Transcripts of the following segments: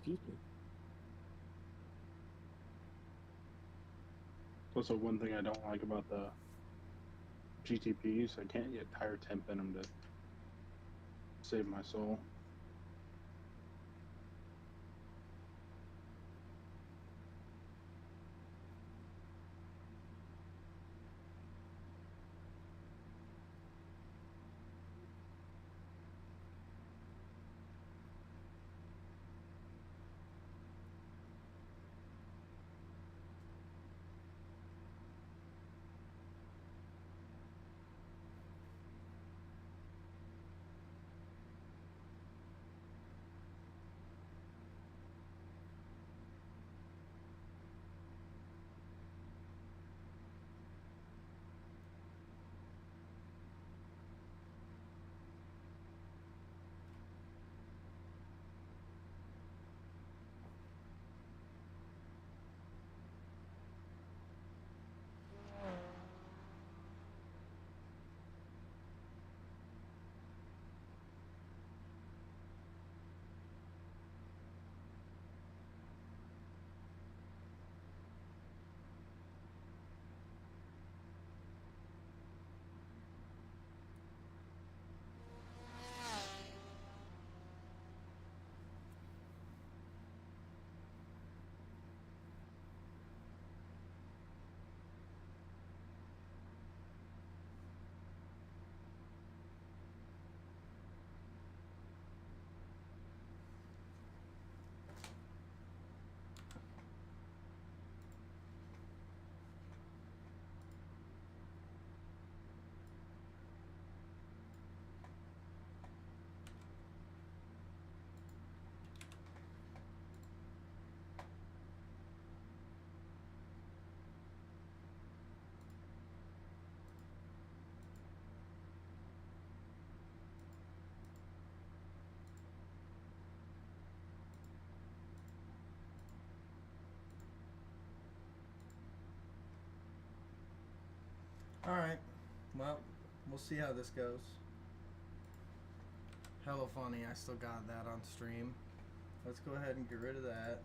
Excuse me. Also, one thing I don't like about the GTPs, I can't get tire temp in them to save my soul. Alright, well, we'll see how this goes. Hella funny, I still got that on stream. Let's go ahead and get rid of that.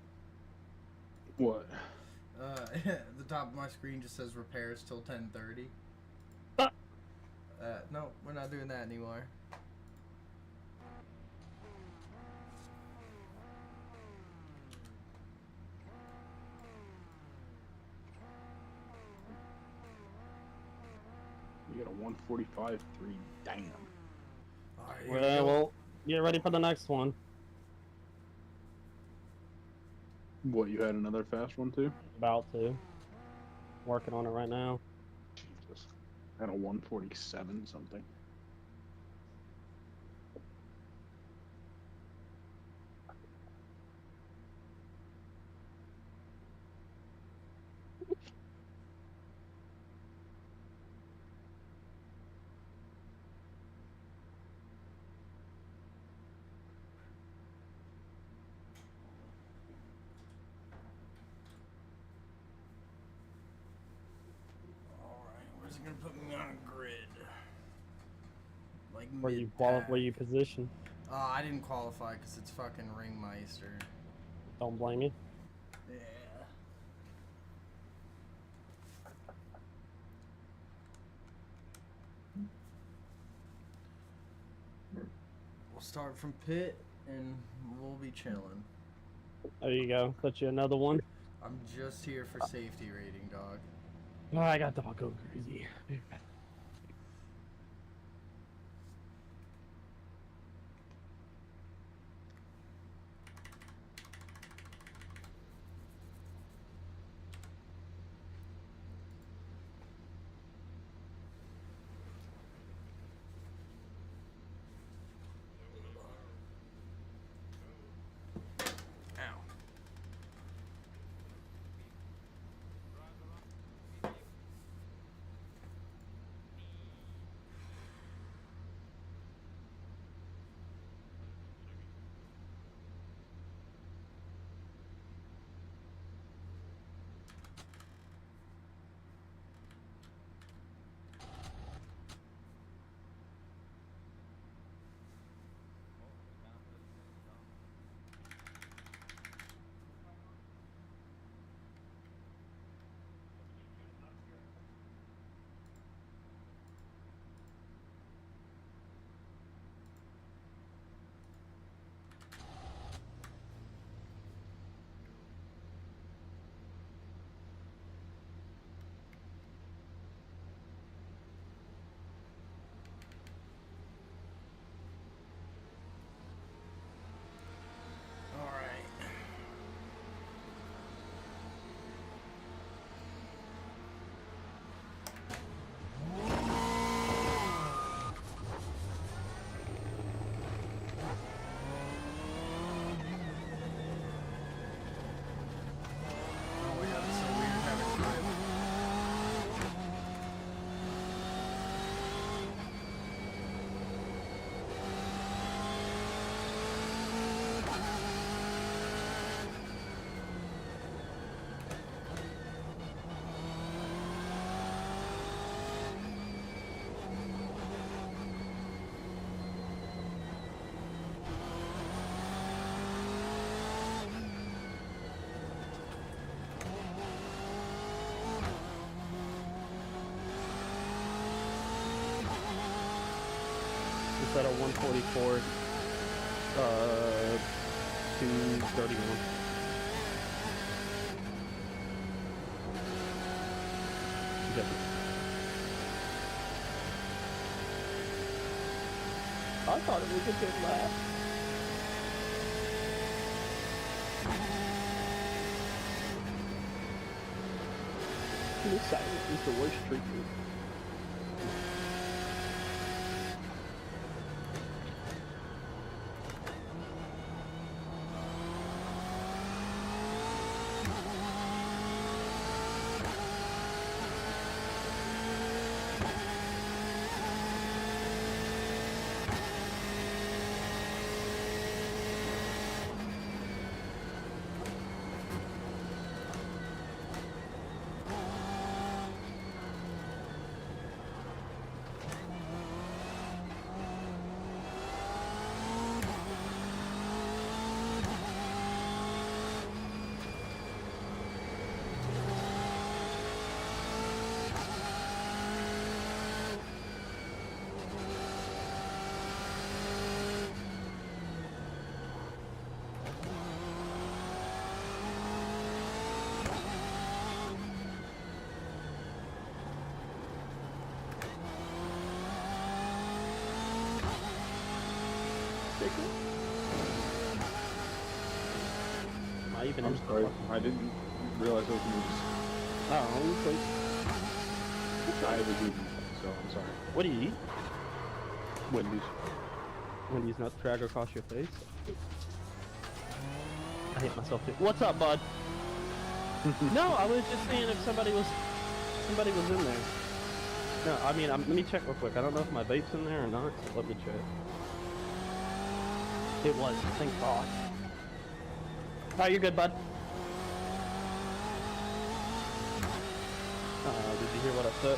What? The top of my screen just says repairs till 10:30. No, we're not doing that anymore. You got a 145.3. Damn. Well, get ready for the next one. What, you had another fast one too? About to. Working on it right now. Jesus. I had a 147 something. Alright, where's it gonna put me on a grid? Like Where you position? I didn't qualify because it's fucking Ringmeister. Don't blame me. Yeah. We'll start from pit and we'll be chilling. There you go. Put you another one. I'm just here for safety rating, dog. Oh, I got dog go crazy. Ow. set of 144 231. Yep. I thought it was a good lap. This silence is the worst treatment. Am I even I'm in sorry. I didn't realize it was news. Oh, okay. I was eating, so I'm sorry. What do you eat? Wendy's. Wendy's nuts drag across your face? I hate myself too. What's up, bud? No, I was just saying if somebody was in there. No, I mean, let me check real quick. I don't know if my vape's in there or not, so let me check. It was, thank God. Oh, you're good, bud. Did you hear what I said?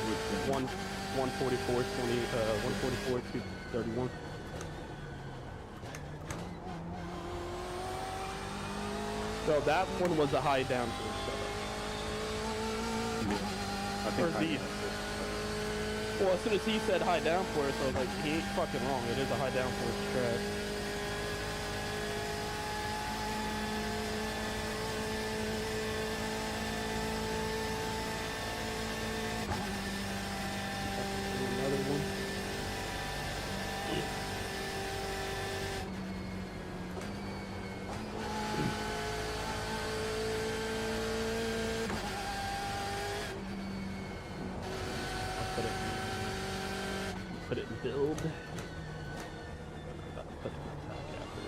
Which one? 144, 144, 231. So that one was a high downforce setup. Yeah. I think Or I these. Well, as soon as he said high downforce, I was like, he ain't fucking wrong. It is a high downforce track. Another one. Put it in build. Put it in attack after.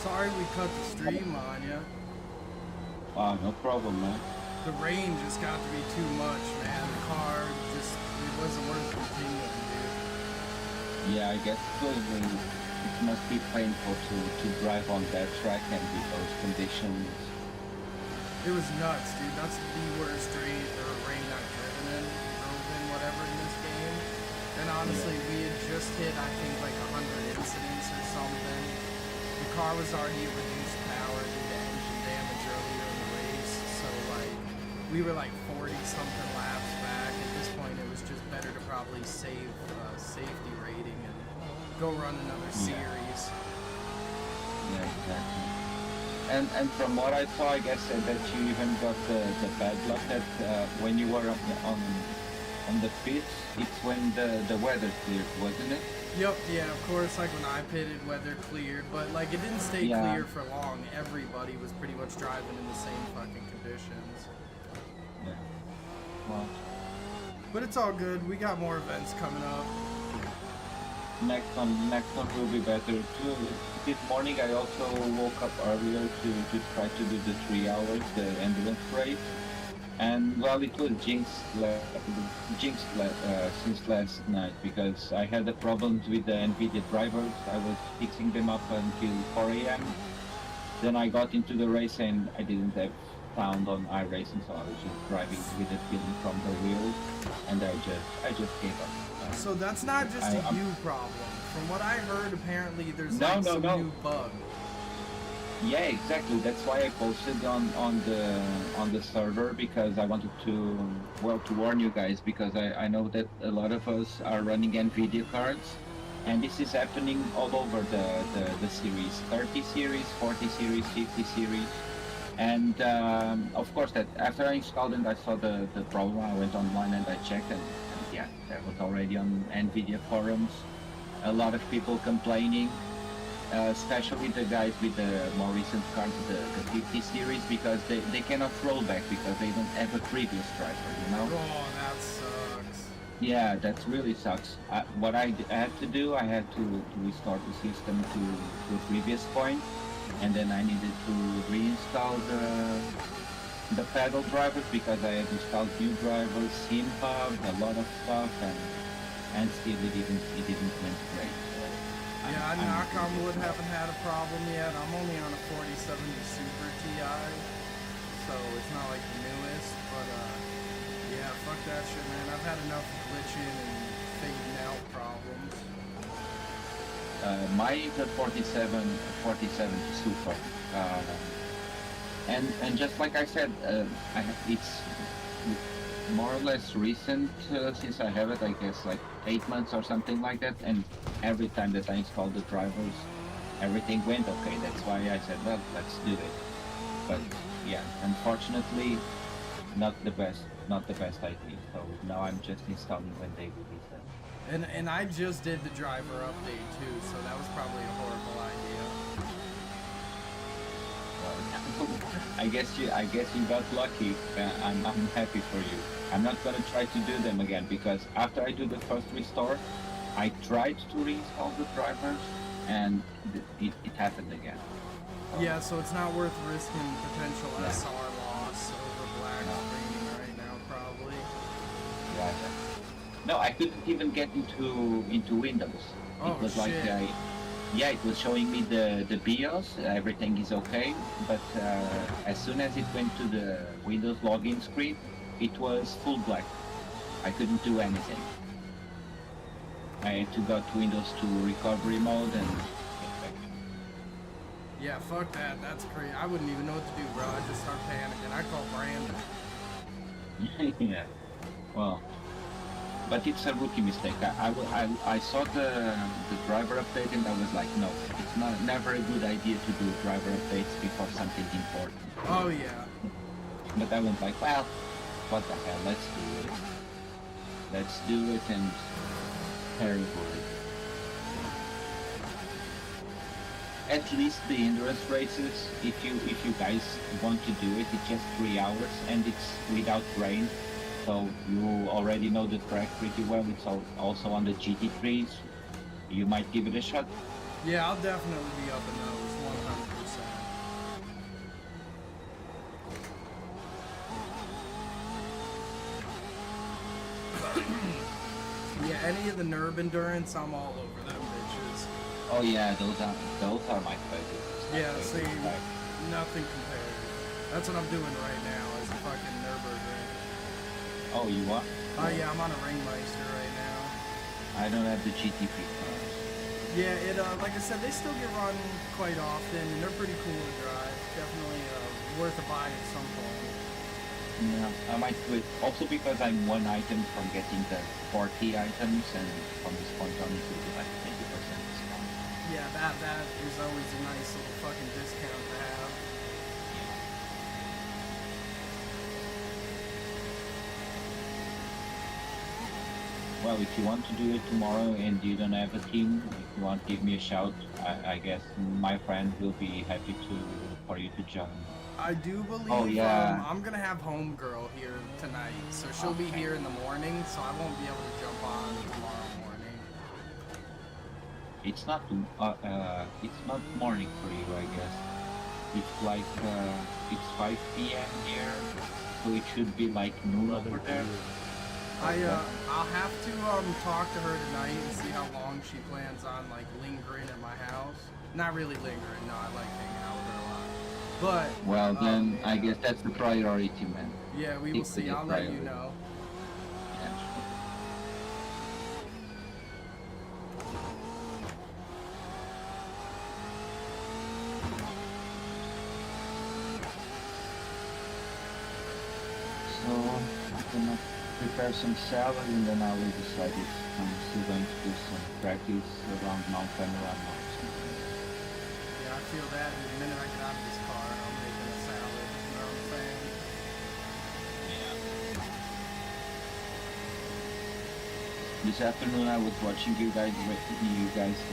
sorry we cut the stream on you. No problem, man. The rain just got to be too much, man. The car just, it wasn't worth continuing, dude. Yeah, I guess it must be painful to drive on that track and with those conditions. It was nuts, dude. That's the worst rain I've drove in, whatever, in this game. And honestly, we had just hit, I think, like 100 incidents or something. The car was already at reduced power due to engine damage earlier in the race, so like, we were like 40-something laps back. At this point, it was just better to probably save safety rating and go run another series. Yeah, exactly. And from what I saw, I guess that you even got the bad luck that when you were on the pits, it's when the weather cleared, wasn't it? Yep, yeah, of course, like when I pitted, weather cleared, but like it didn't stay clear for long. Everybody was pretty much driving in the same fucking conditions. Yeah. Well, but it's all good. We got more events coming up. next one will be better too. This morning I also woke up earlier to try to do the 3 hours, the endurance race. And well, it was jinxed since last night because I had the problems with the NVIDIA drivers. I was fixing them up until 4 a.m. Then I got into the race and I didn't have sound on iRacing, so I was just driving with the feeling from the wheel, and I just gave up. So that's not just a you problem. From what I heard, apparently there's some new bug. Yeah, exactly. That's why I posted on the server, because I wanted to warn you guys, because I know that a lot of us are running NVIDIA cards, and this is happening all over the series, 30 series, 40 series, 50 series. And of course, that after I installed and I saw the problem, I went online and I checked, and yeah, that was already on NVIDIA forums. A lot of people complaining. Especially the guys with the more recent cards, the 50 series, because they cannot roll back because they don't have a previous driver, you know? Oh, that sucks. Yeah, that really sucks. What I had to do, I had to restore the system to the previous point, and then I needed to reinstall the pedal drivers because I had installed new drivers, SIM hub, a lot of stuff, and still it didn't went great. Yeah, I knock on wood, haven't had a problem yet. I'm only on a 47 Super TI, so it's not like the newest, but yeah, fuck that shit, man. I've had enough glitching and fading out problems. My 47 Super, and just like I said, it's more or less recent since I have it, I guess like 8 months or something like that, and every time that I installed the drivers, everything went okay. That's why I said, well, let's do it. But yeah, unfortunately, not the best idea. So now I'm just installing when they release them. And I just did the driver update too, so that was probably a horrible idea. I guess you got lucky. I'm happy for you. I'm not gonna try to do them again, because after I do the first restore, I tried to reinstall the drivers and it happened again. Yeah, so it's not worth risking potential SR loss over black screening right now, probably. Yeah. No, I couldn't even get into Windows. Oh, it was shit. like yeah, it was showing me the BIOS, everything is okay, but as soon as it went to the Windows login screen, it was full black. I couldn't do anything. I had to go to Windows 2 recovery mode and get back. Yeah, fuck that. That's crazy. I wouldn't even know what to do, bro. I'd just start panicking. I'd call Brandon. Yeah, well, but it's a rookie mistake. I saw the driver update and I was like, no, it's never a good idea to do driver updates before something important. Oh yeah. But I went like, well, what the hell, let's do it and terrible. At least the endurance races, if you guys want to do it, it's just 3 hours and it's without rain. So you already know the track pretty well. It's also on the GT3s. You might give it a shot. Yeah, I'll definitely be up in those, Yeah, any of the Nurb endurance, I'm all over them bitches. Oh yeah, those are my favorites. Yeah, see, nothing compared. That's what I'm doing right now, is a fucking Nürburgring. Oh, you what? Oh yeah, I'm on a Ringmeister right now. I don't have the GTP cars. Yeah, like I said, they still get run quite often, and they're pretty cool to drive. Definitely worth a buy at some point. Yeah, I might do it. Also because I'm one item from getting the 40 items, and from this point on it will be like 20% discount. Yeah, that is always a nice little fucking discount to have. Well, if you want to do it tomorrow and you don't have a team, if you want to give me a shout, I guess my friend will be happy for you to join. I do believe I'm gonna have Homegirl here tonight, so she'll be here in the morning, so I won't be able to jump on tomorrow morning. It's not morning for you, I guess. It's like it's 5 p.m. here, so it should be like noon over there. I'll have to talk to her tonight and see how long she plans on like lingering at my house. Not really lingering, no, I like hanging out with her a lot. But well, then I guess that's the priority, man. Yeah, we will see. I'll let you know. Yeah, sure. So I'm gonna prepare some salad, and then I will decide if I'm still going to do some practice around Mount Panorama or something. Yeah, I feel that the minute I get out of this car, I'm making a salad. You know what I'm saying? Yeah. This afternoon I was watching you guys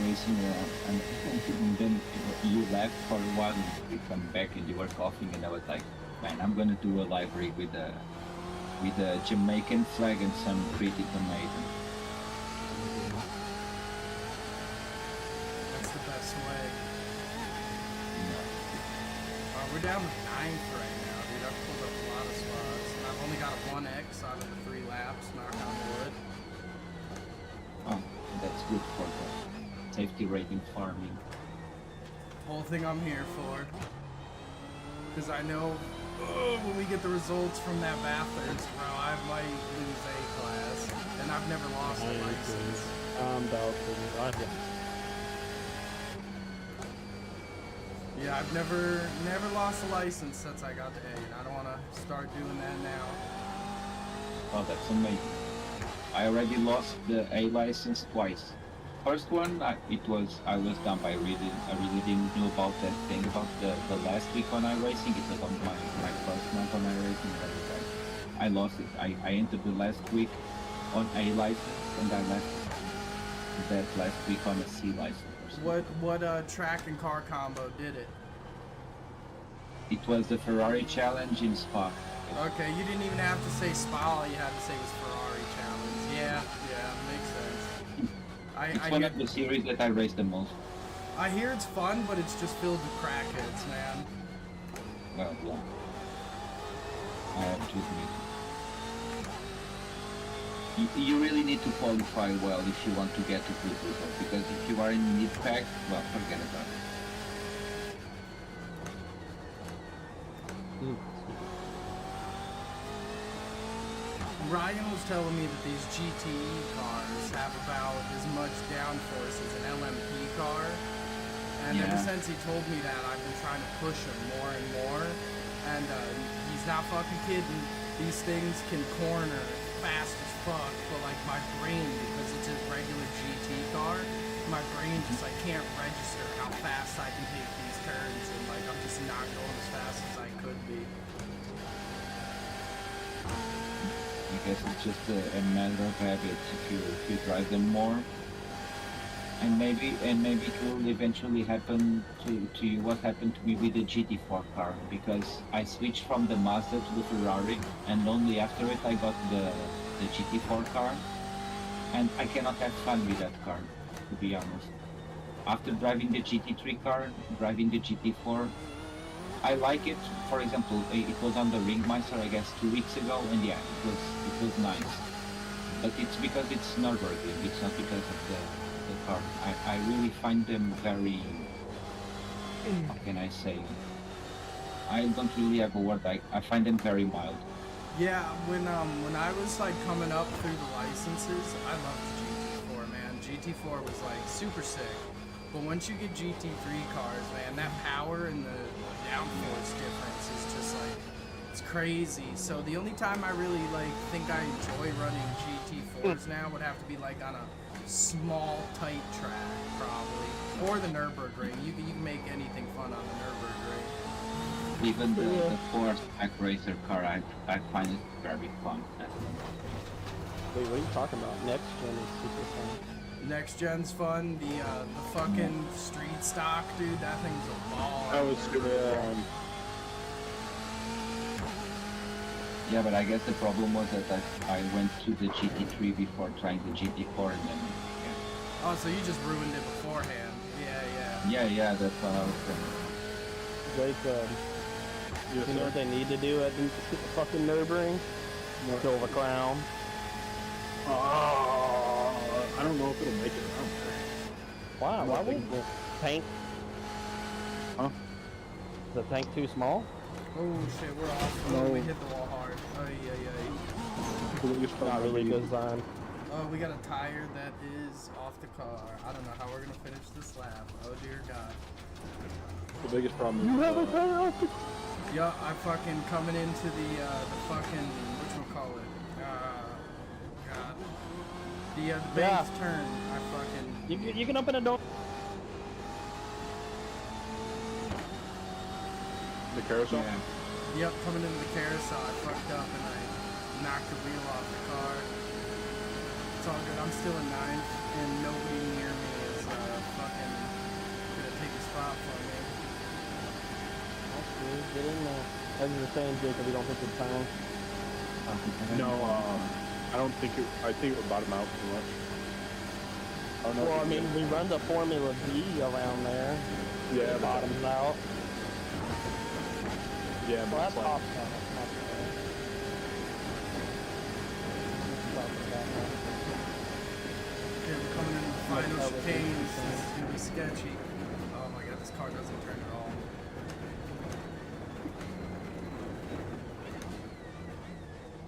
racing around, and then you left for a while, and you come back and you were coughing, and I was like, man, I'm gonna do a live rig with a Jamaican flag and some pretty tomato. That's the best way. Yeah. We're down to 9th right now, dude. I've pulled up a lot of spots, and I've only got a 1x out of the 3 laps, knock on wood. Oh, that's good for the safety rating farming. Whole thing I'm here for. Because I know when we get the results from that Bathurst, bro, I might lose A class. And I've never lost a license. I'm doubtful. Yeah, I've never lost a license since I got to A, and I don't want to start doing that now. Oh, that's amazing. I already lost the A license twice. First one, I was done by reading. I really didn't know about that thing about the last week on iRacing. It was on my first month on iRacing. I lost it. I entered the last week on A license, and I left that last week on a C license. What track and car combo did it? It was the Ferrari Challenge in Spa. Okay, you didn't even have to say Spa. All you had to say was Ferrari Challenge. Yeah, makes sense. It's one of the series that I race the most. I hear it's fun, but it's just filled with crackheads, man. Well, yeah. I have to admit. You really need to qualify well if you want to get a good result, because if you are in mid-pack, well, forget about it. Ryan was telling me that these GTE cars have about as much downforce as an LMP car. And ever since he told me that, I've been trying to push him more and more. And he's not fucking kidding. These things can corner fast as fuck, but like my brain, because it's a regular GT car, my brain just like can't register how fast I can take these turns, and like I'm just not going as fast as I could be. I guess it's just a matter of habit. If you drive them more, and maybe it will eventually happen to you what happened to me with the GT4 car, because I switched from the Mazda to the Ferrari, and only after it I got the GT4 car, and I cannot have fun with that car, to be honest. After driving the GT3 car, driving the GT4, I like it. For example, it was on the Ringmeister, I guess, 2 weeks ago, and yeah, it was nice. but it's because it's Nürburgring. It's not because of the car. I really find them very. How can I say? I don't really have a word. I find them very mild. Yeah, when I was like coming up through the licenses, I loved GT4, man. GT4 was like super sick. But once you get GT3 cars, man, that power and the downforce difference is just like, it's crazy. So the only time I really like think I enjoy running GT4s now would have to be like on a small tight track probably, or the Nürburgring. You can make anything fun on the Nürburgring. Even the Ford Pack Racer car, I find it very fun. Wait, what are you talking about? Next gen is super fun. Next gen's fun. The fucking street stock, dude, that thing's a ball. That was super fun. Yeah, but I guess the problem was that I went to the GT3 before trying the GT4 and then. Oh, so you just ruined it beforehand. Yeah, that's what I was saying. Like, Yes, you know sir. what they need to do at the fucking Nürburgring? Kill the crown. I don't know if it'll make it around there. Wow, why Nothing. would the tank? Huh? Is the tank too small? Oh shit, we're off. No. Oh, we hit the wall hard. Oh yeah. The biggest problem Not really would be- good design. Oh, we got a tire that is off the car. I don't know how we're gonna finish this lap. Oh dear God. The biggest problem is You have a tire off the... Yeah, I fucking coming into the fucking whatchamacallit. God. The Yeah. base turn. I fucking. You can open a door. the carousel. Yeah. Yep, coming into the carousel, I fucked up and I knocked the wheel off the car. It's all good. I'm still in ninth, and nobody near me is fucking gonna take a spot from me. That's good. Get in there. As you were saying, Jacob, you don't think it's time. No, I don't think it. I think it would bottom out too much. I don't know Well, if I mean, we run the Formula V around there. yeah, It bottoms out. Yeah, Well, but that's it's like, optional. That's not bad. Okay, we're coming into the final chicanes. This is gonna be sketchy. Oh my god, this car doesn't turn at all.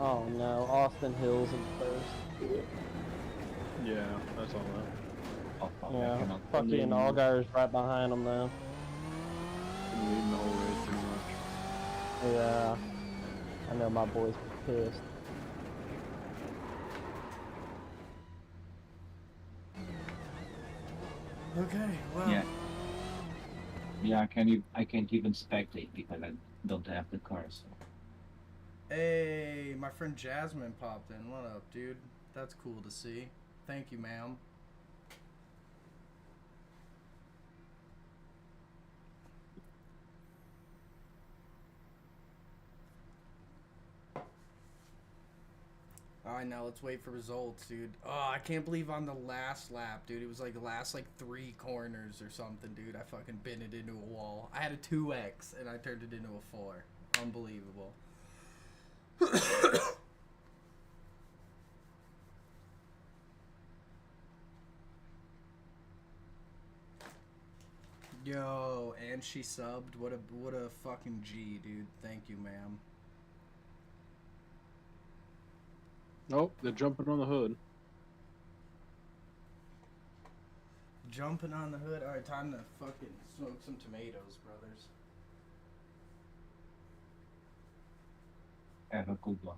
Oh no, Austin Hills in first. yeah, that's all that. Oh, fuck, I Yeah, cannot. fucking Allgaier's right behind him though. Been leading the whole race pretty much. Yeah, I know my boys were pissed. Okay, well. Yeah. Yeah, I can't even spectate because I don't have the car. So. Hey, my friend Jasmine popped in. What up, dude? That's cool to see. Thank you, ma'am. Alright, now let's wait for results, dude. Oh, I can't believe on the last lap, dude. It was like the last, 3 corners or something, dude. I fucking bent it into a wall. I had a 2X, and I turned it into a 4. Unbelievable. Yo, and she subbed. What a fucking G, dude. Thank you, ma'am. Nope, they're jumping on the hood. Jumping on the hood. Alright, time to fucking smoke some tomatoes, brothers. Have a good one.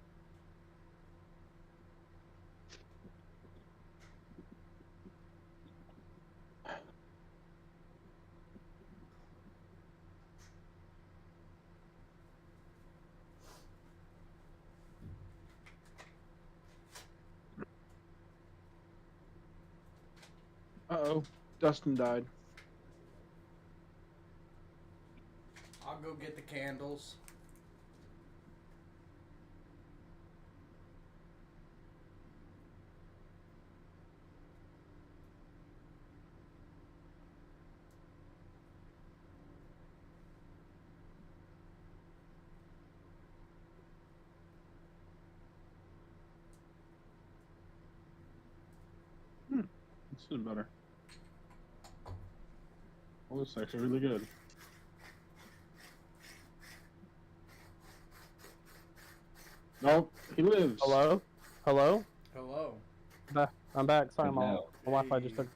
Uh-oh, Dustin died. I'll go get the candles. This is better. Oh, this is actually really good. Nope, he lives. Hello? Hello? Hello. I'm back. Sorry, my Hello. Wi-Fi just took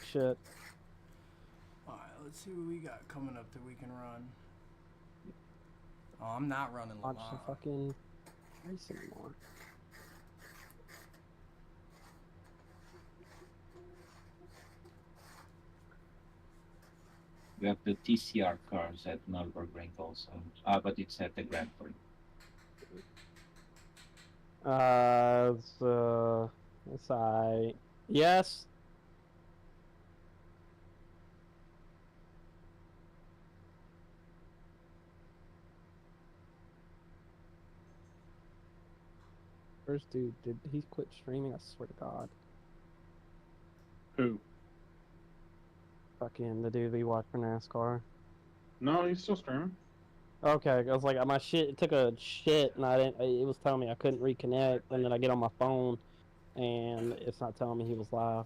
shit. Alright, let's see what we got coming up that we can run. Oh, I'm not running Watch the Lamar. fucking race anymore. We have the TCR cars at Nürburgring also. But it's at the Grand Prix. It's yes. First dude, did he quit streaming? I swear to God. Who? Fucking the dude we watch for NASCAR. No, he's still streaming. Okay, I was like, my shit it took a shit, and I didn't. It was telling me I couldn't reconnect, and then I get on my phone, and it's not telling me he was live.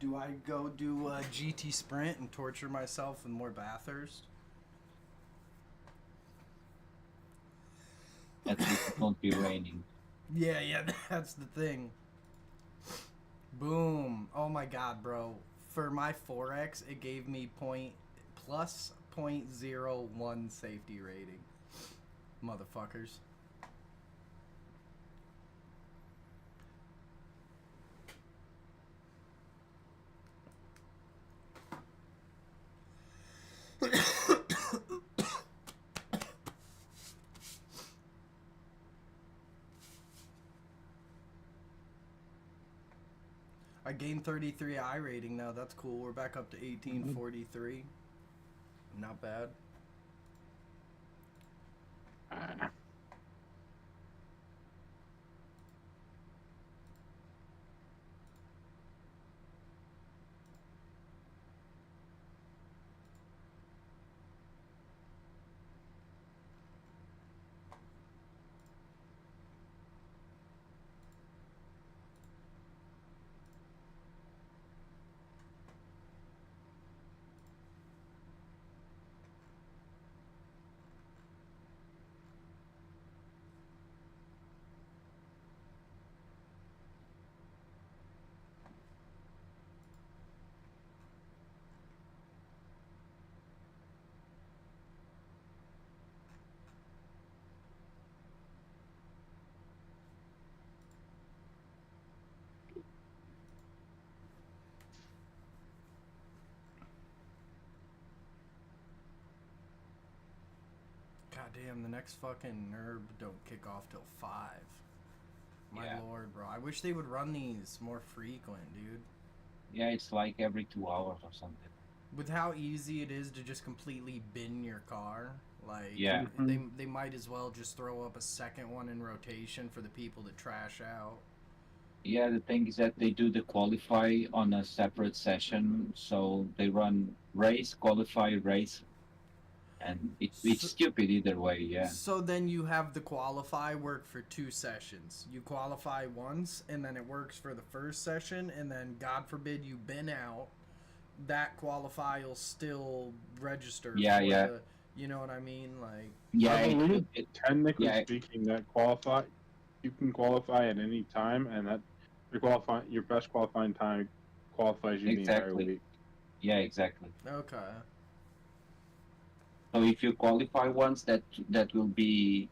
Do I go do a GT Sprint and torture myself with more Bathurst? At least it won't be raining. Yeah, that's the thing. Boom. Oh my god, bro. For my 4X, it gave me plus 0.01 safety rating. Motherfuckers. I gained 33 I rating now. That's cool. We're back up to 1843. Not bad. God damn, the next fucking Nurb don't kick off till 5. My Yeah. lord, bro. I wish they would run these more frequent, dude. Yeah, it's like every 2 hours or something. With how easy it is to just completely bin your car, like, Yeah. they might as well just throw up a second one in rotation for the people to trash out. Yeah, the thing is that they do the qualify on a separate session, so they run race, qualify, race, and it's So, stupid either way. Yeah, so then you have the qualify work for 2 sessions. You qualify once, and then it works for the first session, and then God forbid you bin out, that qualify will still register yeah, for yeah, the. You know what I mean? Like, yeah. I believe, technically Yeah, speaking, that you can qualify at any time, and that your best qualifying time qualifies you the entire exactly. week. Yeah, exactly. okay. So if you qualify once, that will be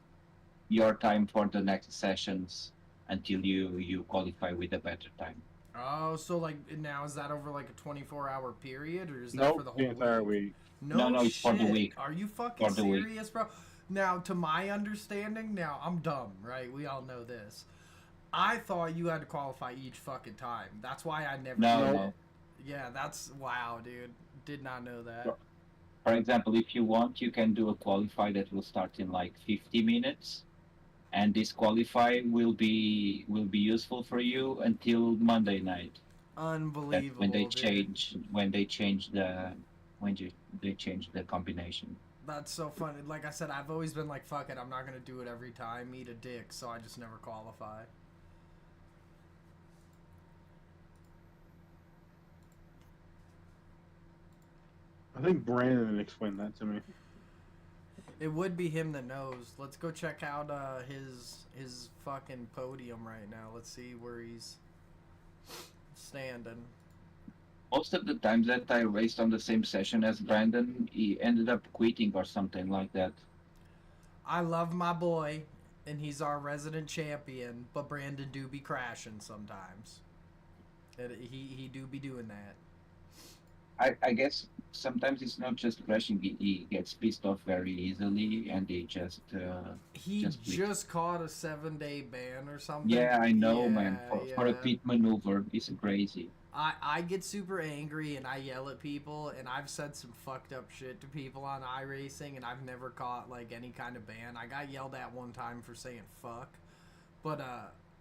your time for the next sessions until you qualify with a better time. Oh, so like now is that over like a 24-hour period, or is that for Nope, the the whole entire week? week. No, No no, it's for the shit. week. Are you fucking For the week. serious, bro? Now, to my understanding, now I'm dumb, right? We all know this. I thought you had to qualify each fucking time. That's why I never No, did Nope. it. no. Yeah, that's wow, dude. Did not know that. For example, if you want, you can do a qualify that will start in like 50 minutes, and this qualify will be useful for you until Monday night. That's Unbelievable, dude. when they change the when you, they change the combination. That's so funny. Like I said, I've always been like, fuck it, I'm not gonna do it every time. Eat a dick, so I just never qualify. I think Brandon explained that to me. It would be him that knows. Let's go check out his fucking podium right now. Let's see where he's standing. Most of the times that I raced on the same session as Brandon, he ended up quitting or something like that. I love my boy, and he's our resident champion. But Brandon do be crashing sometimes. He do be doing that. I guess sometimes it's not just crashing; he gets pissed off very easily, and he He just quit. just caught a 7-day ban or something. Yeah, I know, man. Yeah, For a yeah. pit maneuver, it's crazy. I get super angry and I yell at people, and I've said some fucked up shit to people on iRacing, and I've never caught like any kind of ban. I got yelled at one time for saying fuck, but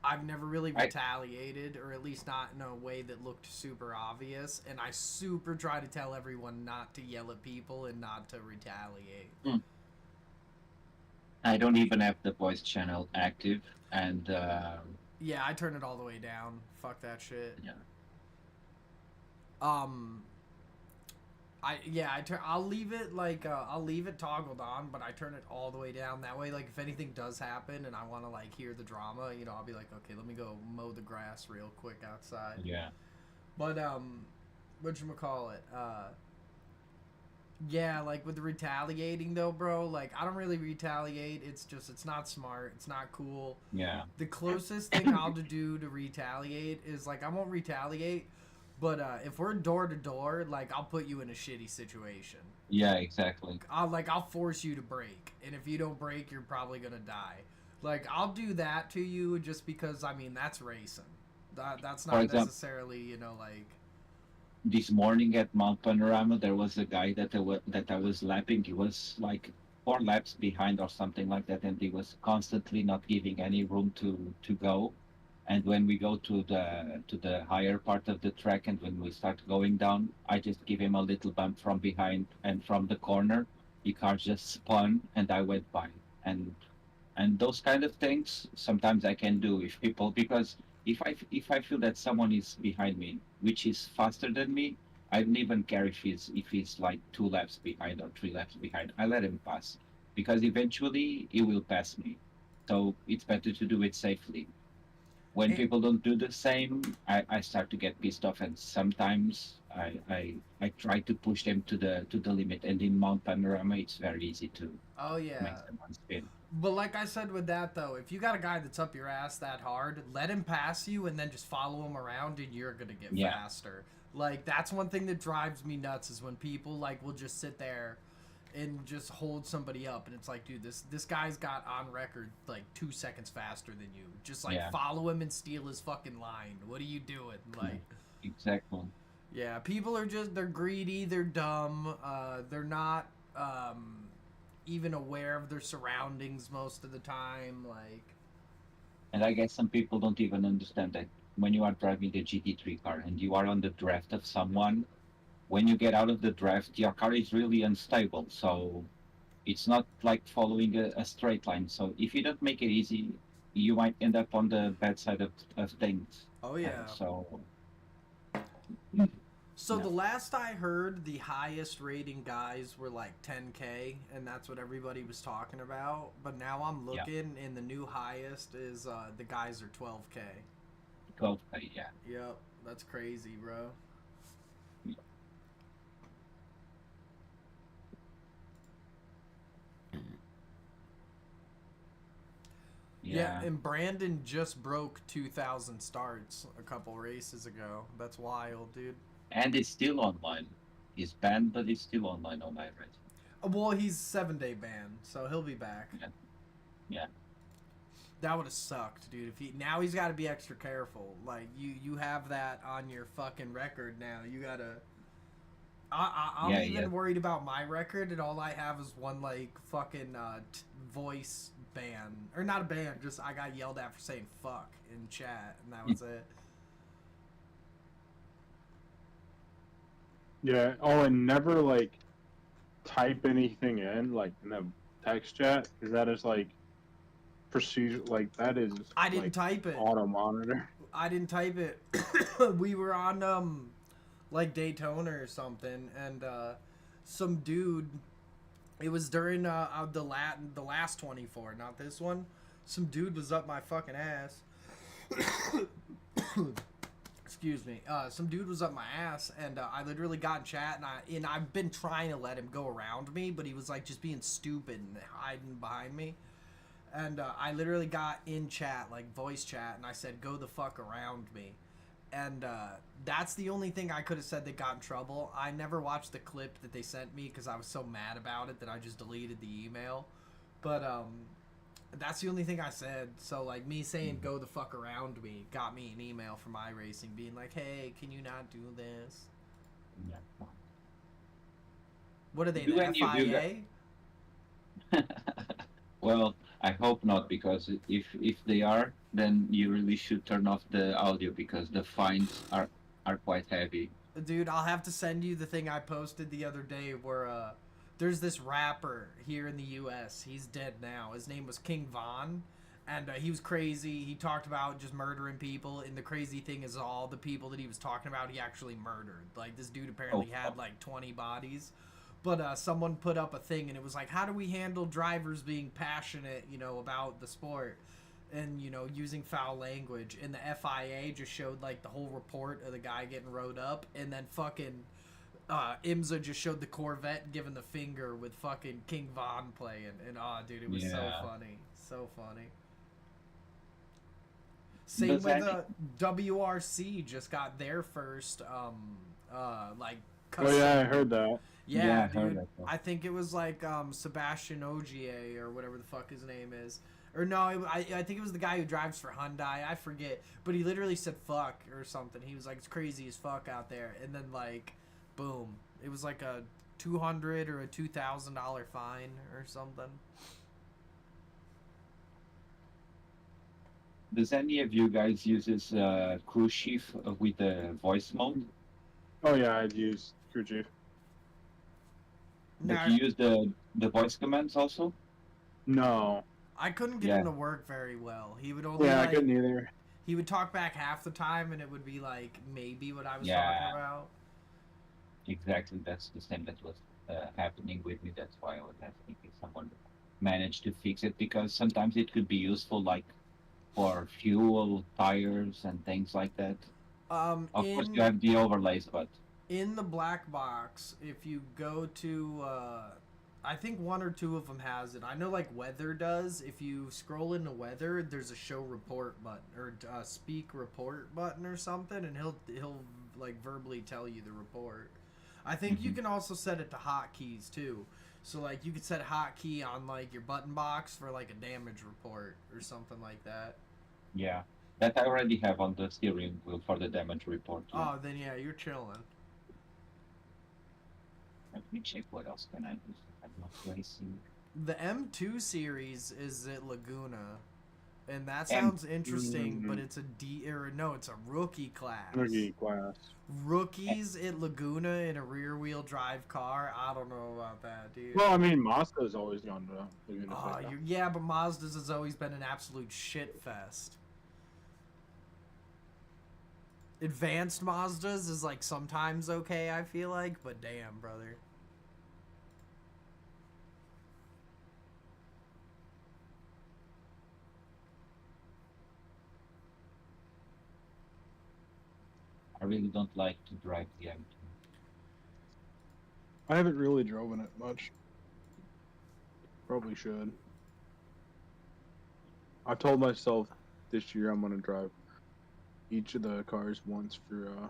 I've never really retaliated, or at least not in a way that looked super obvious. And I super try to tell everyone not to yell at people and not to retaliate. I don't even have the voice channel active, and Yeah, I turn it all the way down. Fuck that shit. yeah. I'll leave it like I'll leave it toggled on, but I turn it all the way down. That way, like if anything does happen and I want to like hear the drama, you know, I'll be like, okay, let me go mow the grass real quick outside. Yeah. But whatchamacallit? Yeah, like with the retaliating though, bro. Like I don't really retaliate. It's not smart. It's not cool. Yeah. The closest thing I'll do to retaliate is like I won't retaliate. But if we're door to door, like I'll put you in a shitty situation. Yeah, exactly. I'll force you to break, and if you don't break, you're probably gonna die. Like I'll do that to you just because I mean that's racing. That's For not example, necessarily like. this morning at Mount Panorama, there was a guy that I was lapping. He was like 4 laps behind or something like that, and he was constantly not giving any room to go. And when we go to the higher part of the track, and when we start going down, I just give him a little bump from behind, and from the corner, the car just spun, and I went by. And those kind of things sometimes I can do if people, because if I feel that someone is behind me, which is faster than me, I don't even care if he's like 2 laps behind or 3 laps behind. I let him pass because eventually he will pass me. So it's better to do it safely. When And, people don't do the same, I start to get pissed off, and sometimes I try to push them to the limit. And in Mount Panorama, it's very easy to oh yeah. make someone spin. But like I said with that though, if you got a guy that's up your ass that hard, let him pass you and then just follow him around and you're gonna get Yeah. faster. Like that's one thing that drives me nuts is when people like will just sit there and just hold somebody up, and it's like, dude, this guy's got on record like 2 seconds faster than you. Just like Yeah. follow him and steal his fucking line. What are you doing? Like, Exactly. yeah, people are just they're greedy, they're dumb, they're not even aware of their surroundings most of the time. Like, And I guess some people don't even understand that when you are driving the GT3 car and you are on the draft of someone, when you get out of the draft, your car is really unstable. So it's not like following a straight line. So if you don't make it easy, you might end up on the bad side of things. Oh yeah. So So yeah. the last I heard, the highest rating guys were like 10K, and that's what everybody was talking about. But now I'm looking, and the new highest is the guys are 12K. 12K, yeah. Yep, that's crazy, bro. Yeah, and Brandon just broke 2,000 starts a couple races ago. That's wild, dude. And it's still online. He's banned, but it's still online on IRacing. Well, he's 7-day banned, so he'll be back. Yeah. Yeah. That would have sucked, dude. If he now he's got to be extra careful. Like you have that on your fucking record now. You gotta. I'm even worried about my record, and all I have is one like fucking voice ban, or not a ban. Just I got yelled at for saying fuck in chat, and that was it. Yeah. Oh, and never like type anything in like in the text chat, because that is like procedure. Like that is. I didn't type it. Auto monitor. I didn't type it. We were on like Daytona or something, and some dude. It was during the last 24, not this one. Some dude was up my fucking ass. Excuse me. Some dude was up my ass, and I literally got in chat, and I've been trying to let him go around me, but he was like just being stupid and hiding behind me. And I literally got in chat, like voice chat, and I said, "Go the fuck around me." And that's the only thing I could have said that got in trouble. I never watched the clip that they sent me because I was so mad about it that I just deleted the email. But that's the only thing I said. So like me saying "go the fuck around me" got me an email from iRacing being like, "Hey, can you not do this?" Yeah. What are they, the FIA? Well, I hope not, because if they are, then you really should turn off the audio, because the fines are quite heavy. Dude, I'll have to send you the thing I posted the other day where there's this rapper here in the U.S. He's dead now. His name was King Von, and he was crazy. He talked about just murdering people, and the crazy thing is all the people that he was talking about, he actually murdered. Like, this dude apparently had like 20 bodies. But someone put up a thing, and it was like, how do we handle drivers being passionate, you know, about the sport and, you know, using foul language? And the FIA just showed, like, the whole report of the guy getting rode up, and then fucking IMSA just showed the Corvette giving the finger with fucking King Von playing. And, dude, it was so funny. So funny. Same with WRC just got their first, like, custom. Oh, yeah, I heard that. Yeah, dude. I think it was like Sebastian Ogier or whatever the fuck his name is. Or no, I think it was the guy who drives for Hyundai. I forget. But he literally said fuck or something. He was like, it's crazy as fuck out there. And then like, boom. It was like a $200 or a $2,000 fine or something. Does any of you guys uses Crew Chief with the voice mode? Oh yeah, I'd use Crew Chief. But you use the voice commands also? No. I couldn't get him to work very well. He would only I couldn't either. He would talk back half the time, and it would be like maybe what I was talking about. Exactly, that's the same that was happening with me. That's why I was asking if someone managed to fix it, because sometimes it could be useful, like for fuel, tires, and things like that. Of course, you have the overlays, but in the black box, if you go to, I think one or two of them has it. I know like weather does. If you scroll into weather, there's a show report button or speak report button or something, and he'll like verbally tell you the report. I think you can also set it to hotkeys too. So like you could set hotkey on like your button box for like a damage report or something like that. Yeah, that I already have on the steering wheel for the damage report. Yeah. Oh, then yeah, you're chilling. Let me check what else can I use. I'm not racing. The M2 series is at Laguna. And that And- sounds interesting, but it's a it's a rookie class. Rookie class. Rookies at Laguna in a rear-wheel drive car? I don't know about that, dude. Well, I mean, Mazda's always gone to Laguna Oh, Seca. yeah, but Mazda's has always been an absolute shit fest. Advanced Mazdas is like sometimes okay, I feel like, but damn, brother. I really don't like to drive the M2. I haven't really driven it much. Probably should. I told myself this year I'm gonna drive each of the cars once for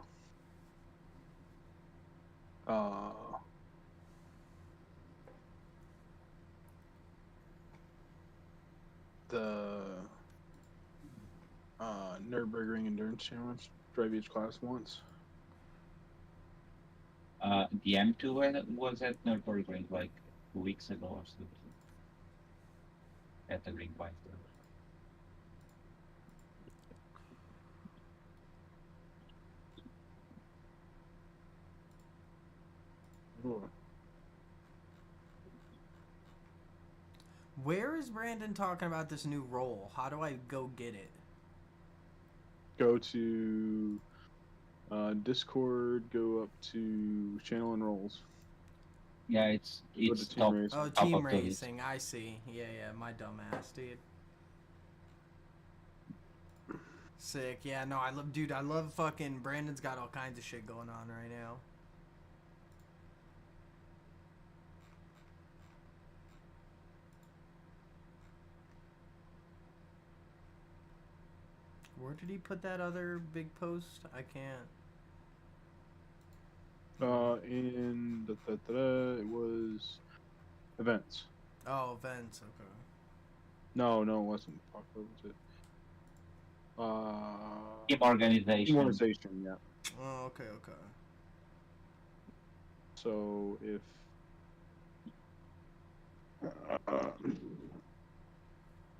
the Nürburgring Endurance Challenge. Drive each class once. The M2 was at Nürburgring like 2 weeks ago or something. At the Ring Biker. Ooh. Where is Brandon talking about this new role? How do I go get it? Go to Discord. Go up to channel and roles. Yeah, it's Go to team top. racing. Oh, Top team of the list. racing. I see. Yeah, my dumbass, dude. Sick. Yeah, no, I love fucking Brandon's got all kinds of shit going on right now. Where did he put that other big post? I can't. It was events. Oh, events. Okay. No, it wasn't. Fuck, what was it? Team organization. Team organization, yeah. Oh, okay. So if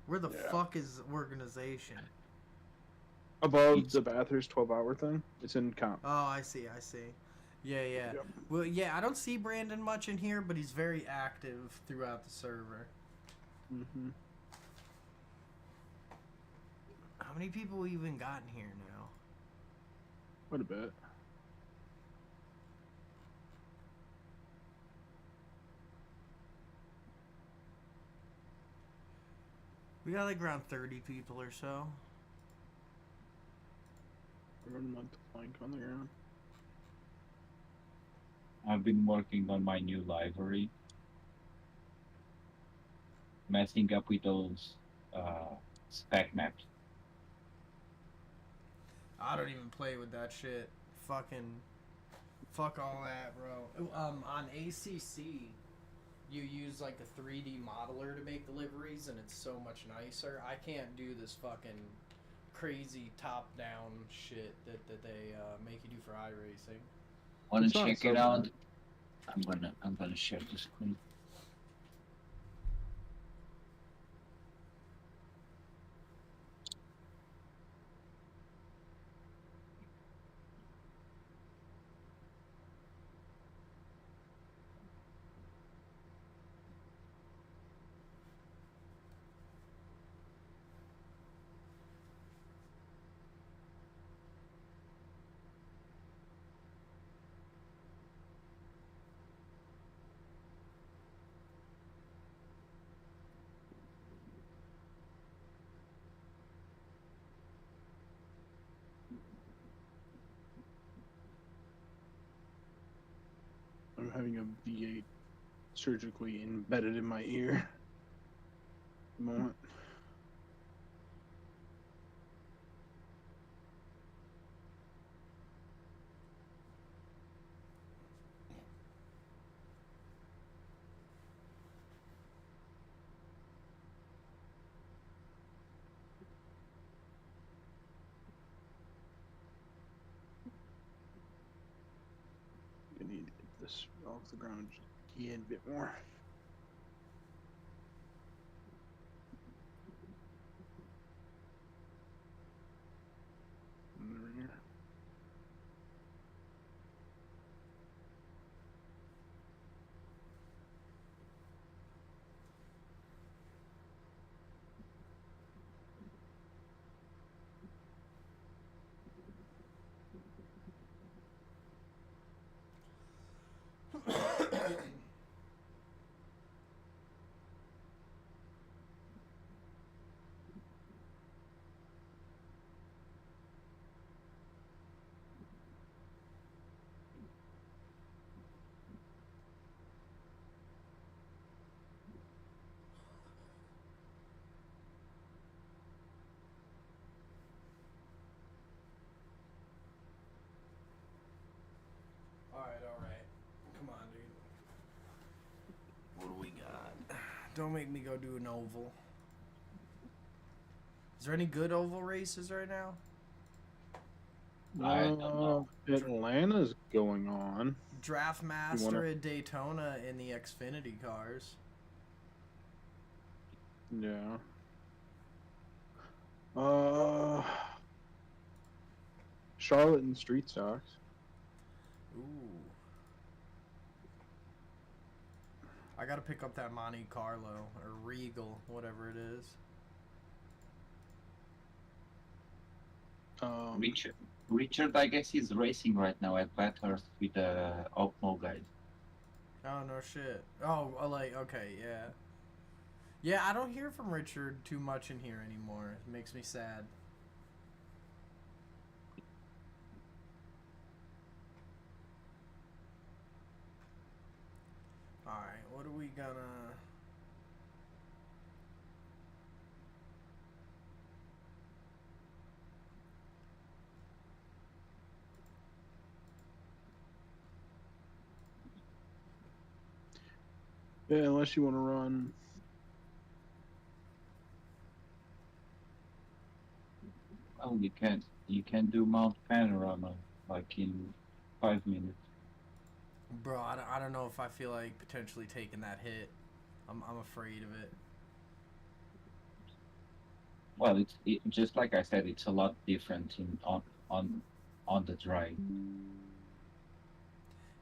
Where the Yeah. fuck is organization? above the Bathurst 12-hour thing, it's in comp. Oh, I see. Yeah. Yep. Well, yeah, I don't see Brandon much in here, but he's very active throughout the server. Mm-hmm. How many people we even got in here now? Quite a bit. We got like around 30 people or so. We're running on the plank on the ground. I've been working on my new library. Messing up with those spec maps. I don't even play with that shit. Fuck all that, bro. On ACC, you use like a 3D modeler to make the liveries, and it's so much nicer. I can't do this fucking crazy top-down shit that they make you do for iRacing. Wanna It's not check so it out? bad. I'm gonna share the screen. I'm having a V8 surgically embedded in my ear. At the moment. I need to get this off the ground just a bit more. Don't make me go do an oval. Is there any good oval races right now? I don't know. Atlanta's going on. Draft Master at Daytona in the Xfinity cars. Yeah. Charlotte and Street Stocks. Ooh. I gotta pick up that Monte Carlo or Regal, whatever it is. Richard, I guess he's racing right now at Bathurst with the Opmo guys. Oh, no shit. Oh, like, okay, yeah. Yeah, I don't hear from Richard too much in here anymore. It makes me sad. Alright, what are we gonna... Yeah, unless you want to run. Oh, you can do Mount Panorama like in 5 minutes. Bro, I don't know if I feel like potentially taking that hit. I'm afraid of it. Well, it just like I said, it's a lot different on the drive.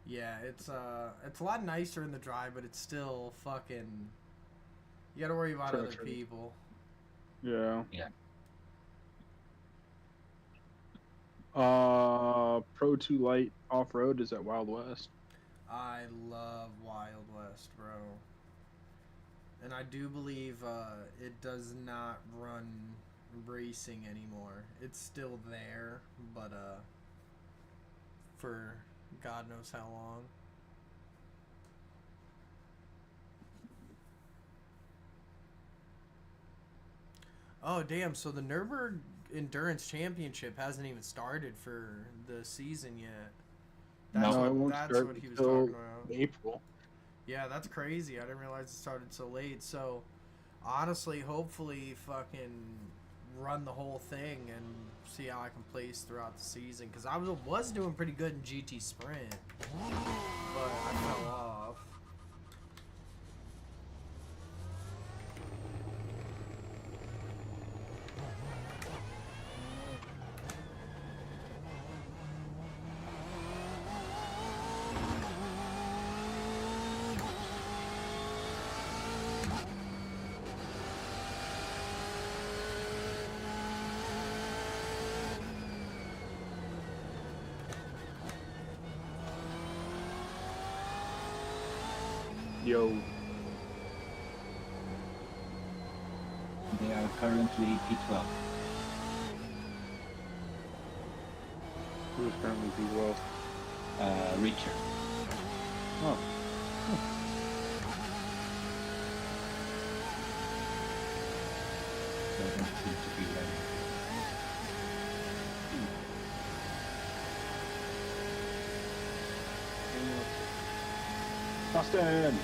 Yeah, it's a lot nicer in the drive, but it's still fucking... You gotta worry about other people. Yeah. Yeah. Pro 2 Light Off-Road is at Wild West. I love Wild West, bro. And I do believe it does not run racing anymore. It's still there, but for God knows how long. Oh, damn. So the Nürburgring Endurance Championship hasn't even started for the season yet. That's No, it won't that's start what he was until talking about. April. Yeah, that's crazy. I didn't realize it started so late. So, honestly, hopefully, fucking run the whole thing and see how I can place throughout the season. Because I was doing pretty good in GT Sprint, but I fell off. Yo. They are currently P12. Who's currently P12? Richard. Oh. Doesn't seem to be ready. Austin!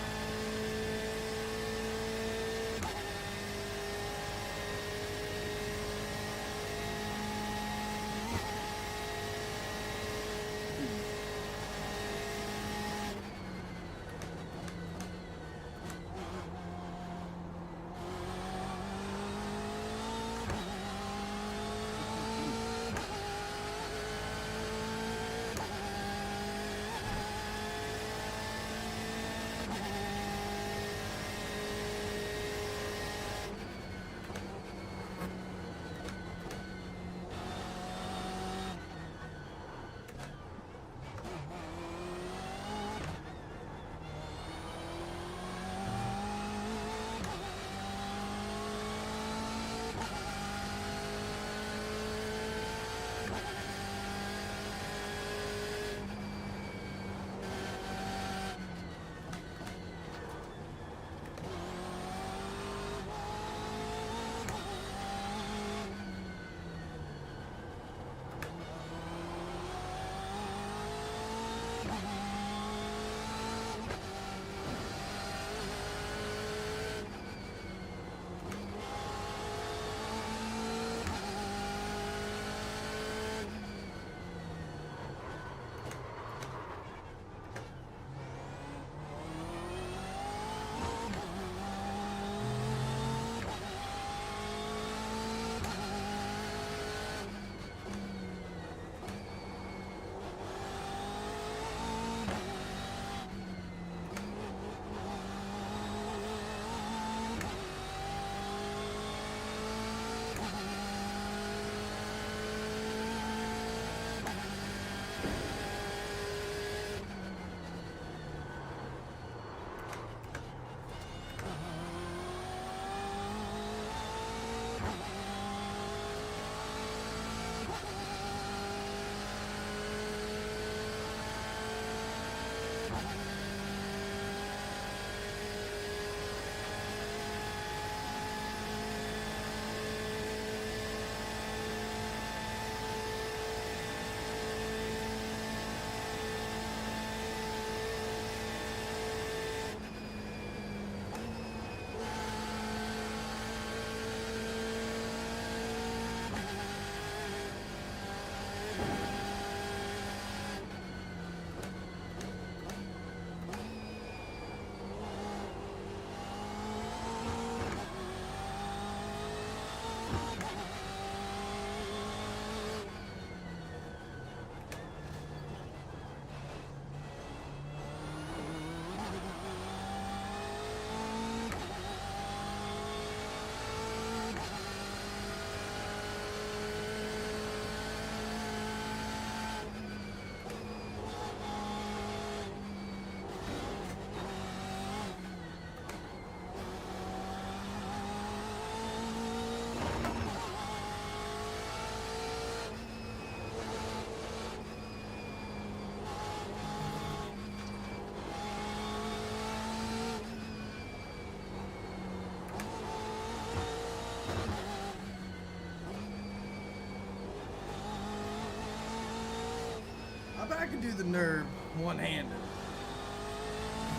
bet I can do the Nurb one-handed.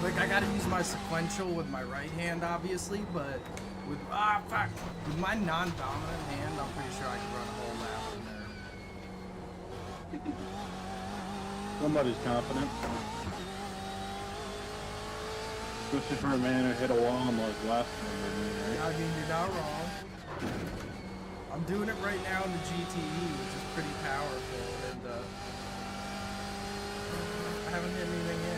Like, I gotta use my sequential with my right hand, obviously, but with, fuck. With my non-dominant hand, I'm pretty sure I can run a whole lap of Nurb. Somebody's confident. Especially for a man who hit a wall on like last time, right? I mean, you're not wrong. I'm doing it right now in the GTE, which is pretty powerful, and I haven't hit anything yet.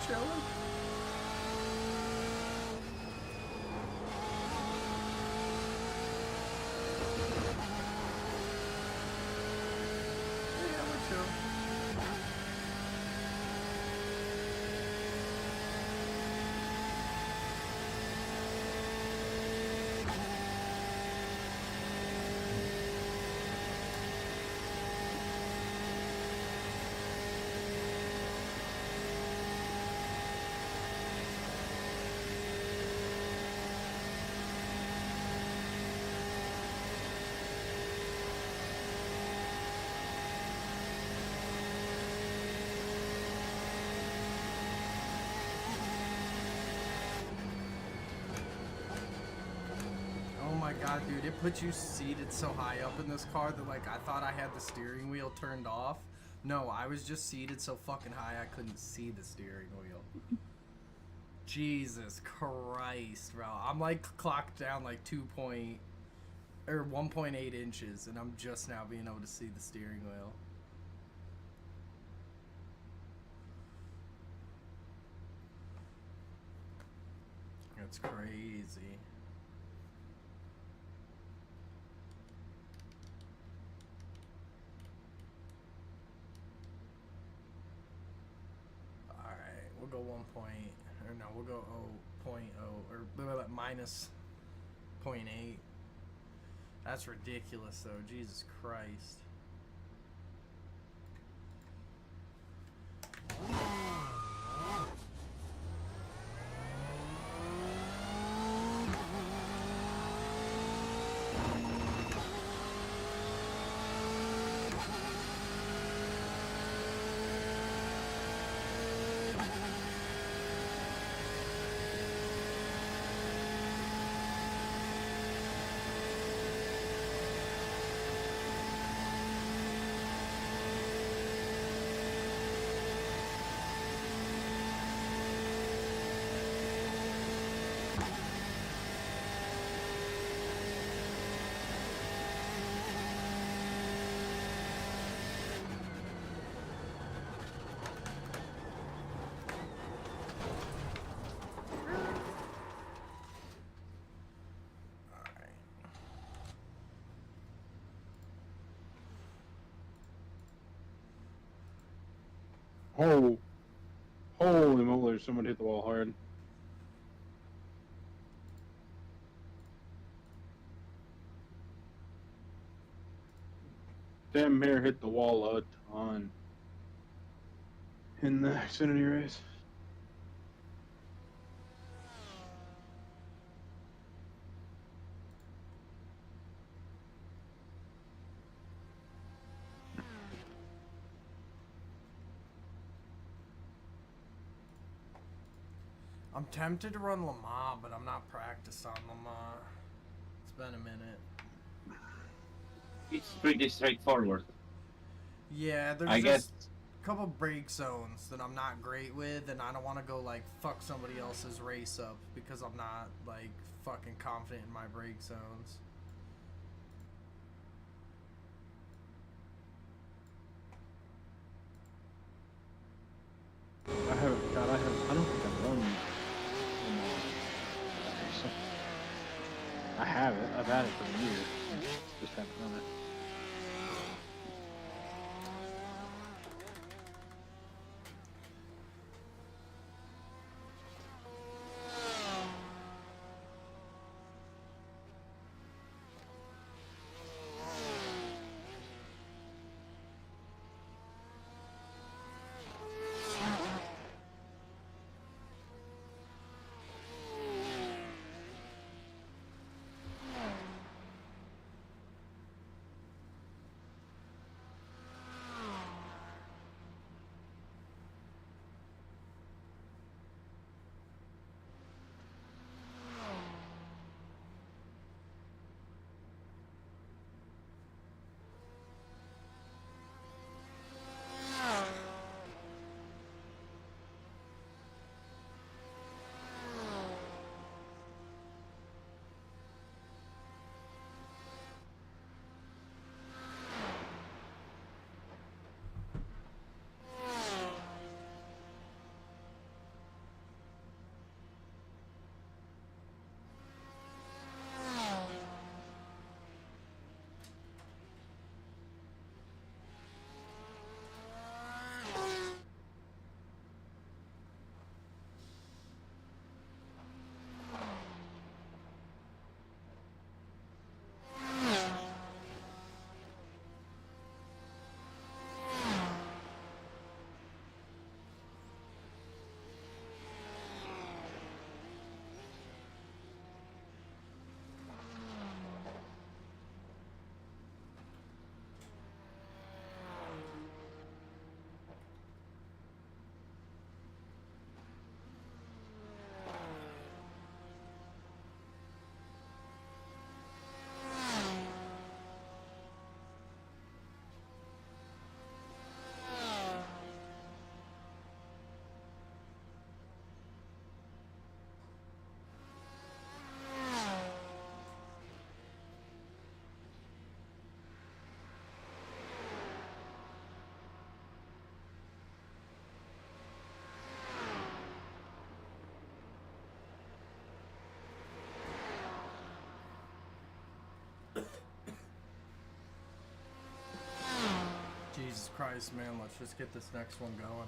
Chilling. Yeah, we're chill. Oh my god, dude, it puts you seated so high up in this car that, like, I thought I had the steering wheel turned off. No, I was just seated so fucking high I couldn't see the steering wheel. Jesus Christ, bro. I'm, like, clocked down, like, 1.8 inches, and I'm just now being able to see the steering wheel. That's crazy. We'll go 1 point, or no, we'll go 0.0, or minus 0.8. That's ridiculous, though. Jesus Christ. Oh, holy moly! Someone hit the wall hard. Damn Mare hit the wall a ton in the Xfinity race. I'm tempted to run Lamar, but I'm not practiced on Lamar. It's been a minute. It's pretty straightforward. Yeah, there's I just guess. a couple brake zones that I'm not great with, and I don't want to go, like, fuck somebody else's race up because I'm not, like, fucking confident in my brake zones. I don't think I've run. I have it. I've had it for years. Just haven't run it. Jesus Christ, man. Let's just get this next one going.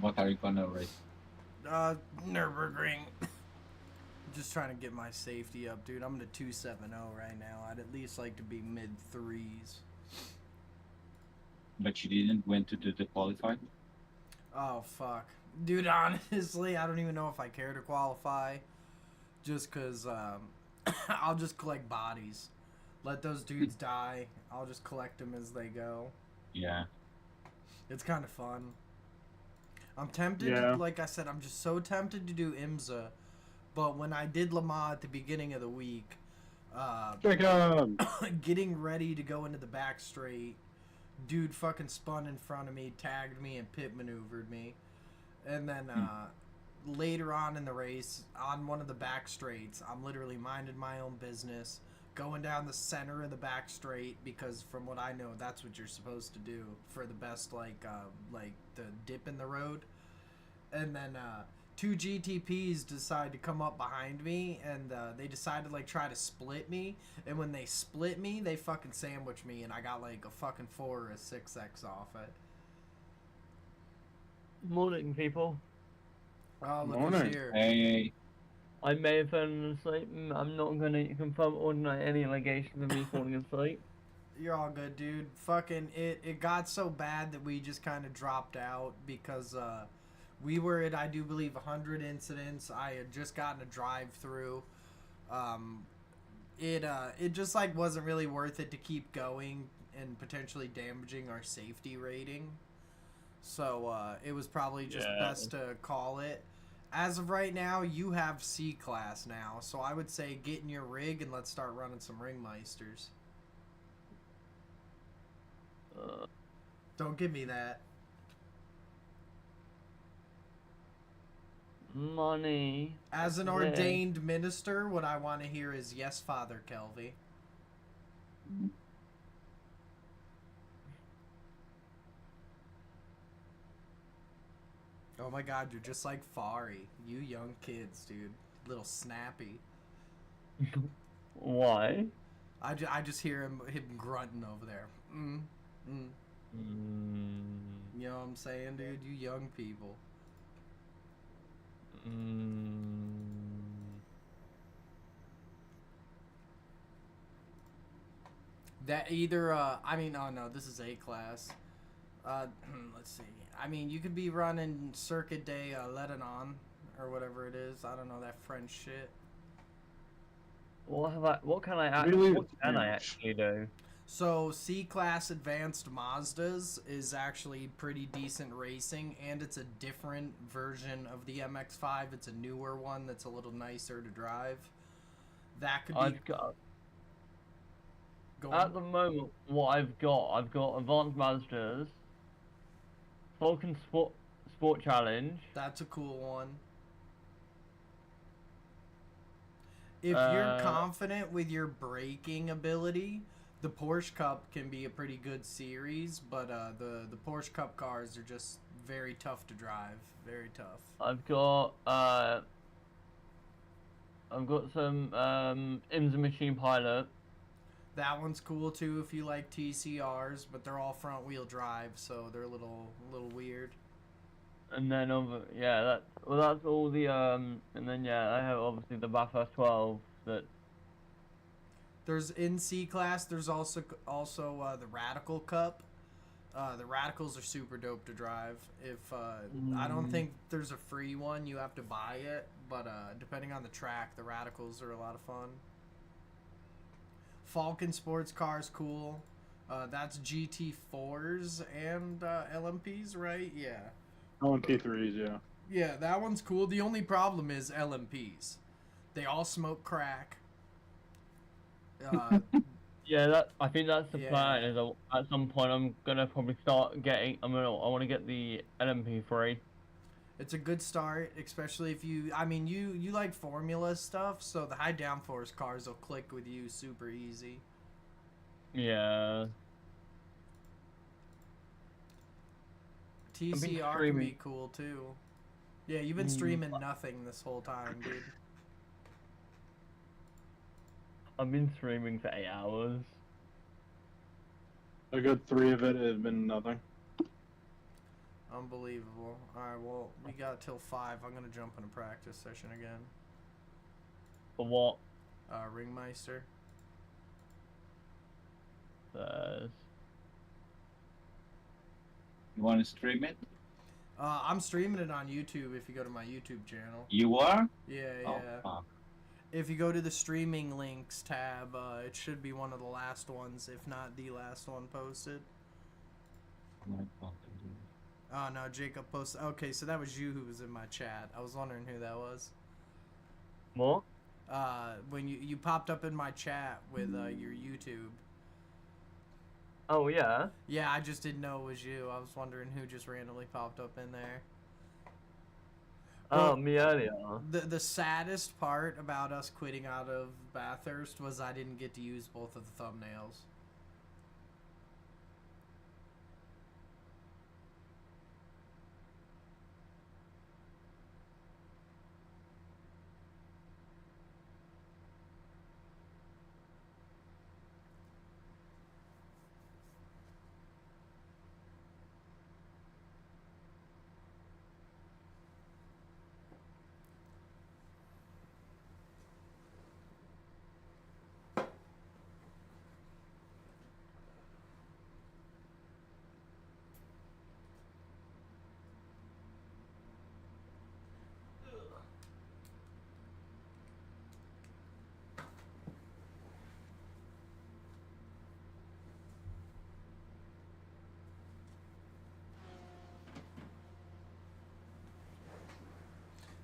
What are you gonna race? Nürburgring. Just trying to get my safety up, dude. I'm in a 270 right now. I'd at least like to be mid threes. But you didn't went to do the qualifying? Oh, fuck. Dude, honestly, I don't even know if I care to qualify. Just because I'll just collect bodies. Let those dudes die. I'll just collect them as they go. Yeah. It's kind of fun. I'm tempted, Yeah. like I said, I'm just so tempted to do IMSA. But when I did Le Mans at the beginning of the week, getting ready to go into the back straight, dude fucking spun in front of me, tagged me, and pit maneuvered me. And then later on in the race, on one of the back straights, I'm literally minding my own business, going down the center of the back straight, because from what I know, that's what you're supposed to do for the best, like the dip in the road. And then two GTPs decide to come up behind me, and they decide to like try to split me. And when they split me, they fucking sandwich me, and I got like a fucking 4 or a 6x off it. Morning, people. Oh, look Morning. who's here. Hey, I may have fallen asleep. I'm not going to confirm or deny any allegations of me falling asleep. You're all good, dude. Fucking, it got so bad that we just kind of dropped out because we were at, I do believe, 100 incidents. I had just gotten a drive-through. It just, like, wasn't really worth it to keep going and potentially damaging our safety rating. So, it was probably just best to call it. As of right now, you have C-Class now, so I would say get in your rig and let's start running some Ringmeisters. Don't give me that. Money. As an ordained minister, what I want to hear is, yes, Father Kelvy. Oh my god, you're just like Fari. You young kids, dude. Little snappy. Why? I just hear him grunting over there. You know what I'm saying, dude? You young people. That either, I mean, oh no, this is A-Class. Let's see. I mean, you could be running Circuit Day Lebanon, or whatever it is. I don't know, that French shit. What can I actually do? So, C-Class Advanced Mazdas is actually pretty decent racing, and it's a different version of the MX-5. It's a newer one that's a little nicer to drive. That could be... At the moment, what I've got Advanced Mazdas, Falcon Sport Challenge. That's a cool one. If you're confident with your braking ability, the Porsche Cup can be a pretty good series, but the Porsche Cup cars are just very tough to drive. Very tough. I've got some IMSA Machine Pilot. That one's cool too if you like TCRs, but they're all front wheel drive, so they're a little weird. And then that's all the and then I have obviously the Bathurst 12 that. There's in C-Class. There's also the Radical Cup. The Radicals are super dope to drive. If I don't think there's a free one, you have to buy it. But depending on the track, the Radicals are a lot of fun. Falcon Sports Car is cool. That's GT4s and LMPs, right? Yeah. LMP3s, yeah. Yeah, that one's cool. The only problem is LMPs. They all smoke crack. Yeah, I think that's the plan. Is at some point I'm gonna probably start getting. I want to get the LMP3. It's a good start, especially if you. I mean, you like formula stuff, so the high downforce cars will click with you super easy. Yeah. TCR can be cool too. Yeah, you've been streaming nothing this whole time, dude. I've been streaming for 8 hours. A good 3 of it has been nothing. Unbelievable. Alright, well, we got till 5. I'm gonna jump in a practice session again. For what? Ringmeister. You want to stream it? I'm streaming it on YouTube if you go to my YouTube channel. You are? Yeah, Oh, yeah. fuck. If you go to the streaming links tab, it should be one of the last ones, if not the last one posted. Oh no, Jacob posted. Okay, so that was you who was in my chat. I was wondering who that was. What? When you popped up in my chat with your YouTube. Oh, yeah? Yeah, I just didn't know it was you. I was wondering who just randomly popped up in there. Oh, Well, me earlier. The saddest part about us quitting out of Bathurst was I didn't get to use both of the thumbnails.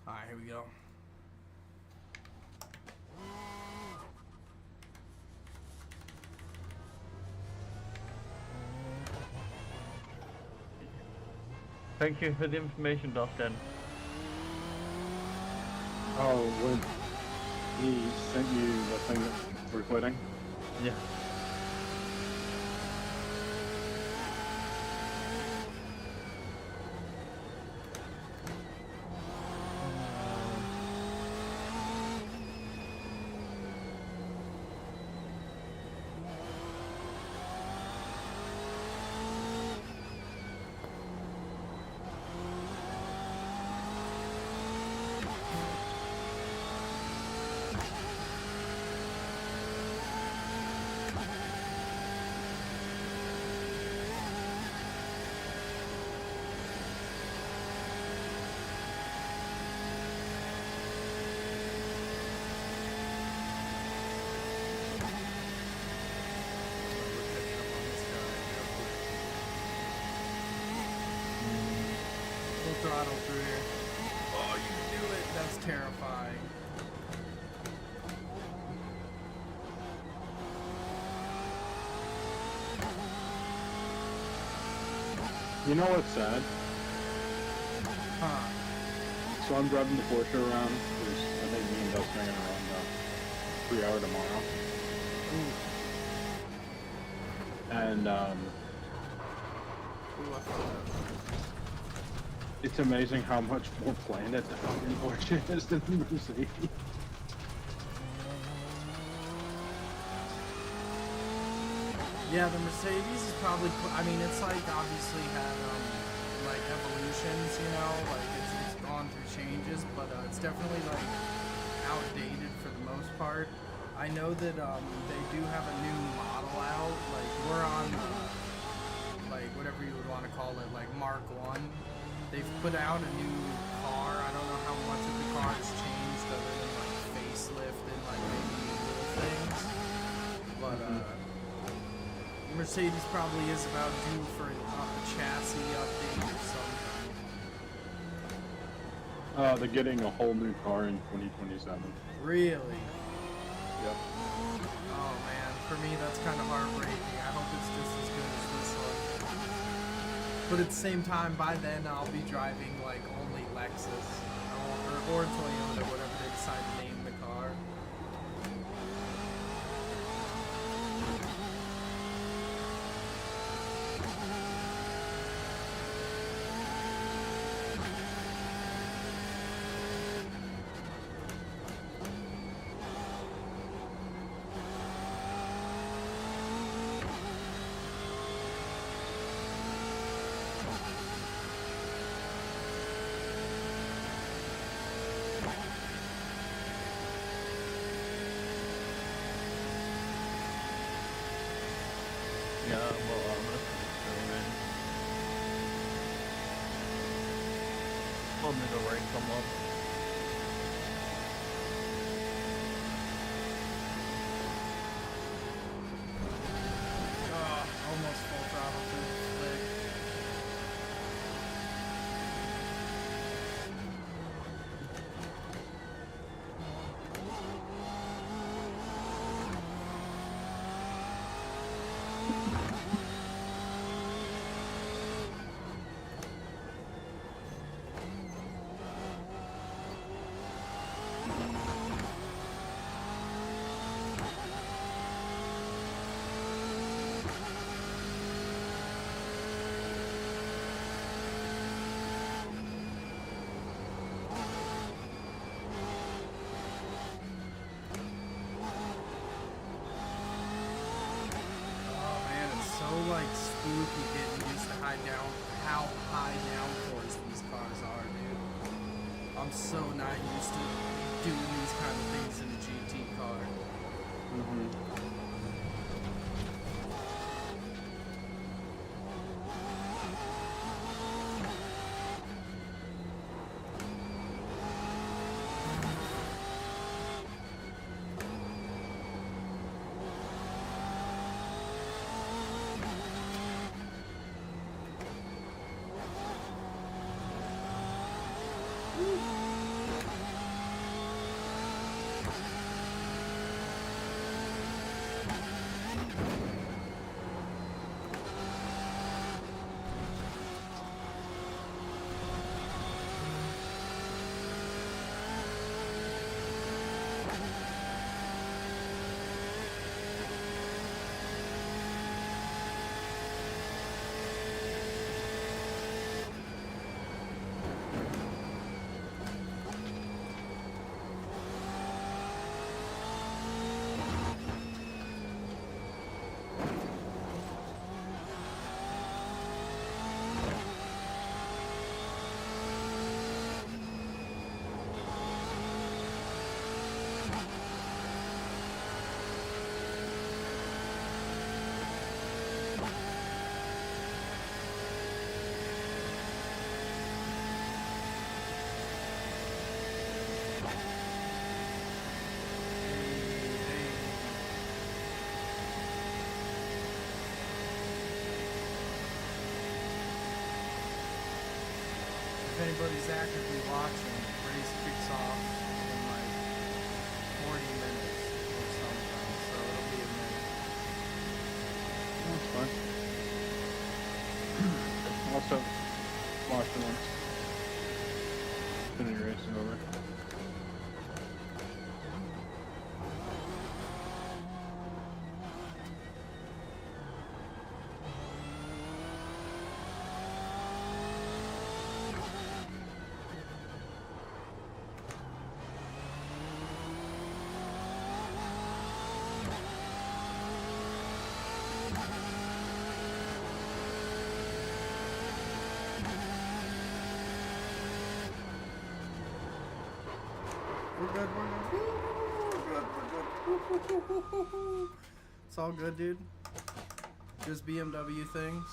Alright, here we go. Thank you for the information, Dustin. Oh, when he sent you the thing that we're quitting? Yeah. Full throttle through here. Oh, you can do it. That's terrifying. You know what's sad? Huh. So I'm driving the Porsche around, because I think me and Dustin are going to run the 3 hour tomorrow. And, Ooh, I felt that. it's amazing how much more planet the fucking Porsche is than the Mercedes. Yeah, the Mercedes is probably. I mean, it's like obviously had like evolutions, you know, like it's gone through changes, but it's definitely like outdated for the most part. I know that they do have a new model out. Like we're on like whatever you would want to call it, like Mark 1. They've put out a new car. I don't know how much of the car has changed other than like facelift and like maybe little things. But Mercedes probably is about due for a chassis update or something. They're getting a whole new car in 2027. Really? Yep. Oh man, for me that's kind of heartbreaking. I hope it's just as good as this one. But at the same time, by then I'll be driving like only Lexus or Toyota, whatever they decide to name the car. wanted to race someone. Oh, almost full throttle through the flick. Like spooky getting used to how high downforce these cars are, dude. I'm so not used to doing these kind of things in a GT car. If anybody's actively watching, race kicks off in like 40 minutes or something, so it'll be a minute. That's fine. Also, watching once. Finish racing over. We're good, we're good. It's all good, dude. Just BMW things.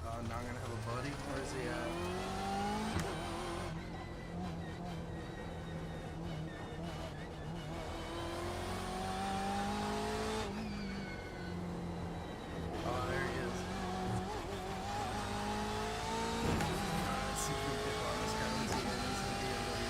Now I'm gonna have a buddy. Where's he at? Oh, there he is. Let's see if we can get on this guy. Let's see if he's in the BMW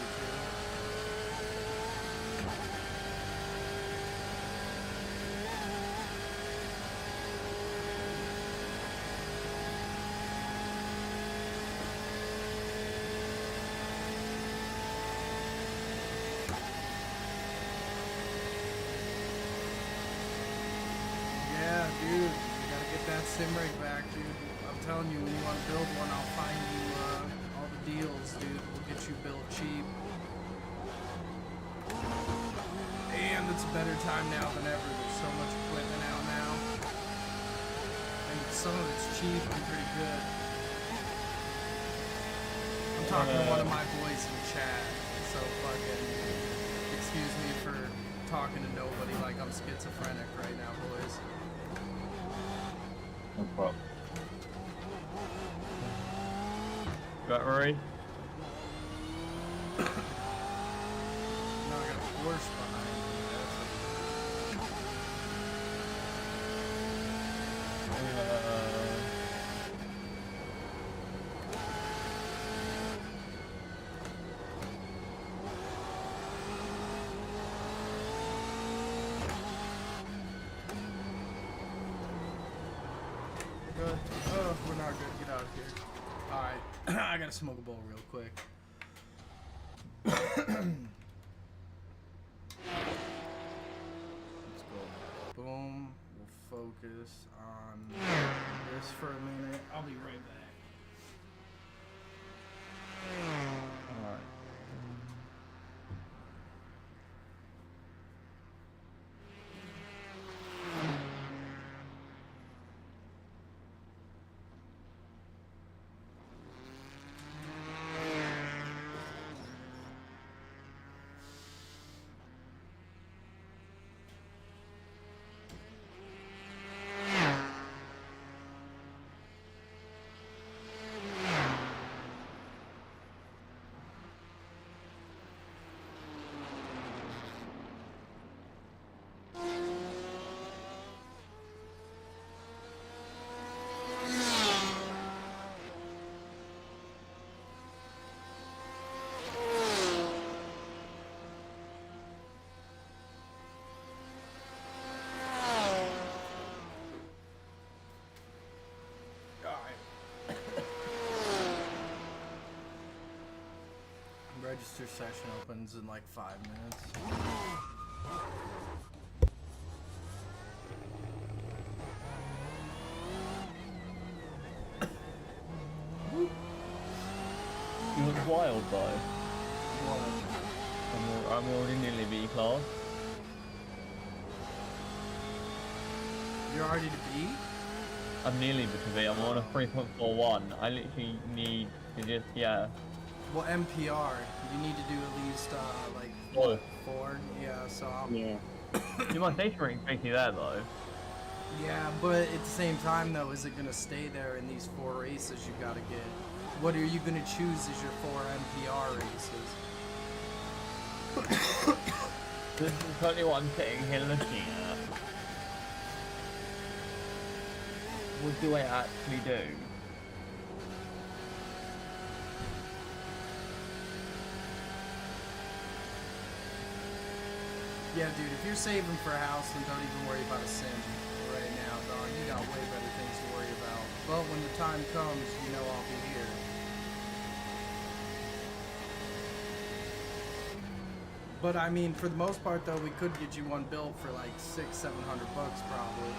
Yeah, dude, you gotta get that sim rig back, dude. I'm telling you, when you want to build one, I'll find you all the deals, dude. We'll get you built cheap. And it's a better time now than ever. There's so much equipment out now. And some of it's cheap and pretty good. I'm talking to one of my boys in chat, so fucking excuse me for talking to nobody like I'm schizophrenic right now, boys. No problem. Got Rory? No, I got a Porsche behind me. Good. Oh, we're not good. Get out of here. Alright. I gotta smoke a bowl real quick. Let's go. Boom. We'll focus on this for a minute. I'll be right back. Alright. Register session opens in like 5 minutes. You look wild though. I'm already nearly B class. You're already to B? I'm nearly to B. I'm on a 3.41. I literally need to just, yeah. Well, MPR, you need to do at least like Oh. 4. Yeah, so Yeah. My station rating's basically there though. yeah, but at the same time though, is it gonna stay there in these 4 races you gotta get? What are you gonna choose as your 4 MPR races? This is currently what I'm sitting here looking at. What do I actually do? Yeah, dude, if you're saving for a house, then don't even worry about a sim right now, dog. You got way better things to worry about. But when the time comes, you know I'll be here. But I mean, for the most part, though, we could get you one built for like $600-700 probably.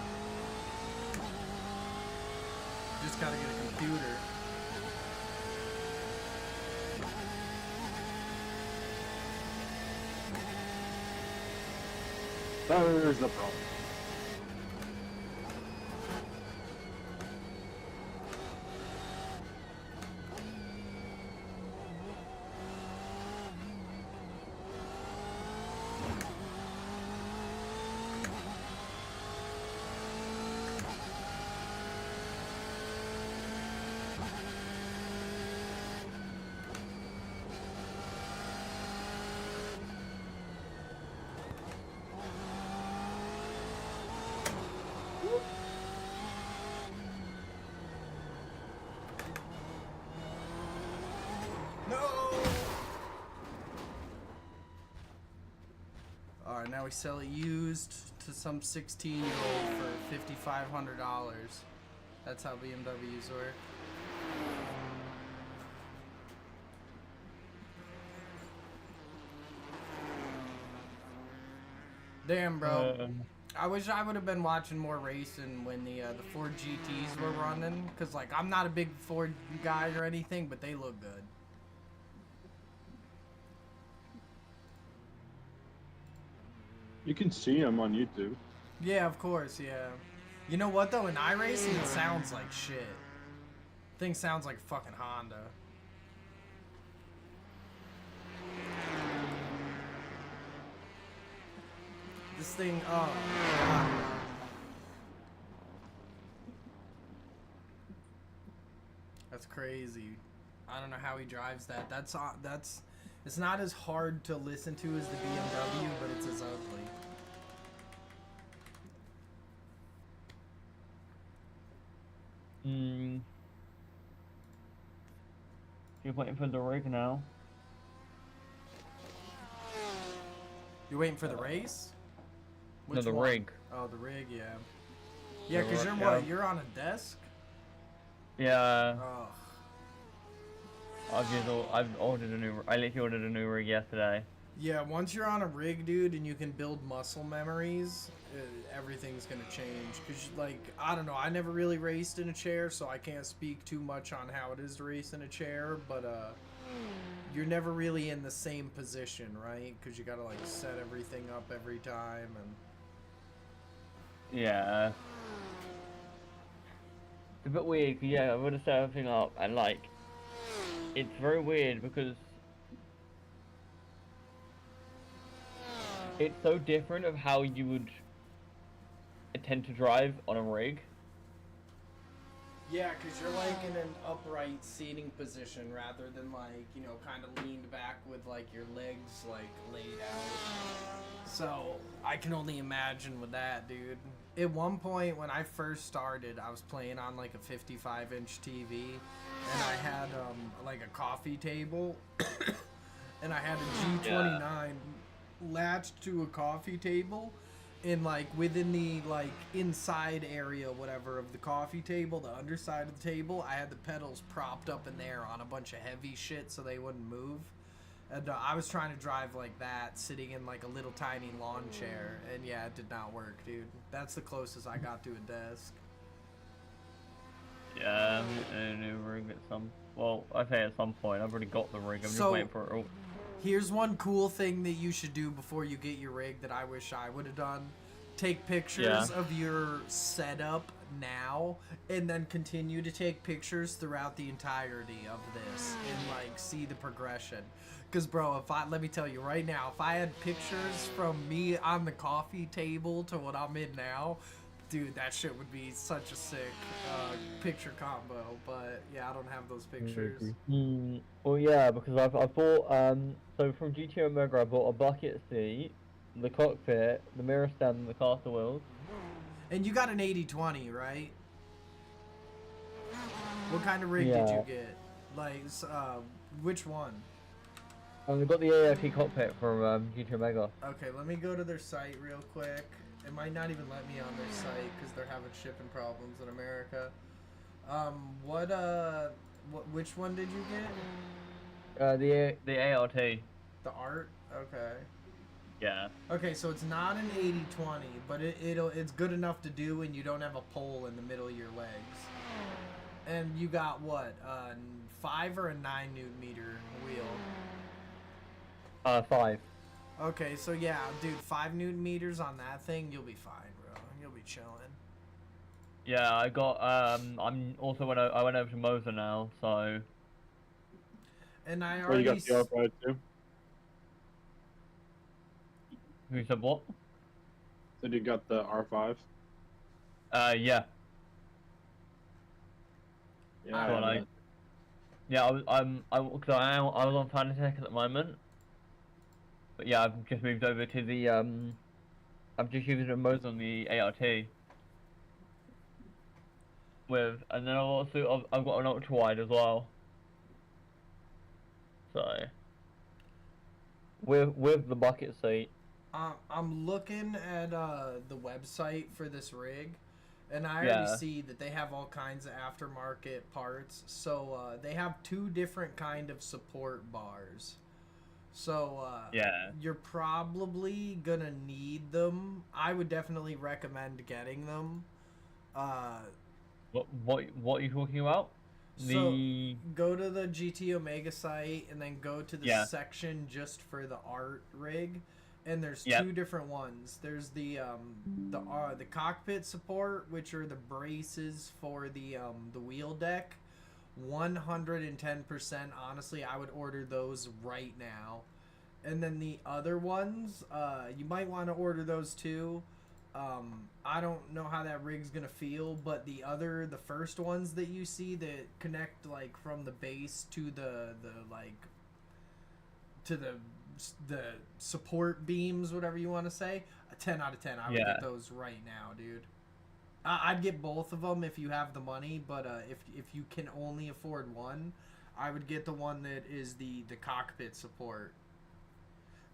Just gotta get a computer. There's the problem. Alright, now we sell it used to some 16-year-old for $5,500. That's how BMWs work. Damn, bro. I wish I would have been watching more racing when the Ford GTs were running, cause like I'm not a big Ford guy or anything, but they look good. You can see them on YouTube. Yeah, of course, yeah. You know what though? In iRacing, it sounds like shit. Thing sounds like a fucking Honda. This thing, oh God. crazy. I don't know how he drives that. That's it's not as hard to listen to as the BMW, but it's as ugly. You're waiting for the rig now. You're waiting for the race? No, the one? rig. Oh, the rig, yeah. Yeah, The because rig, you're what? yeah. You're on a desk? Yeah. Oh. I've ordered a new. I literally ordered a new rig yesterday. Yeah, once you're on a rig, dude, and you can build muscle memories, everything's gonna change. Cause like, I don't know, I never really raced in a chair, so I can't speak too much on how it is to race in a chair. But you're never really in the same position, right? Cause you gotta like set everything up every time and. Yeah. It's a bit weird. Yeah, I'm gonna set everything up and like, it's very weird because it's so different of how you would intend to drive on a rig. Yeah, because you're like in an upright seating position rather than like, you know, kind of leaned back with like your legs like laid out. So I can only imagine with that, dude. At one point when I first started, I was playing on like a 55-inch TV and I had like a coffee table and I had a G29 latched to a coffee table. And like within the like inside area whatever of the coffee table, the underside of the table, I had the pedals propped up in there on a bunch of heavy shit so they wouldn't move. And I was trying to drive like that, sitting in like a little tiny lawn chair, and yeah, it did not work, dude. That's the closest I got to a desk. Yeah, I'm getting a new rig at some. Well, I say at some point. I've already got the rig. I'm just So- waiting for it. Here's one cool thing that you should do before you get your rig that I wish I would have done. Take pictures of your setup now, and then continue to take pictures throughout the entirety of this, and like see the progression. Cause bro, let me tell you right now, if I had pictures from me on the coffee table to what I'm in now, dude, that shit would be such a sick picture combo. But yeah, I don't have those pictures. Well, yeah, because I bought so from GT Omega I bought a bucket seat, the cockpit, the mirror stand, and the caster wheels. And you got an 80/20, right? What kind of rig did you get? Like, which one? And we got the AIT cockpit from GT Omega. Okay, let me go to their site real quick. It might not even let me on their site because they're having shipping problems in America. Which one did you get? The ART. The art? Okay. Yeah. Okay, so it's not an 80/20, but it's good enough to do when you don't have a pole in the middle of your legs. And you got what? 5 or a 9 Nm wheel? 5. Okay, so yeah, dude, 5 Nm on that thing, you'll be fine, bro. You'll be chilling. Yeah, I got I'm also I went over to Moser now, so. And I Oh, you already got the R5 too? Who said what? So you got the R5? Yeah. Yeah. So I was I was on Fanatec at the moment. But yeah, I've just moved over to the I'm just using a Moser on the ART. And then I've got an ultra wide as well. So with the bucket seat. I'm looking at the website for this rig, and I already see that they have all kinds of aftermarket parts. So they have 2 different kind of support bars. So you're probably gonna need them. I would definitely recommend getting them. What are you talking about? So go to the GT Omega site and then go to the section just for the art rig, and there's 2 different ones. There's the cockpit support, which are the braces for the wheel deck. 110%. Honestly, I would order those right now. And then the other ones, you might want to order those too. I don't know how that rig's gonna feel, but the first ones that you see that connect like from the base to the support beams, whatever you want to say, a 10 out of 10. I would get those right now, dude. I'd get both of them if you have the money, but if you can only afford one, I would get the one that is the cockpit support.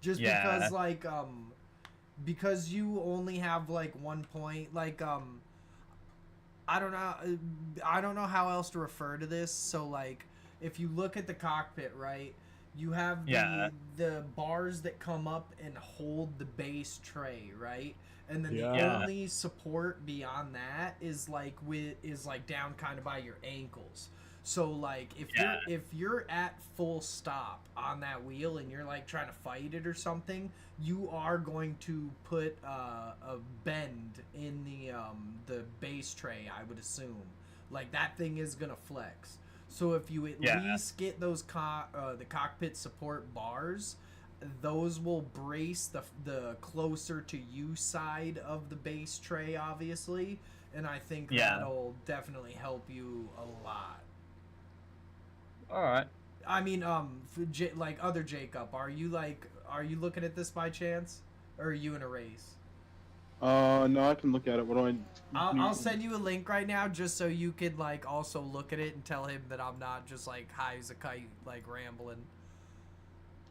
Just because like because you only have like 1 point, like I don't know how else to refer to this. So like if you look at the cockpit, right, you have the bars that come up and hold the base tray, right? And then the only support beyond that is like down kind of by your ankles. So like if you're at full stop on that wheel and you're like trying to fight it or something, you are going to put a bend in the base tray, I would assume. Like that thing is gonna flex. So if you at least get those the cockpit support bars, those will brace the closer to you side of the base tray, obviously, and I think that'll definitely help you a lot. All right. I mean, like other Jacob, are you looking at this by chance, or are you in a race? No, I can look at it. What do I? I'll send you a link right now just so you could like also look at it and tell him that I'm not just like high as a kite like rambling.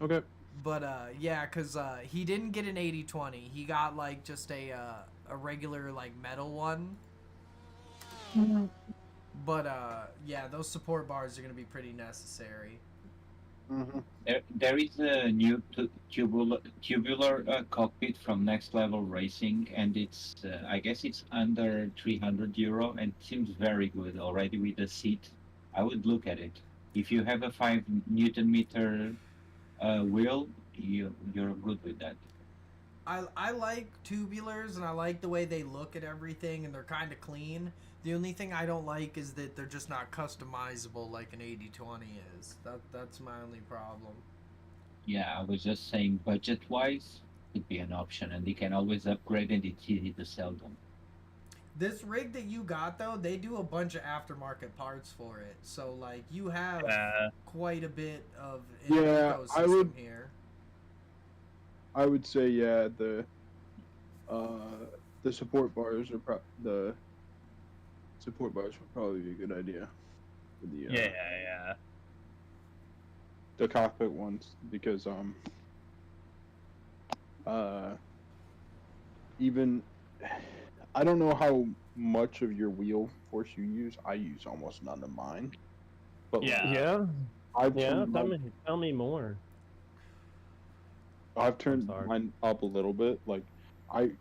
Okay. But yeah, cause he didn't get an 80/20. He got like just a regular like metal one. Mm-hmm. But yeah, those support bars are gonna be pretty necessary. Mm-hmm. There is a new tubular cockpit from Next Level Racing, and it's I guess it's under €300, and it seems very good already with the seat. I would look at it. If you have a 5 Newton meter wheel, you're good with that. I like tubulars and I like the way they look at everything and they're kind of clean. The only thing I don't like is that they're just not customizable like an 80/20 is. That's my only problem. Yeah, I was just saying budget-wise, it'd be an option, and they can always upgrade, and it's easy to sell them. This rig that you got though, they do a bunch of aftermarket parts for it, so like you have quite a bit of an ecosystem here. I would say the support bars are the support bars would probably be a good idea. For the, the cockpit ones, because even I don't know how much of your wheel force you use. I use almost none of mine. But tell me more. I've turned mine up a little bit, like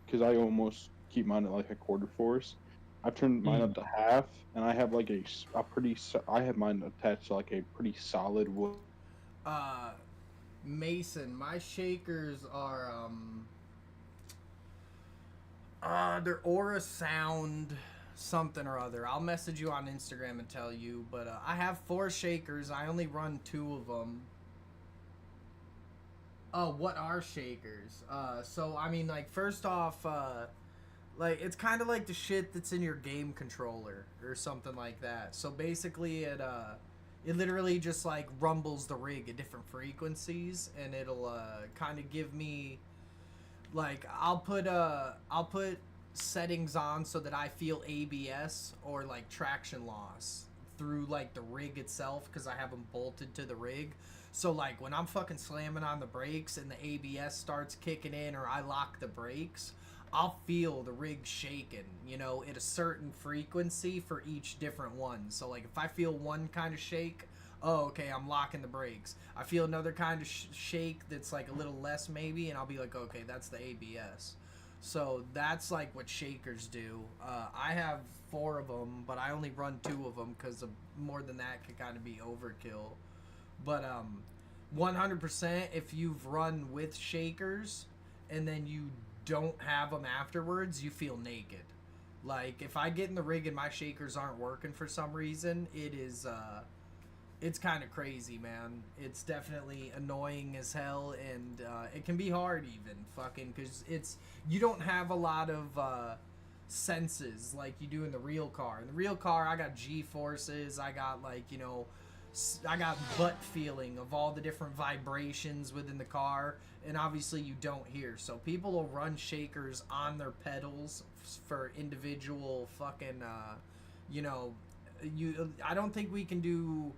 because I almost keep mine at like a quarter force. I've turned mine up to half, and I have like I have mine attached to like a pretty solid wood. Mason, my shakers are they're Aura Sound something or other. I'll message you on Instagram and tell you, but I have 4 shakers. I only run 2 of them. Oh, what are shakers? So I mean, like, first off, like, it's kind of like the shit that's in your game controller or something like that. So basically, it literally just like rumbles the rig at different frequencies, and it'll kind of give me, like, I'll put settings on so that I feel ABS or like traction loss through like the rig itself, because I have them bolted to the rig. So like when I'm fucking slamming on the brakes and the ABS starts kicking in, or I lock the brakes, I'll feel the rig shaking, you know, at a certain frequency for each different one. So like if I feel one kind of shake, oh, okay, I'm locking the brakes. I feel another kind of shake that's like a little less maybe, and I'll be like, okay, that's the ABS. So that's like what shakers do. I have 4 of them, but I only run 2 of them because more than that could kind of be overkill. But 100% if you've run with shakers and then you don't have them afterwards, you feel naked. Like if I get in the rig and my shakers aren't working for some reason, it's kind of crazy, man. It's definitely annoying as hell, and it can be hard even, fucking, because you don't have a lot of senses like you do in the real car. In the real car, I got G-forces, I got, like, you know, I got butt feeling of all the different vibrations within the car, and obviously you don't hear. So people will run shakers on their pedals for individual fucking, you know, I don't think we can do.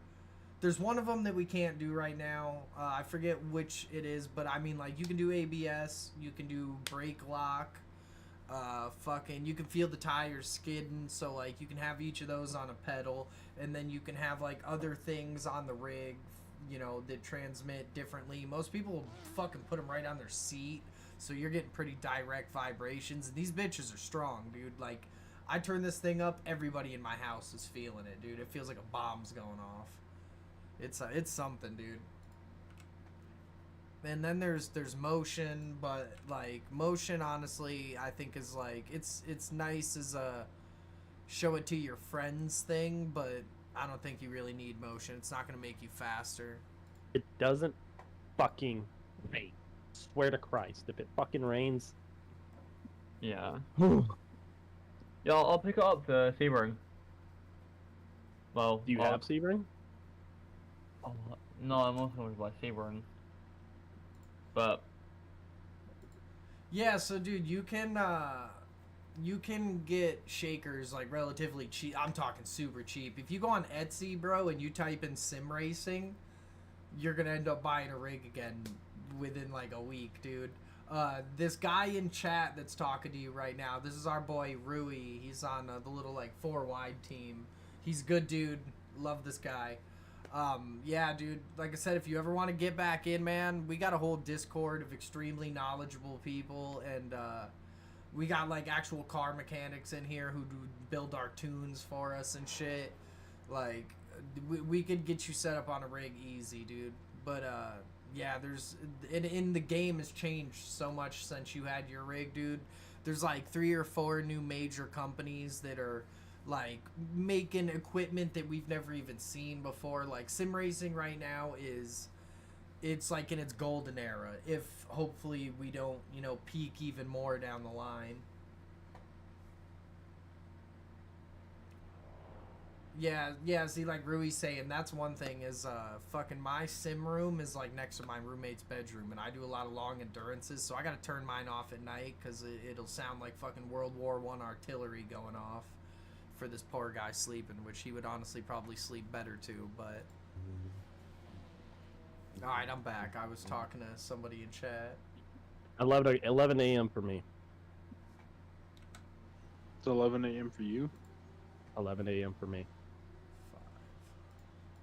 There's one of them that we can't do right now. I forget which it is, but I mean, like, you can do ABS, you can do brake lock, fucking, you can feel the tires skidding, so, like, you can have each of those on a pedal, and then you can have, like, other things on the rig, you know, that transmit differently. Most people will fucking put them right on their seat, so you're getting pretty direct vibrations, and these bitches are strong, dude. Like, I turn this thing up, everybody in my house is feeling it, dude. It feels like a bomb's going off. It's something, dude. And then there's motion, but, like, motion, honestly, I think is, like, it's nice as a show it to your friends thing, but I don't think you really need motion. It's not gonna make you faster. It doesn't fucking rain. Swear to Christ, if it fucking rains. Yeah. Yeah, I'll pick it up the Sebring. Well, Do you have Sebring? Oh, no, I'm also going to buy Sebring. But Yeah, so dude, you can get shakers like relatively cheap. I'm talking super cheap. If you go on Etsy, bro, and you type in sim racing, you're gonna end up buying a rig again within like a week, dude. This guy in chat that's talking to you right now, this is our boy Rui. He's on the little like 4-wide team. He's a good dude. Love this guy. Yeah, dude, like I said, if you ever want to get back in, man, we got a whole Discord of extremely knowledgeable people, and we got like actual car mechanics in here who do build our tunes for us and shit. Like, we could get you set up on a rig easy, dude. But yeah, in the game has changed so much since you had your rig, dude. There's like 3 or 4 new major companies that are like making equipment that we've never even seen before. Like, sim racing right now it's like in its golden era, if hopefully we don't, you know, peak even more down the line. Yeah, see, like Rui's saying, that's one thing is fucking my sim room is like next to my roommate's bedroom, and I do a lot of long endurances, so I gotta turn mine off at night because it'll sound like fucking World War I artillery going off for this poor guy sleeping, which he would honestly probably sleep better too, but... Alright, I'm back. I was talking to somebody in chat. 11 a.m. for me. It's 11 a.m. for you? 11 a.m. for me.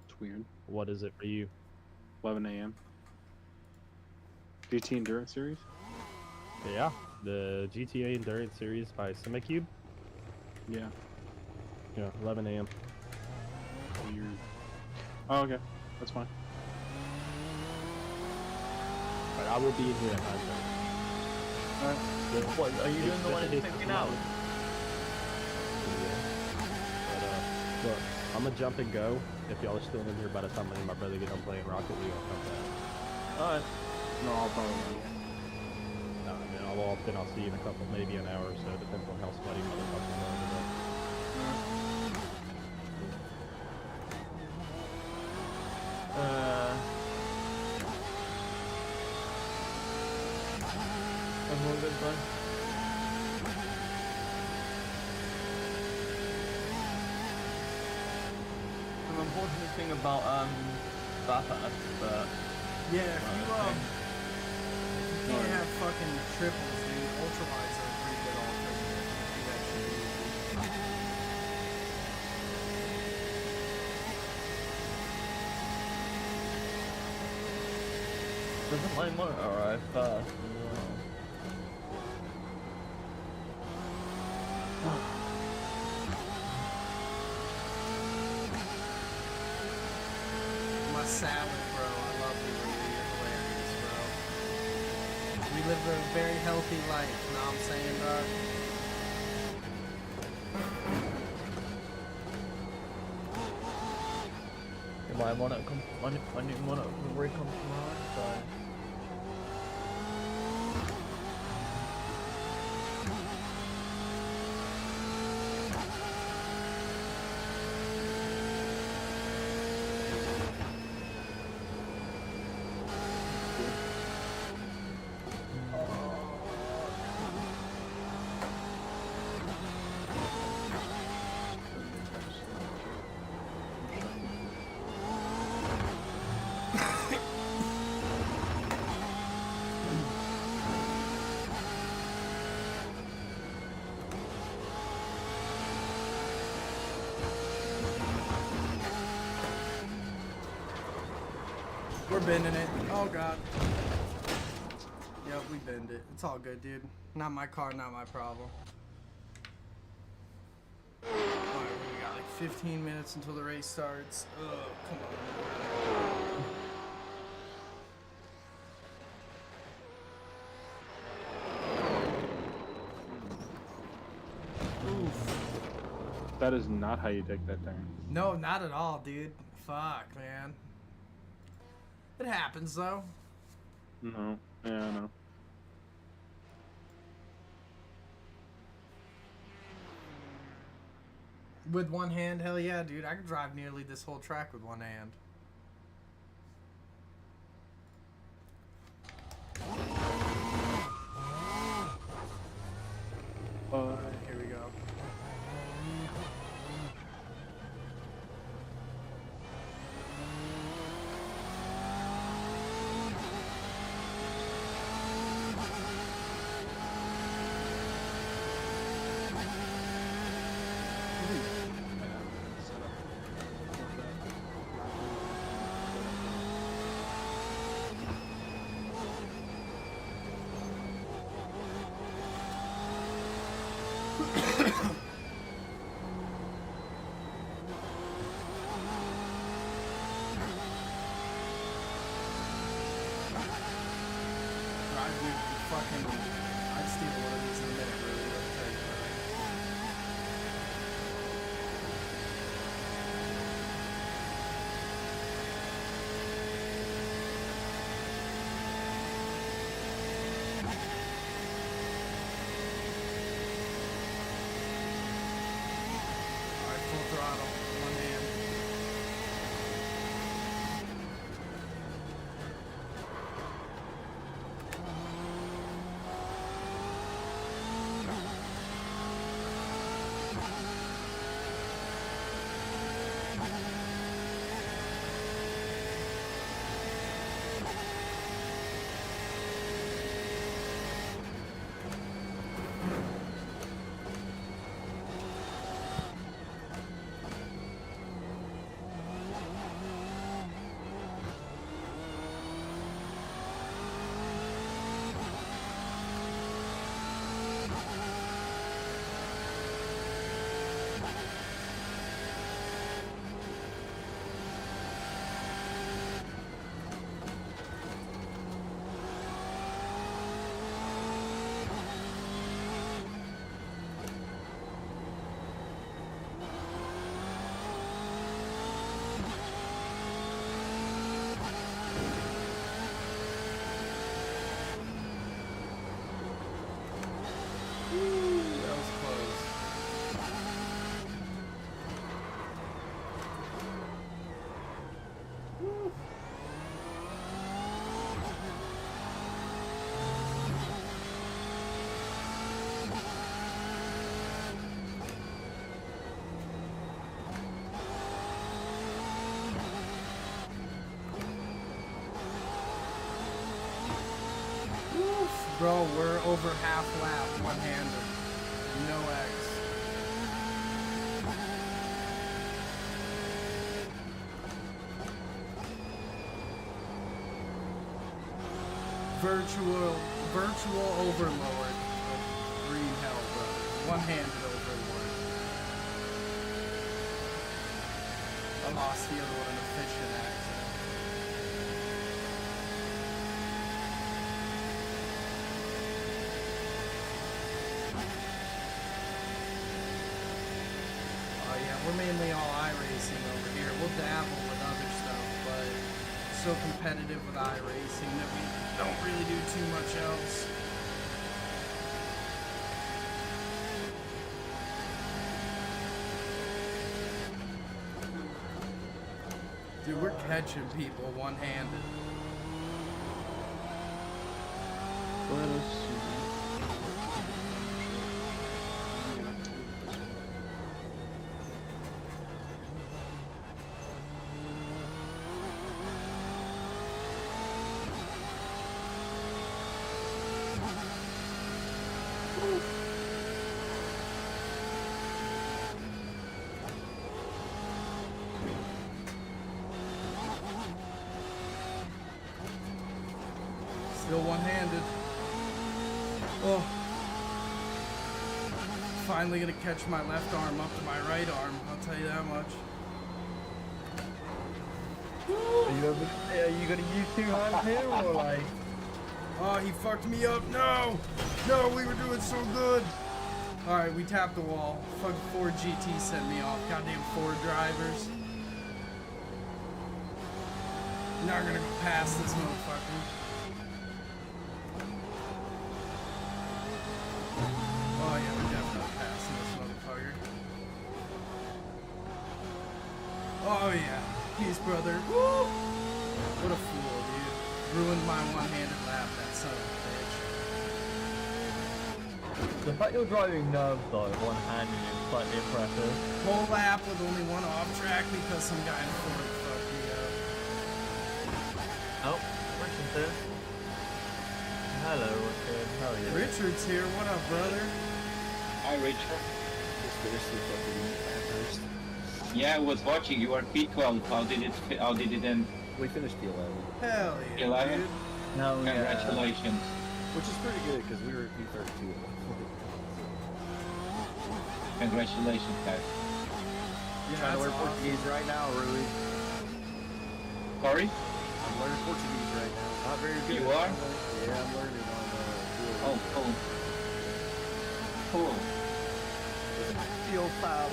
It's weird. What is it for you? 11 a.m. GT Endurance Series? Yeah, the GTA Endurance Series by Simicube. Yeah. Yeah, 11 a.m. Weird. Oh, okay. That's fine. Alright, I will be in here at 9:30. Alright. what are you doing the one in 15 hours? But, look, I'm gonna jump and go. If y'all are still in here by the time me and my brother get done playing Rocket League, I'll come back. Alright. No, I'll probably not. No, and then I'll see you in a couple, maybe an hour or so, depends on how sweaty motherfuckers are today. Everyone good, bud? An unfortunate thing about Bathurst, but Yeah, if you can't have fucking triples, dude, ultrawides are a pretty good alternative. You do that shit easy. doesn't my motor arrive first? My salad, bro. I love you, Ruby. You're hilarious, bro. We live a very healthy life, you know what I'm saying, dog? Come my monitor my new monitor for the comes tomorrow, so. We're bending it. Oh god. Yep, we bend it. It's all good, dude. Not my car, not my problem. Alright, we got like 15 minutes until the race starts. Ugh, come on. Oof. That is not how you take that turn. No, not at all, dude. Fuck, man. It happens, though. No. Yeah, I know. With one hand, hell yeah, dude. I could drive nearly this whole track with one hand. Here we go. I'd steal one of these in a minute, really. Let me tell you about it. Alright, full throttle, one hand. That was close. Bro, we're over half lap, one-handed. No X. Virtual overlord of green hell, bro. One-handed overlord. I lost the other one in a fishing accident. Oh yeah, we're mainly all iRacing over here. We'll dabble with other stuff. so competitive with iRacing that we don't really do too much else. Dude, we're catching people one-handed. Let us see. Still one-handed. Oh. Finally gonna catch my left arm up to my right arm, I'll tell you that much. Are you gonna use two hands here or like? Oh, he fucked me up. No! No, we were doing so good. Alright, we tapped the wall. Fuck Ford GT sent me off. Goddamn Ford drivers. Not gonna go past this motherfucker. Oh yeah, we're definitely passing this motherfucker. Oh yeah. Peace, brother. Woo! What a fool, dude. Ruined my one-handed lap, that son of a bitch. The fact you're driving Nurb though, one-handed is slightly impressive. Whole lap with only one off track because some guy in Ford fucked me up. Oh, Richard's here. Hello, Richard. How are you? Richard's here. What up, brother? Hi, Richard. Just finished the fucking first. Yeah, I was watching. You are P12. How did it end? We finished the 11, Hell yeah, 11? dude. No, Congratulations. which is pretty good because we were at P32 at one point. Congratulations, guys. You're trying to that's learn awesome. Portuguese right now, Rui. Sorry? I'm learning Portuguese right now. Not very good. You are? Yeah, I'm learning on foolery. Oh, cool. Cool. Feel foul.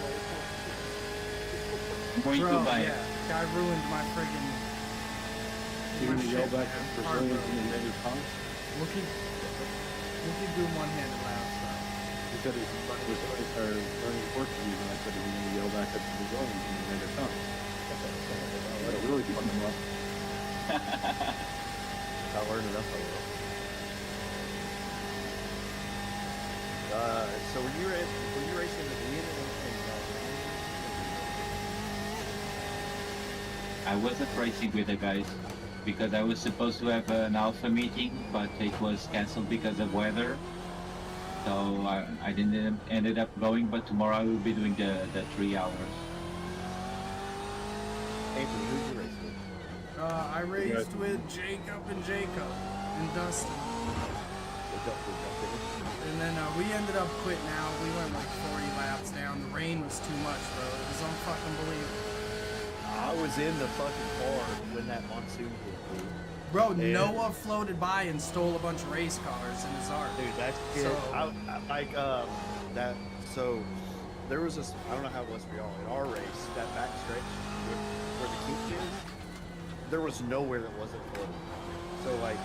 Muito Bro, bem. yeah. Guy ruined my friggin' You're gonna yell shit, back man. at Hard Brazilians road. in the native tongue? Look at doing one-handed laps, He said he's learning Portuguese, and I said he's gonna yell back at the Brazilians in the native tongue. That'll really fuck him up. If I learn enough, I will. So were you racing the Ian I wasn't racing with the guys because I was supposed to have an alpha meeting, but it was cancelled because of weather. So I didn't ended up going, but tomorrow I will be doing the 3 hours. Anthony, who'd you race with? I raced with Jacob and Dustin. And then we ended up quitting out. We went like 40 laps down. The rain was too much, bro. It was unfucking believable. I was in the fucking car when that monsoon hit, dude. Bro, And- Noah floated by and stole a bunch of race cars in his art. Dude, that's it. So- So there was this. I don't know how it was for y'all in our race. That back stretch where the kink is, there was nowhere that wasn't flooded. So like,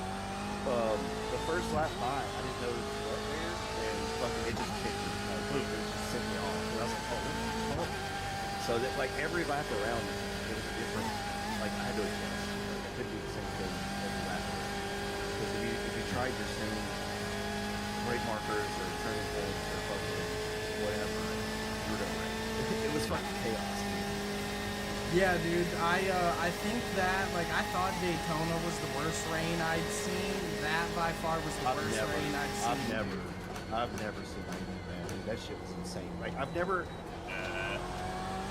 the first lap by, I didn't know it was wet there, and fucking it just kicked me. Like, boom, it just sent me off. And I was like, oh. So that like every lap around it was different. Like I had to adjust. Like, I couldn't do the same thing every lap. Because if you tried your same brake markers or turning points or fucking whatever, you were gonna wreck. It was fucking chaos, dude. Yeah, dude. I think that like I thought Daytona was the worst rain I'd seen. That by far was the worst rain I'd seen. I've never seen anything bad. Dude, that shit was insane. Like I've never.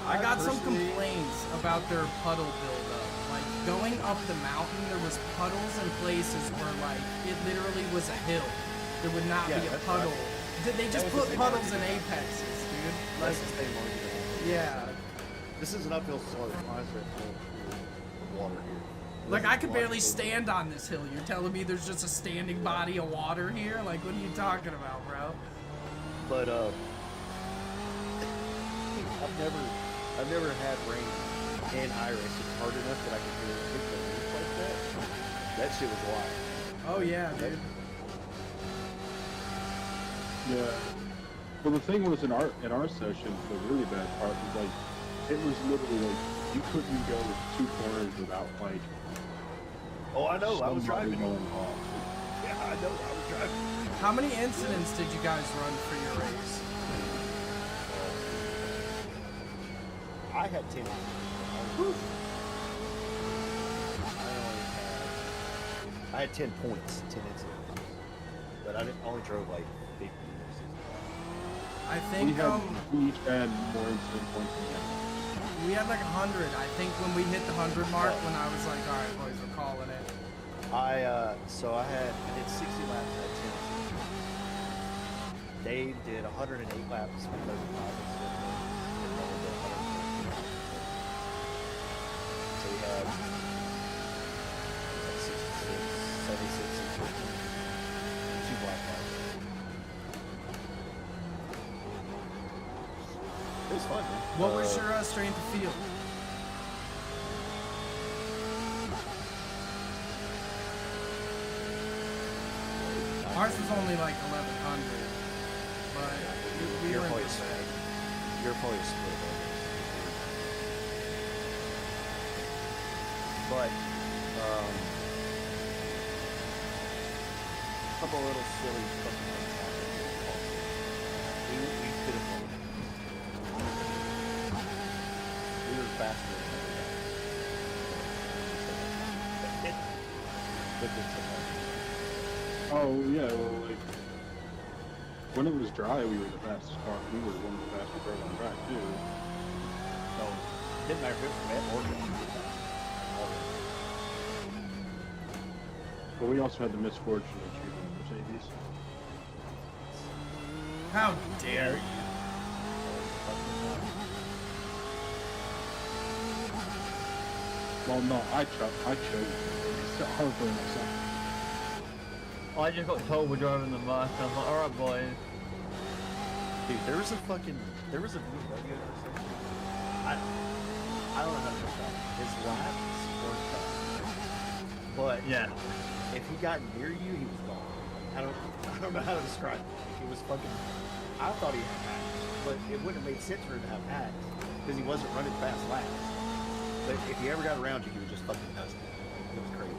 I got some personally- complaints about their puddle buildup. Like going up the mountain, there was puddles in places where like it literally was a hill. There would not Yeah, be a that's puddle. right. They just was put the same puddles in argument. apexes, dude. That's Like, the same argument. yeah. This is an uphill slope. Why is there full water here? Like I could Water barely flow. stand on this hill. You're telling me there's just a standing body of water here? Like what are you talking about, bro? But I've never had rain in IRacing hard enough that I could hear it hit the roof like that. That shit was wild. Oh yeah, dude. Yeah. Well, the thing was in our session, the really bad part was like, it was literally like you couldn't go 2 corners without like. Oh, I know. I was somebody driving. going off. Yeah, I know. I was driving. How many incidents did you guys run for your race? I had 10. I had 10 points, 10 incidents, but I only drove like 50 or 60. I think we each had more incident points than him. we had like 100. I think when we hit the 100 mark, when I was like, all right, boys, we're calling it. I did 60 laps at 10. Dave did 108 laps because of 5 incidents. And Noah did 120. So we had 66, 76, and 15. 2 black cars. It was fun, man. What was your strength of field? Ours was only like 1100, but we Your were in probably the split. Your probably split. But a couple little silly fucking things happened. Also, we could have won. We were faster than everybody. But it's okay. Oh yeah, well like when it was dry, we were the fastest car. We were one of the fastest cars on the track too. So didn't matter if it was wet or dry. But we also had the misfortune of choosing the Mercedes. How dare you? Well, no, I chose. So I was doing myself. I just got told we're driving the Merc, and I'm like, alright boys. Dude, there was a BMW intersection. I don't know how to describe it. His laps were fast. But Yeah. if he got near you, he was gone. I don't know how to describe it. It was fucking. I thought he had hacks, but it wouldn't have made sense for him to have hacks because he wasn't running fast laps. But if he ever got around you, he would just fucking dust it. It was crazy.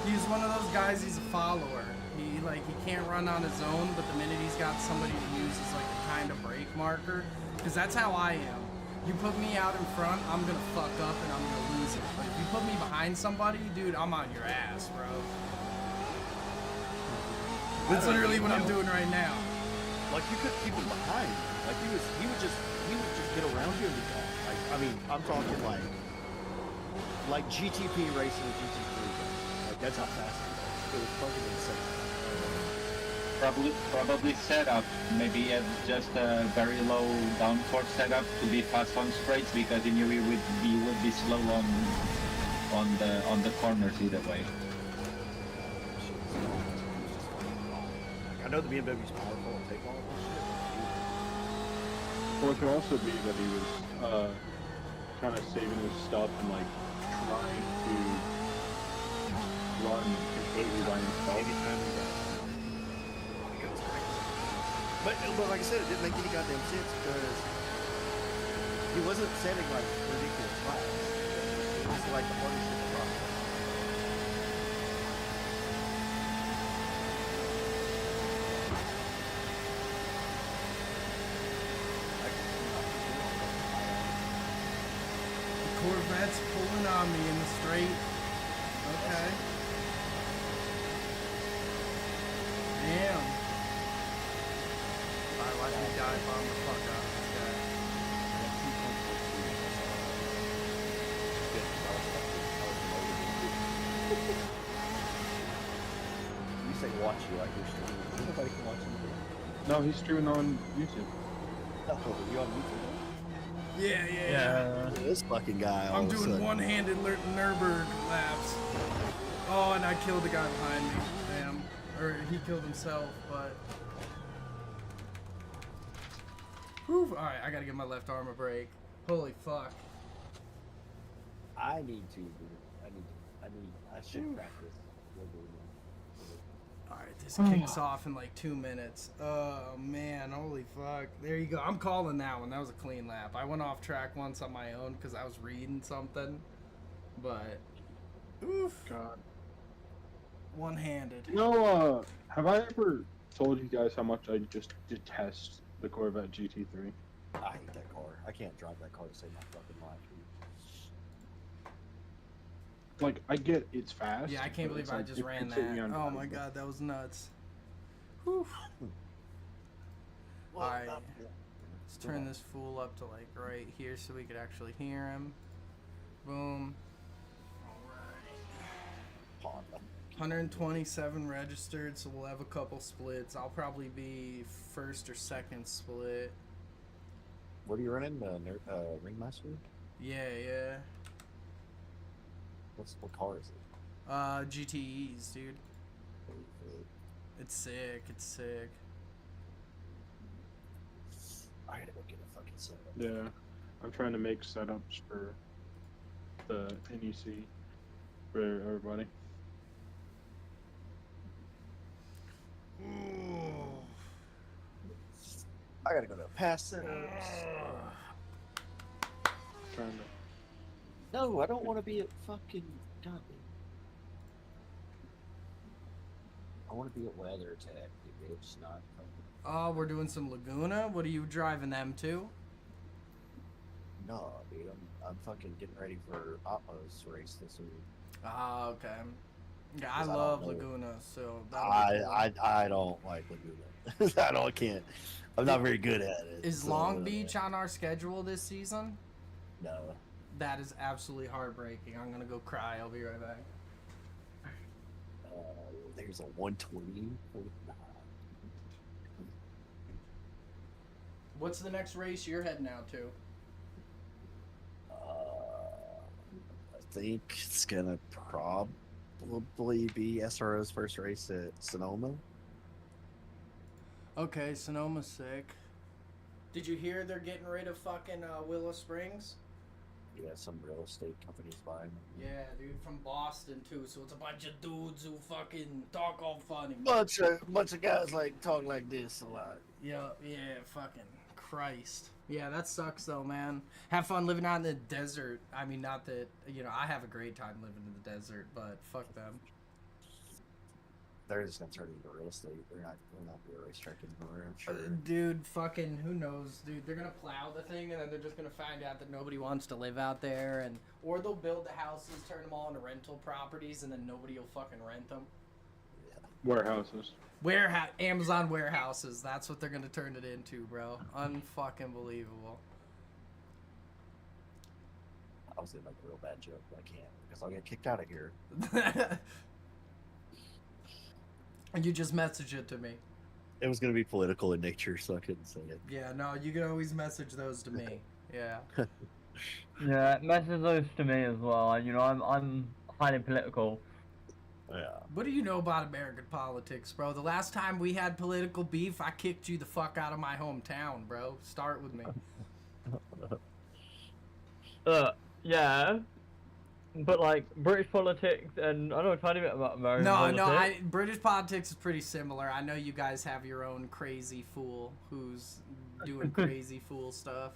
He's one of those guys, he's a follower. He can't run on his own, but the minute he's got somebody to use as like a kind of brake marker, because that's how I am. You put me out in front, I'm gonna fuck up and I'm gonna lose it. But if you put me behind somebody, dude, I'm on your ass, bro. That's literally what I'm doing right now. Like you could keep him behind you. Like he would just get around you and be gone. Like I mean, I'm talking like GTP racing with GTP. Like that's how fast he was. It was fucking insane. Probably setup. Maybe just a very low downforce setup to be fast on straights because he knew he would be slow on the corners either way. I know the BMW's powerful and take all of this shit. Or it could also be that he was kind of saving his stuff and like trying to run completely by himself. Anytime he does. It was crazy. But like I said, it didn't make any goddamn sense because he wasn't setting like ridiculous laps. It was like the hardest shit in the process. Corvette's pulling on me in the straight. Okay. Damn. Alright, watch me dive bomb the fuck out of this guy. You say watch you like you're streaming. Nobody can watch you. No, he's streaming on YouTube. Oh, you on YouTube? Yeah. This fucking guy. all I'm of a doing sudden. one-handed Nurburg laps. Oh, and I killed the guy behind me. Damn. Or he killed himself, but... Whew. Alright, I gotta give my left arm a break. Holy fuck. I need to, dude. I should practice. Alright, this kicks off in like 2 minutes. Oh man, holy fuck. There you go. I'm calling that one. That was a clean lap. I went off track once on my own because I was reading something. But, oof. God. One-handed. No, have I ever told you guys how much I just detest the Corvette GT3? I hate that car. I can't drive that car to save my fucking life. Like, I get it's fast. Yeah, I can't but believe it's I like, just it ran takes me that. on Oh time. my god, that was nuts. Whew. Well, Alright. not- Let's turn this fool up to like right here so we could actually hear him. Boom. Alright. Honda. 127 registered, so we'll have a couple splits. I'll probably be first or second split. What are you running? Ringmaster? Yeah, yeah. What car is it? GTEs, dude. It's sick, it's sick. I gotta go get a fucking setup. Yeah, I'm trying to make setups for the NEC for everybody. I gotta go to pass setups. Trying to. No, I don't want to be at fucking. God. I want to be at Weather Tech, dude. It's not. Oh, we're doing some Laguna? What are you driving them to? No, dude. I'm fucking getting ready for Atmo's race this week. Ah, okay. Yeah, I 'Cause I don't love know. Laguna, so that'll be cool. I don't like Laguna. I can't. I'm not very good at it. Is so, Long Beach on our schedule this season? No. That is absolutely heartbreaking. I'm gonna go cry. I'll be right back. There's a 120. What's the next race you're heading out to? I think it's gonna probably be SRO's first race at Sonoma. Okay, Sonoma's sick. Did you hear they're getting rid of fucking Willow Springs? Yeah, some real estate companies buying them. Yeah, dude, from Boston too. So it's a bunch of dudes who fucking talk all funny. Bunch of guys like talk like this a lot. Yeah, fucking Christ. Yeah, that sucks though, man. Have fun living out in the desert. I mean, not that, I have a great time living in the desert, but fuck them. They're just gonna turn into real estate. They're not be a racetrack anymore, I'm sure. Dude, fucking, who knows, dude? They're gonna plow the thing, and then they're just gonna find out that nobody wants to live out there, or they'll build the houses, turn them all into rental properties, and then nobody will fucking rent them. Warehouses. Amazon warehouses. That's what they're gonna turn it into, bro. Unfucking believable. I was gonna make a real bad joke, but I can't because I'll get kicked out of here. And you just message it to me. It was gonna be political in nature, so I couldn't say it. Yeah, no, you can always message those to me. Yeah. Yeah, message those to me as well. I'm highly political. Yeah. What do you know about American politics, bro? The last time we had political beef, I kicked you the fuck out of my hometown, bro. Start with me. Yeah. But like British politics, and I know a tiny bit about American politics. British politics is pretty similar. I know you guys have your own crazy fool who's doing crazy fool stuff.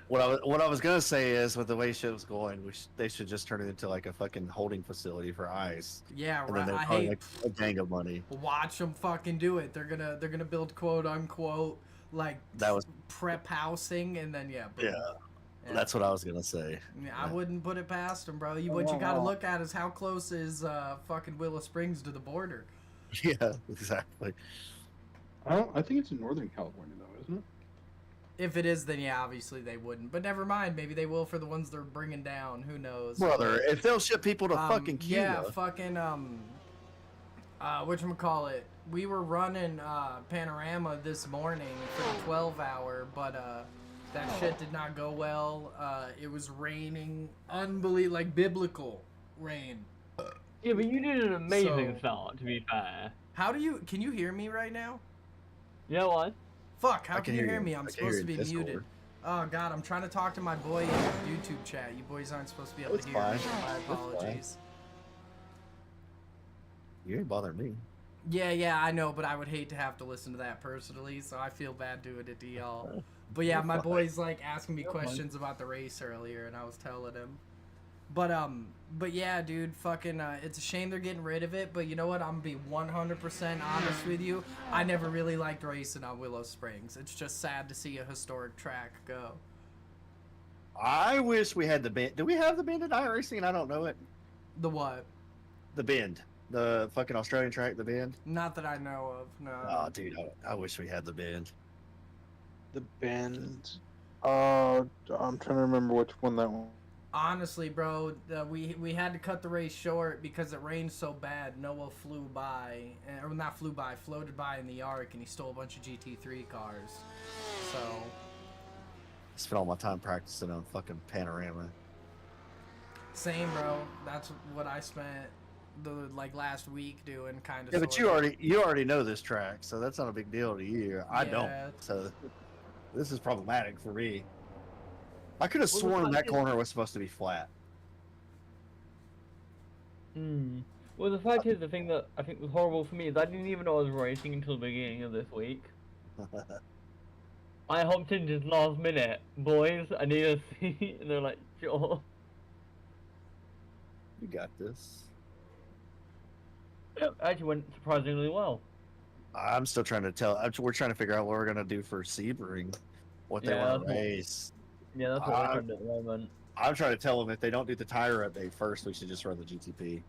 What I was gonna say is, with the way shit was going, they should just turn it into like a fucking holding facility for ICE. Yeah, And right. then I they're probably hate. like a gang of money. Watch them fucking do it. They're gonna build quote unquote like That was prep housing, and then boom. yeah. That's what I was gonna say. Yeah, I wouldn't put it past them, bro. What you gotta look at is how close is fucking Willow Springs to the border. Yeah, exactly. I think it's in Northern California though, isn't it? If it is, then yeah, obviously they wouldn't. But never mind. Maybe they will for the ones they're bringing down. Who knows? Brother, if they'll ship people to fucking Cuba. Yeah, fucking whatchamacallit. We were running Panorama this morning for the 12-hour, but that shit did not go well. It was raining, like biblical rain. Yeah, but you did an amazing start, to be fair. Can you hear me right now? Yeah, what? Fuck, how I can you hear me? I'm supposed to be Discord. muted. Oh god, I'm trying to talk to my boy in YouTube chat. You boys aren't supposed to be able It's to hear me. fine. My It's fine. apologies. You ain't bothering me. Yeah, I know, but I would hate to have to listen to that personally, so I feel bad doing it to y'all. But yeah, my boy's like asking me questions about the race earlier, and I was telling him. But yeah, dude, fucking, it's a shame they're getting rid of it, but you know what? I'm gonna be 100% honest with you. I never really liked racing on Willow Springs. It's just sad to see a historic track go. I wish we had the bend. Do we have the bend at iRacing? I don't know it. The what? The bend. The fucking Australian track, the bend. Not that I know of, no. Oh, dude, I wish we had the bend. The bend. I'm trying to remember which one that one. Honestly, bro, we had to cut the race short because it rained so bad. Noah flew by, or not flew by, floated by in the Ark, and he stole a bunch of GT3 cars. So, I spent all my time practicing on fucking Panorama. same, bro. That's what I spent the last week doing, kind of. Yeah, but you already know this track, so that's not a big deal to you. I don't. So this is problematic for me. I could have sworn that corner was supposed to be flat. Well, the fact is, the thing that I think was horrible for me is I didn't even know I was racing until the beginning of this week. I hopped in just last minute, boys, I need a seat, and they're like, sure. You got this. It actually went surprisingly well. I'm still trying to we're trying to figure out what we're gonna do for Sebring, what they want to race. Yeah, that's what we're trying to do at the moment. I'm trying to tell them if they don't do the tire update first, we should just run the GTP.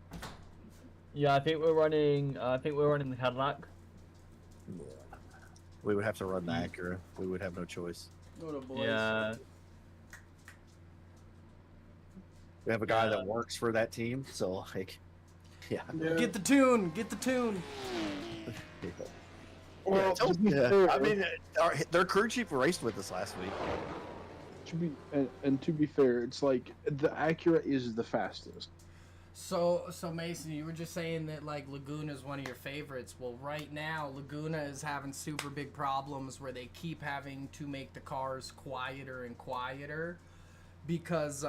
Yeah, I think we're running the Cadillac. Yeah. We would have to run the Acura. We would have no choice. Yeah. We have a guy that works for that team, so like, yeah. Get the tune. Get the tune. Well, I mean, their crew chief raced with us last week. To be fair, it's like the Acura is the fastest. So Mason, you were just saying that like Laguna is one of your favorites. Well, right now Laguna is having super big problems where they keep having to make the cars quieter and quieter because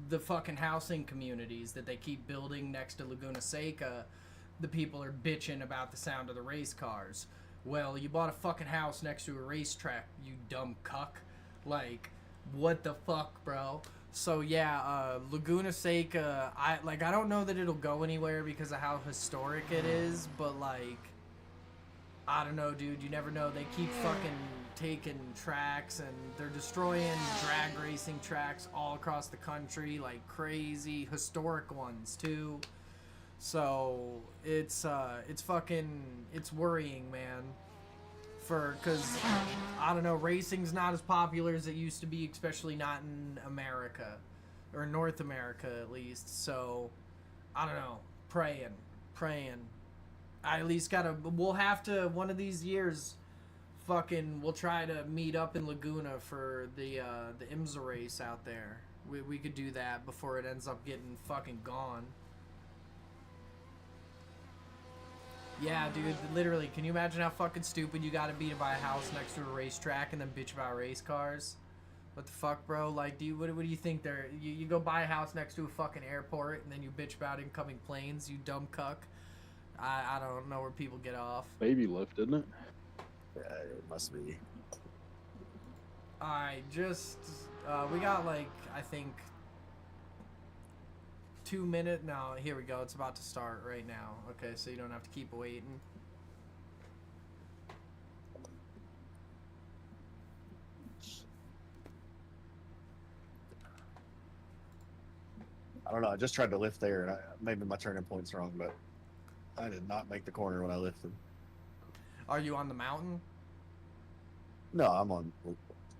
the fucking housing communities that they keep building next to Laguna Seca, the people are bitching about the sound of the race cars. Well, you bought a fucking house next to a racetrack, you dumb cuck. Like, what the fuck, bro? So yeah, Laguna Seca, I don't know that it'll go anywhere because of how historic it is, but like, I don't know, dude, you never know. They keep fucking taking tracks and they're destroying drag racing tracks all across the country, like crazy, historic ones too. So it's worrying, man. Cause I don't know, racing's not as popular as it used to be, especially not in America, or North America at least. So I don't know, praying. I at least we'll have to one of these years. We'll try to meet up in Laguna for the IMSA race out there. We could do that before it ends up getting fucking gone. Yeah, dude, literally, can you imagine how fucking stupid you gotta be to buy a house next to a racetrack and then bitch about race cars? What the fuck, bro? Like, what do you think there? You go buy a house next to a fucking airport and then you bitch about incoming planes, you dumb cuck? I don't know where people get off. Baby lift, isn't it? Yeah, it must be. We got like, I think, 2 minutes. No, here we go. It's about to start right now. Okay, so you don't have to keep waiting. I don't know. I just tried to lift there, and maybe my turning point's wrong, but I did not make the corner when I lifted. Are you on the mountain? No, I'm on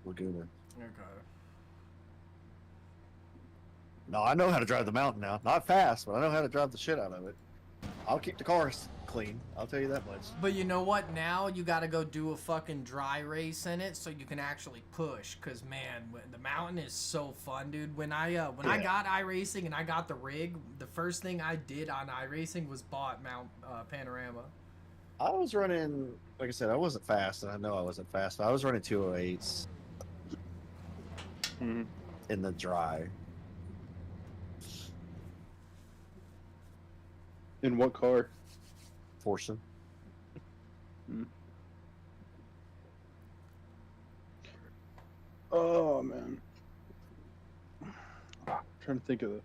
Laguna. Okay. No, I know how to drive the mountain now. Not fast, but I know how to drive the shit out of it. I'll keep the cars clean. I'll tell you that much. But you know what? Now you gotta go do a fucking dry race in it so you can actually push. Cause man, the mountain is so fun, dude. When I got iRacing and I got the rig, the first thing I did on iRacing was bought Mount Panorama. I was running, like I said, I wasn't fast, and I know I wasn't fast, but I was running 208s in the dry. In what car? Fortune. Oh man. Trying to think of the.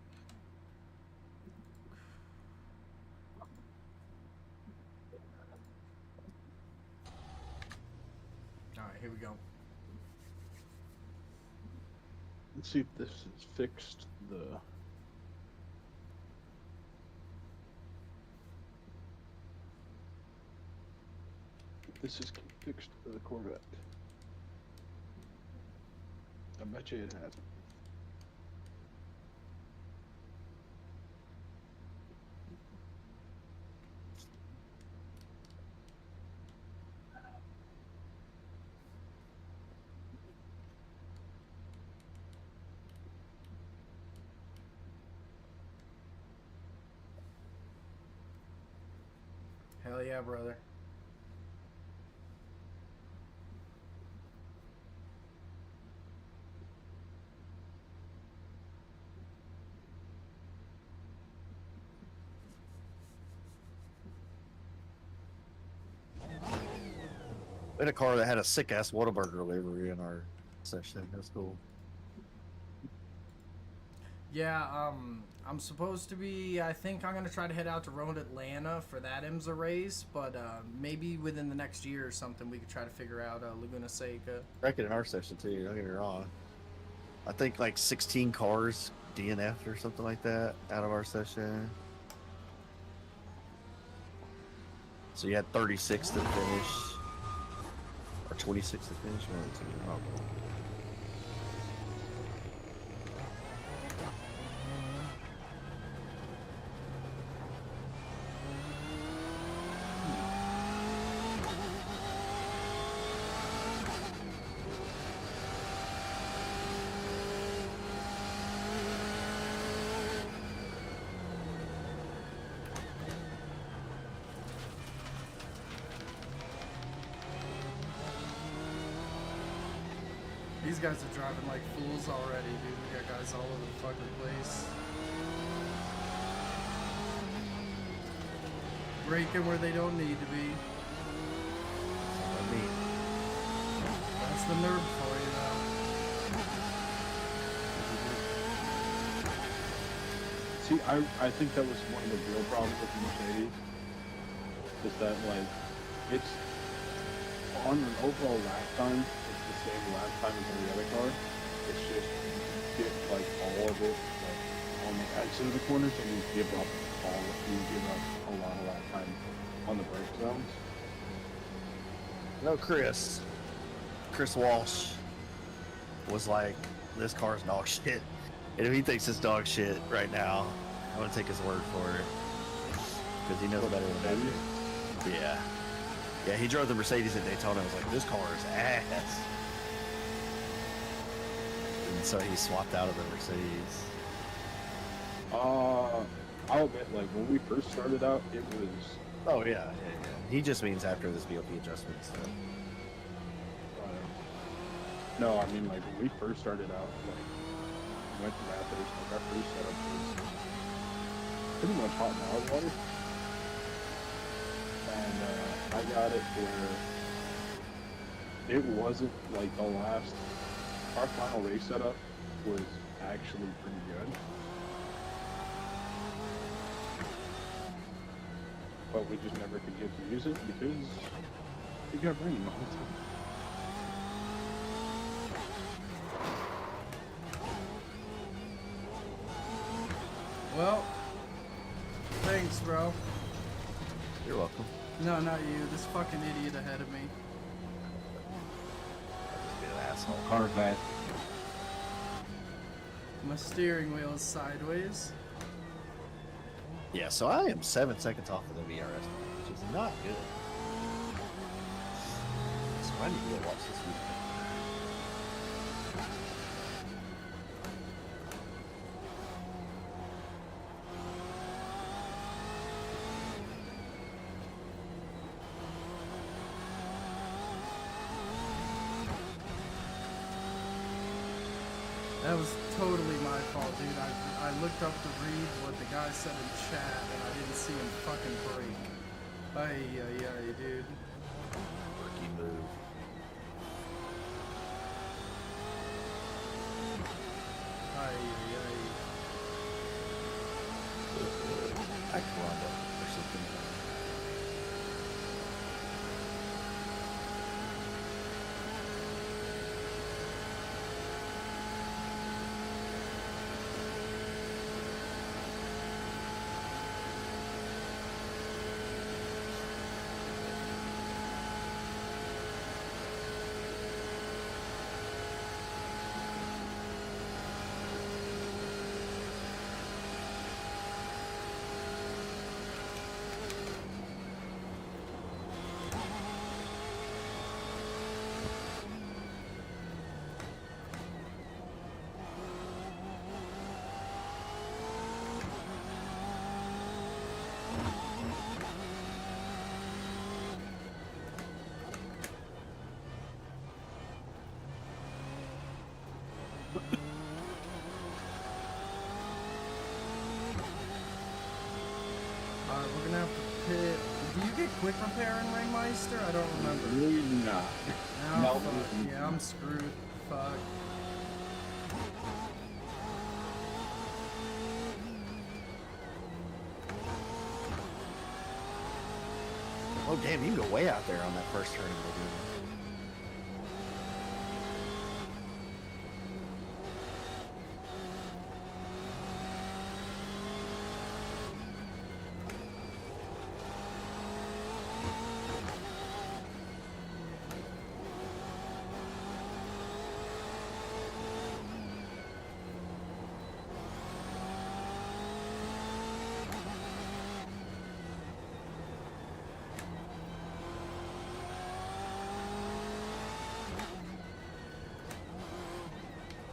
All right, here we go. Let's see if this is fixed. This is fixed for the Corvette. I bet you it hasn't. Hell yeah, brother. We had a car that had a sick ass Whataburger livery in our section. That's cool. Yeah, I'm supposed to be, I think I'm going to try to head out to Road Atlanta for that IMSA race, but maybe within the next year or something we could try to figure out Laguna Seca. Reckon in our section too, don't get me wrong. I think like 16 cars DNF'd or something like that out of our session. So you had 36 to finish. Or 26 to finish. One, two, oh. These guys are driving like fools already, dude. We got guys all over the fucking place. Braking where they don't need to be. That's the Nurb for you, though. See, I think that was one of the real problems with the Mercedes. Is that like it's on an overall lap time, it's the same lap time as every other car. It's just you get like all of it like on the exit of the corners, and you give up a lot of lap time on the brake zones. No, Chris Walsh was like, this car's dog shit. And if he thinks it's dog shit right now, I'm gonna take his word for it. Because he knows better than I do. Yeah. Yeah, he drove the Mercedes at Daytona and was like, this car is ass. And so he swapped out of the Mercedes. I'll admit, like, when we first started out, it was... Oh, yeah. He just means after this BOP adjustment stuff. No, I mean, like, when we first started out, like, went to Bathurst, like, our first setup was pretty much hot and hot water. And I got it where it wasn't, like, the last... Our final race setup was actually pretty good. But we just never could get to use it because it got rain all the time. Well, thanks, bro. You're welcome. No, not you. This fucking idiot ahead of me. Be an asshole. Corvette. My steering wheel is sideways. Yeah, so I am 7 seconds off of the VRS, which is not good. So I need to go watch this weekend. That was totally my fault, dude. I I looked up to read what the guy said in chat, and I didn't see him fucking break. Ay, dude. Rookie move. Ay. I Columbo or something. Alright, we're gonna have to pit. Do you get quick repair in Ringmeister? I don't remember. Really not. Oh, No. fuck. Yeah, I'm screwed. Fuck. Oh damn, you can go way out there on that first turn.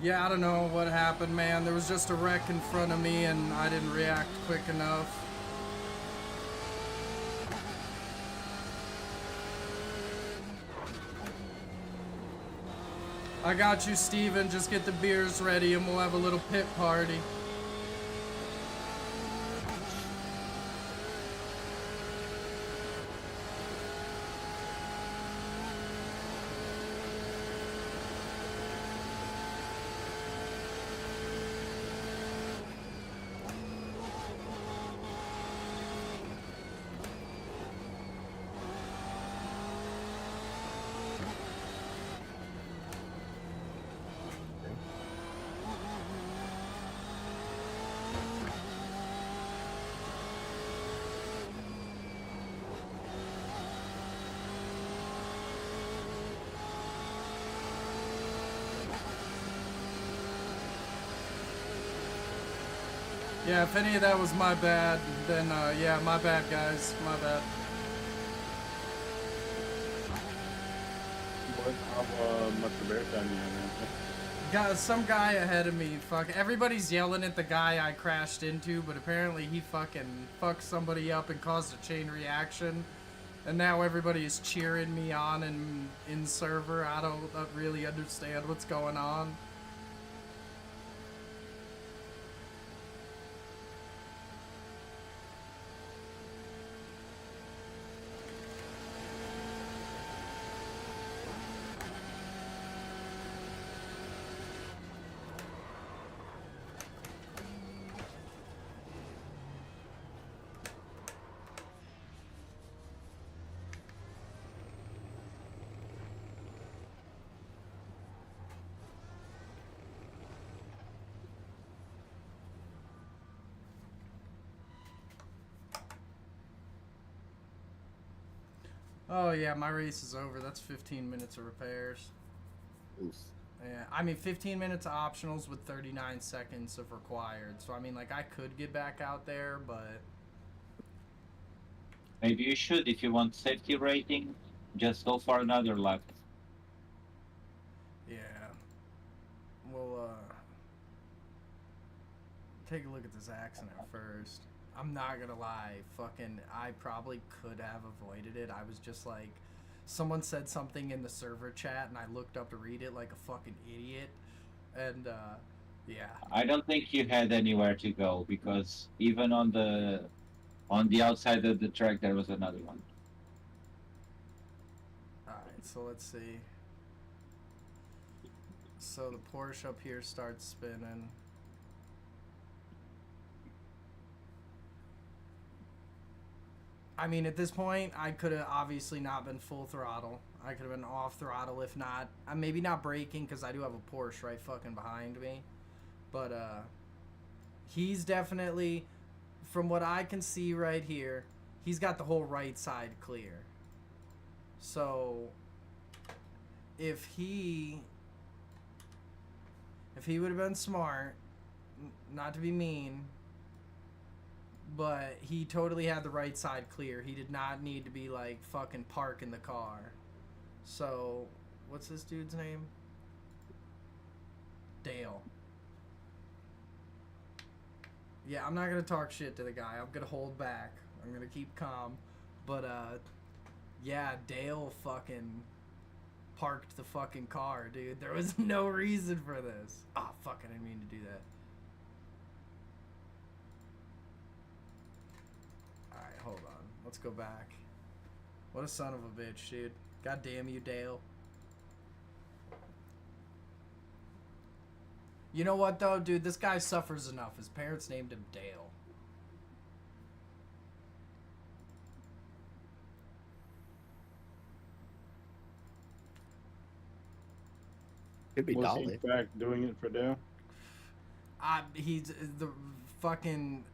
Yeah, I don't know what happened, man. There was just a wreck in front of me and I didn't react quick enough. I got you, Steven. Just get the beers ready and we'll have a little pit party. Yeah, if any of that was my bad, then yeah, my bad, guys. My bad. How much the bear time you have, man? Got some guy ahead of me. Fuck, everybody's yelling at the guy I crashed into, but apparently he fucking fucked somebody up and caused a chain reaction. And now everybody is cheering me on and in server. I don't really understand what's going on. Oh yeah, my race is over. That's 15 minutes of repairs. Oof. Yeah, I mean 15 minutes of optionals with 39 seconds of required. So I mean, like, I could get back out there, but Maybe you should, if you want safety rating, just go for another lap. yeah. We'll take a look at this accident first. I'm not gonna lie, fucking, I probably could have avoided it. I was just like, someone said something in the server chat and I looked up to read it like a fucking idiot. And Yeah. I don't think you had anywhere to go because even on the outside of the track there was another one. Alright, so let's see. So the Porsche up here starts spinning. I mean, at this point, I could have obviously not been full throttle. I could have been off throttle if not. Maybe not braking because I do have a Porsche right fucking behind me. But, he's definitely, from what I can see right here, he's got the whole right side clear. So, if he would have been smart, not to be mean, but he totally had the right side clear. He did not need to be like fucking parking the car. So, what's this dude's name? Dale. Yeah, I'm not gonna talk shit to the guy. I'm gonna hold back. I'm gonna keep calm. But yeah, Dale fucking parked the fucking car, dude. There was no reason for this. Ah, fuck, I didn't mean to do that. Alright, hold on. Let's go back. What a son of a bitch, dude. God damn you, Dale. You know what, though, dude? This guy suffers enough. His parents named him Dale. Could be Was Dolly. he in fact doing it for Dale? He's the fucking...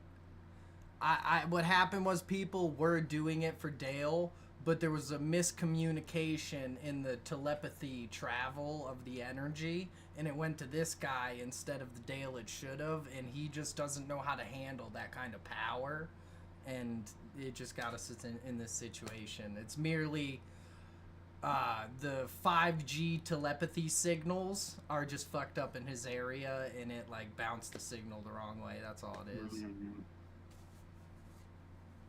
what happened was people were doing it for Dale, but there was a miscommunication in the telepathy travel of the energy, and it went to this guy instead of the Dale it should have, and he just doesn't know how to handle that kind of power, and it just got us in this situation. It's merely the 5G telepathy signals are just fucked up in his area, and it like bounced the signal the wrong way. That's all it is.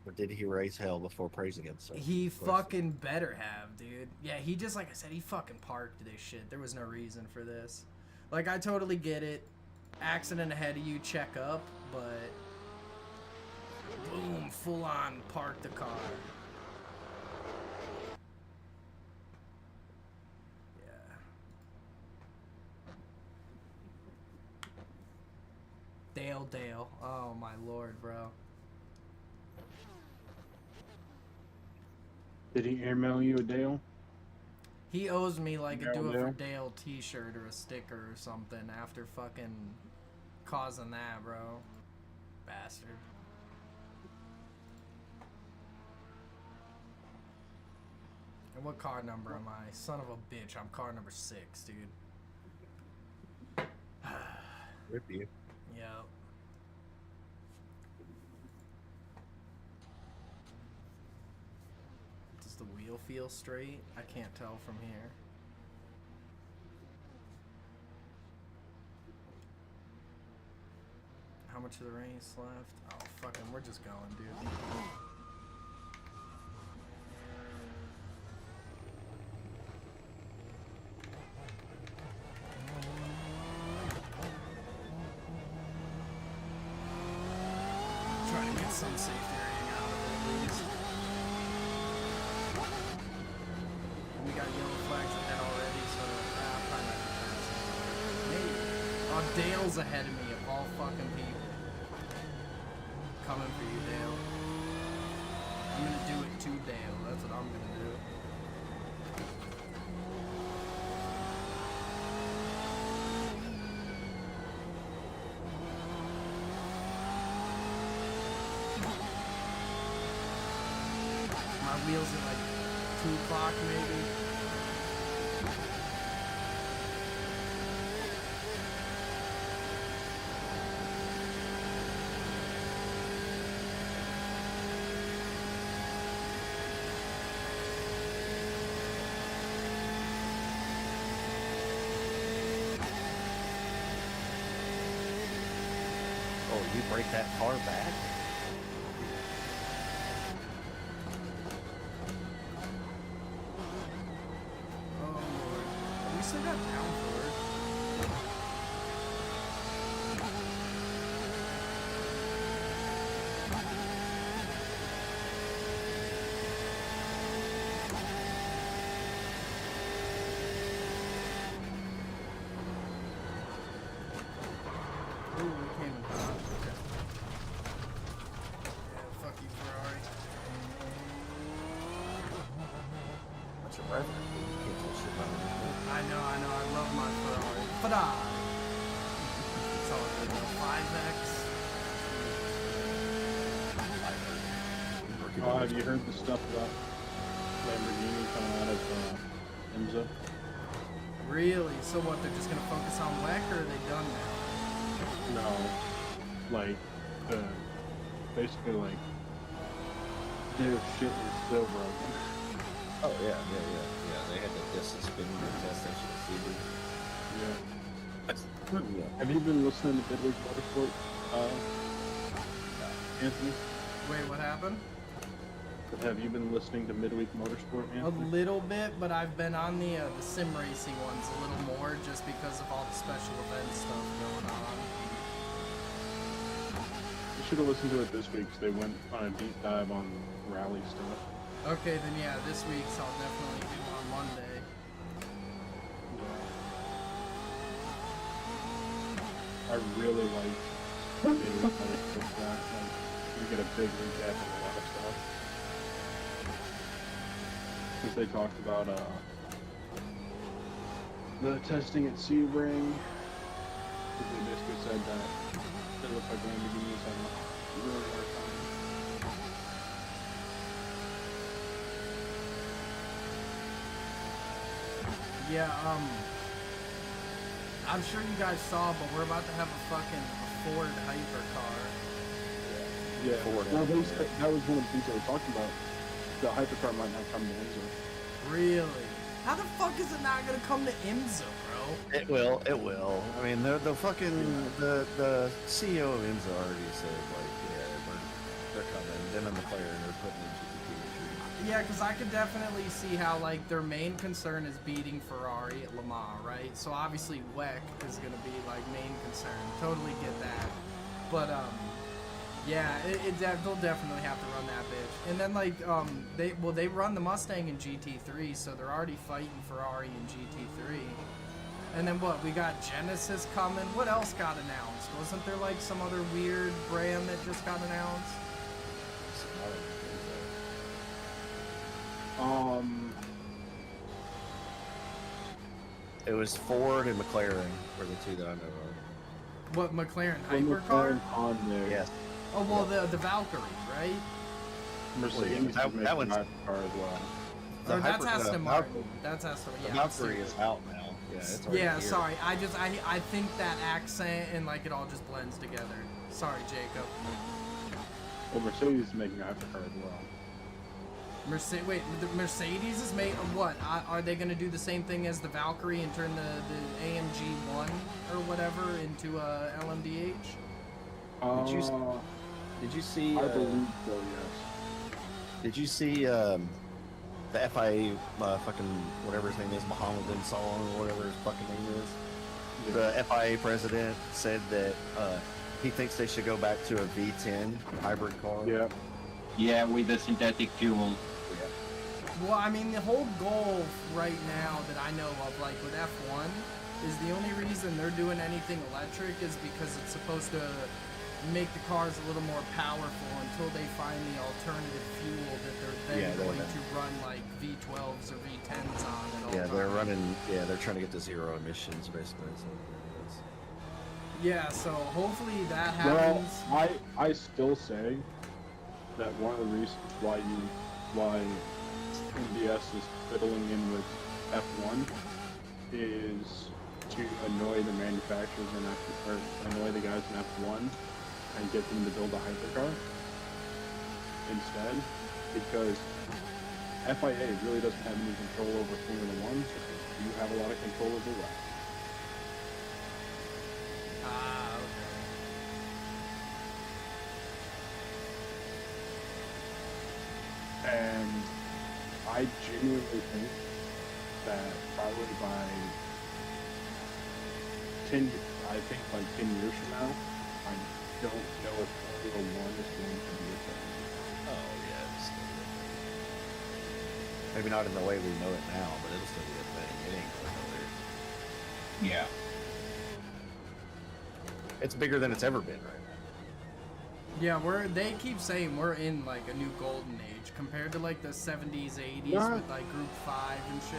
But did he raise hell before praising him? So He fucking better have, dude. Yeah, he just, like I said, he fucking parked this shit. There was no reason for this. Like, I totally get it. Accident ahead of you, check up, but... Boom, full on, park the car. Yeah. Dale. Oh, my lord, bro. Did he airmail you a Dale? He owes me like a Daryl Do It For Dale? Dale t-shirt or a sticker or something after fucking causing that, bro. Bastard. And what car number am I? Son of a bitch, I'm car number 6, dude. Rip you. Yep. Does the wheel feel straight? I can't tell from here. How much of the race left? Oh, fucking, we're just going, dude. Trying to get some safe area out of it, at least. We got yellow flags ahead already, so probably not gonna pass it. Maybe. Oh, Dale's ahead of me, of all fucking people. Coming for you, Dale. I'm gonna do it to Dale. That's what I'm gonna do. My wheels at like 2 o'clock maybe. Oh, you break that car back? Oh lord. We still got down for it. brethren. You can't tell shit about them. I know. I love my Ferrari. Ferrari. It's all good though. 5X. Have you heard the stuff about Lamborghini coming out of IMSA? Really? So what? They're just gonna focus on WEC, or are they done now? No, like basically like their shit is still broken. Oh yeah. They had to suspend the test station at CB. Yeah. Have you been listening to Midweek Motorsport, Anthony? Wait, what happened? Have you been listening to Midweek Motorsport, A Anthony? little bit, but I've been on the sim racing ones a little more, just because of all the special event stuff going on. You should have listened to it this week because they went on a deep dive on rally stuff. Okay, then yeah, this week's I'll definitely do on Monday. I really like Midweek Motorsport. Like, you get a big recap of a lot of stuff. Because they talked about the testing at Sebring. They basically said that it looked like Lamborghinis had a really hard time. Yeah, I'm sure you guys saw, but we're about to have a fucking Ford hypercar. Yeah, Ford, well, yeah. that was one of the things they were talking about. The hypercar might not come to IMSA. Really? How the fuck is it not gonna come to IMSA, bro? It will. I mean, the fucking the CEO of IMSA already said like, yeah, they're coming. Them and McLaren are putting in GP3. Yeah, because I could definitely see how, like, their main concern is beating Ferrari at Le Mans, right? So obviously WEC is gonna be, like, main concern. Totally get that. But, yeah, they'll definitely have to run that bitch. And then, like, they run the Mustang in GT3, so they're already fighting Ferrari in GT3. And then what? We got Genesis coming. What else got announced? Wasn't there, like, some other weird brand that just got announced? It was Ford and McLaren were the two that I know of. What, McLaren McLaren hypercar? on there. Yes. Oh, well, the Valkyrie, right? Mercedes Well, is making that one's- a hypercar as well. Or that's Hyper- Aston Martin. That's Aston The yeah. Valkyrie is out now. Yeah, it's already Yeah, here. sorry. I think that accent and, like, it all just blends together. Sorry, Jacob. Well, Mercedes is making a hypercar as well. Wait, the Mercedes is made what? Are they gonna do the same thing as the Valkyrie and turn the AMG 1 or whatever into a LMDH? Did you see? I believe so, yes. Did you see the FIA fucking whatever his name is, Mohammed bin Salman or whatever his fucking name is? The FIA president said that he thinks they should go back to a V10 hybrid car. Yeah. Yeah, with the synthetic fuel. Well, I mean, the whole goal right now that I know of, like with F1, is the only reason they're doing anything electric is because it's supposed to make the cars a little more powerful until they find the alternative fuel that they're then going to run like V12s or V10s on at all Yeah, they're times. running. Yeah, they're trying to get to zero emissions basically. So, Yeah, so hopefully that Well, happens. I still say that one of the reasons why MBS is fiddling in with F1 is to annoy the manufacturers or annoy the guys in F1 and get them to build a hypercar instead, because FIA really doesn't have any control over Formula 1, so you have a lot of control over that. Ah, okay. And I genuinely think that probably by 10 years from now, I don't know if Formula 1 is going to be a thing. oh yeah, it's still maybe not in the way we know it now, but it'll still be a thing. It ain't going nowhere. Yeah. It's bigger than it's ever been right Yeah, they keep saying we're in like a new golden age compared to like the 70s, 80s Yeah. with like Group 5 and shit.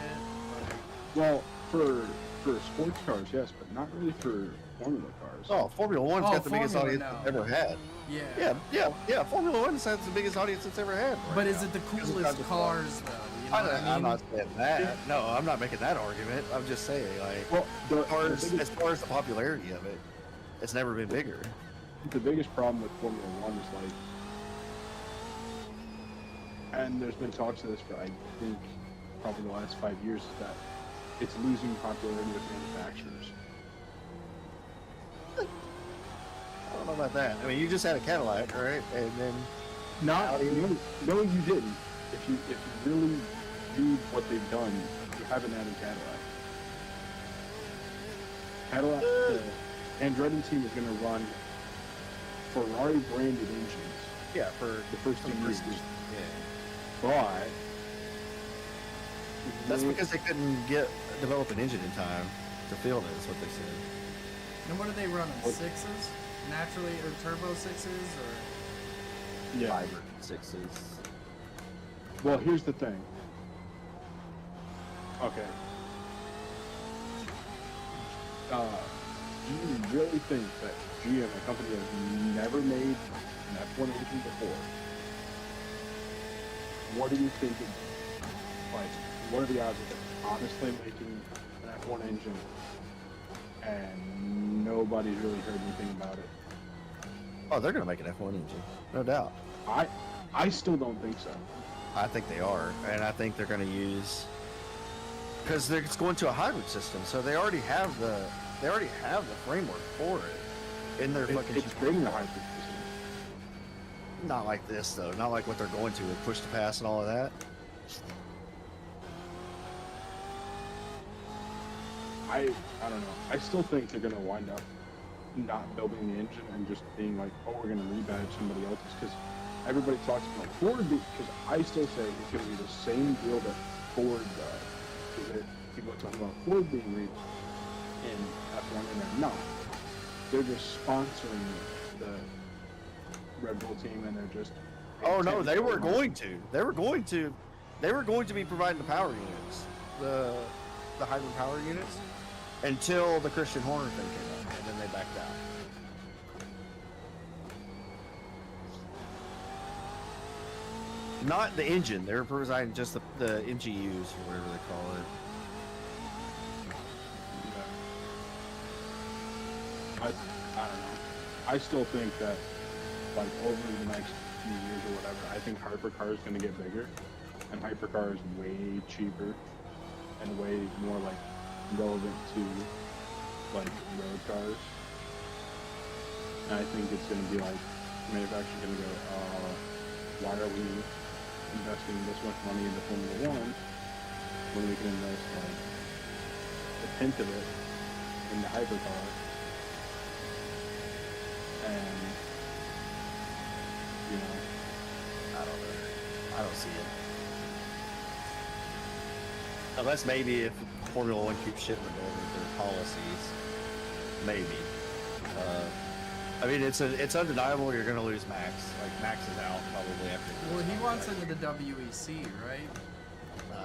Like, Well, for sports cars, yes, but not really for Formula cars. Oh, Formula One's Oh, got the biggest Formula, audience no. it's ever had. Yeah. Formula One's has the biggest audience it's ever had. Right but is now. it the Because coolest it's not cars though? You know what I mean? I'm not saying that. No, I'm not making that argument. I'm just saying, like, Well, as far as the popularity of it, it's never been bigger. the biggest problem with Formula One is like, and there's been talks of this for I think probably the last 5 years, is that it's losing popularity with manufacturers. I don't know about that. I mean, you just had a Cadillac, right? And then No, you didn't. If you really read what they've done, you haven't had a Cadillac. Cadillac, the Andretti team is going to run Ferrari branded engines. yeah, for The first 2 years. yeah. But That's because they couldn't develop an engine in time to field it. Is what they said. And what are they running? Sixes? Naturally or turbo sixes or? yeah. Hybrid sixes. Well, here's the thing. Okay. Do you really think that GM, a company that has never made an F1 engine before, what do you think? What are the odds of it honestly making an F1 engine and nobody's really heard anything about it? Oh, they're gonna make an F1 engine, no doubt. I still don't think so. I think they are, and I think they're going to use because it's going to a hybrid system, so they already have the framework for it in their fucking. It's bringing the hybrid system. Not like this though, not like what they're going to with push to pass and all of that. I don't know. I still think they're gonna wind up not building the engine and just being like, oh, we're gonna rebadge somebody else's, because everybody talks about Ford. Because I still say it's gonna be the same deal that Ford does. Because people are talking about Ford being rebadged in F1, and they're not. They're just sponsoring the Red Bull team, and they're just. Oh no, they were going to. They were going to be providing the power units, the hybrid power units, until the Christian Horner thing came up, and then they backed out. Not the engine. They were providing just the MGUs or whatever they call it. I don't know. I still think that, like, over the next few years or whatever, I think hypercar is going to get bigger, and hypercar is way cheaper and way more, like, relevant to, like, road cars. And I think it's going to be like, manufacturers going to go, why are we investing this much money into Formula One when we can invest, like, a tenth of it in the hypercar? And, you know, I don't know. I don't see it. Unless maybe if Formula One keeps shitting them over their policies, maybe. I mean, it's undeniable you're going to lose Max. Like, Max is out probably after this. Well, he wants into the WEC, right?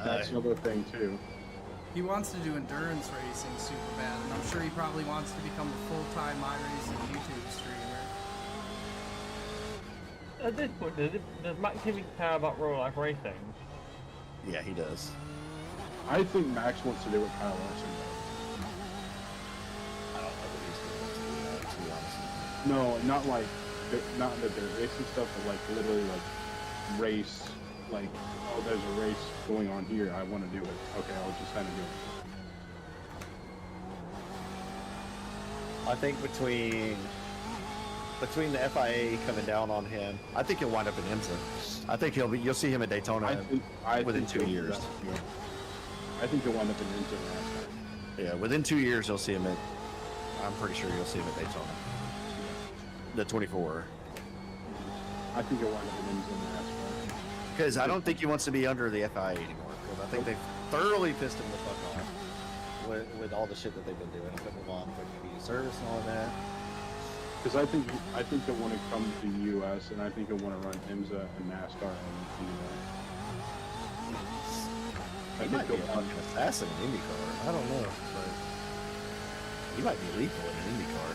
that's another thing too. He wants to do endurance racing super bad, and I'm sure he probably wants to become a full-time iRacing YouTube streamer. At this point, does Max even care about real life racing? Yeah, he does. I think Max wants to do what Kyle Larson does. I don't know that he's going to do that, to be honest with you. No, not that they're racing stuff, but like literally like race, like, oh, there's a race going on here, I want to do it. Okay, I'll just kind of do it. I think between the FIA coming down on him, I think he'll wind up in IMSA. I think you'll see him at Daytona within 2 years. I think he'll wind up in IMSA NASCAR. Yeah, within 2 years you'll see him at. I'm pretty sure you'll see him at Daytona. The 24. I think he'll wind up in IMSA NASCAR. Because I don't think he wants to be under the FIA anymore. Because I think they've thoroughly pissed him the fuck off with all the shit that they've been doing. A couple of on community service and all of that. Because I think he'll want to come to the U.S. and I think he'll want to run IMSA and NASCAR and He might be a fucking assassin in IndyCar. I don't know, but he might be lethal in IndyCar.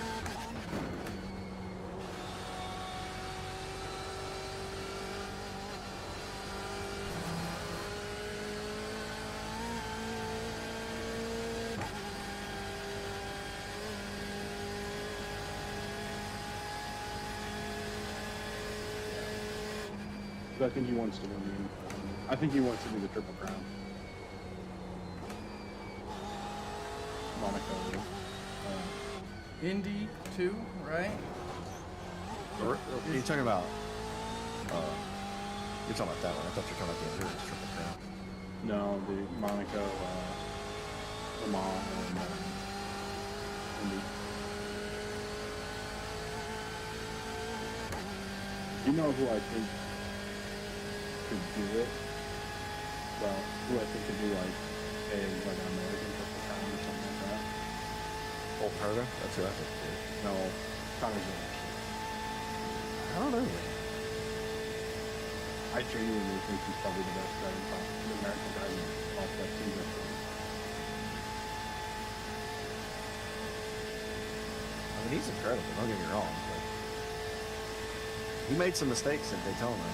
I think he wants to win the IndyCar. I think he wants to do the Triple Crown. Monaco. Indy 2, right? What are you talking about? You're talking about that one. I thought you were talking about the Endurance Triple Crown. No, the Monaco, Le Mans, and Indy. You know who I think could do it? Well, who I think could do like an American Triple Crown or something like that? Old Herta? That's who I think did. No, Connor Jones. I don't know, man. I genuinely think he's probably the best guy in the American guy in all that team. I mean, he's incredible. Don't get me wrong, but he made some mistakes at Daytona.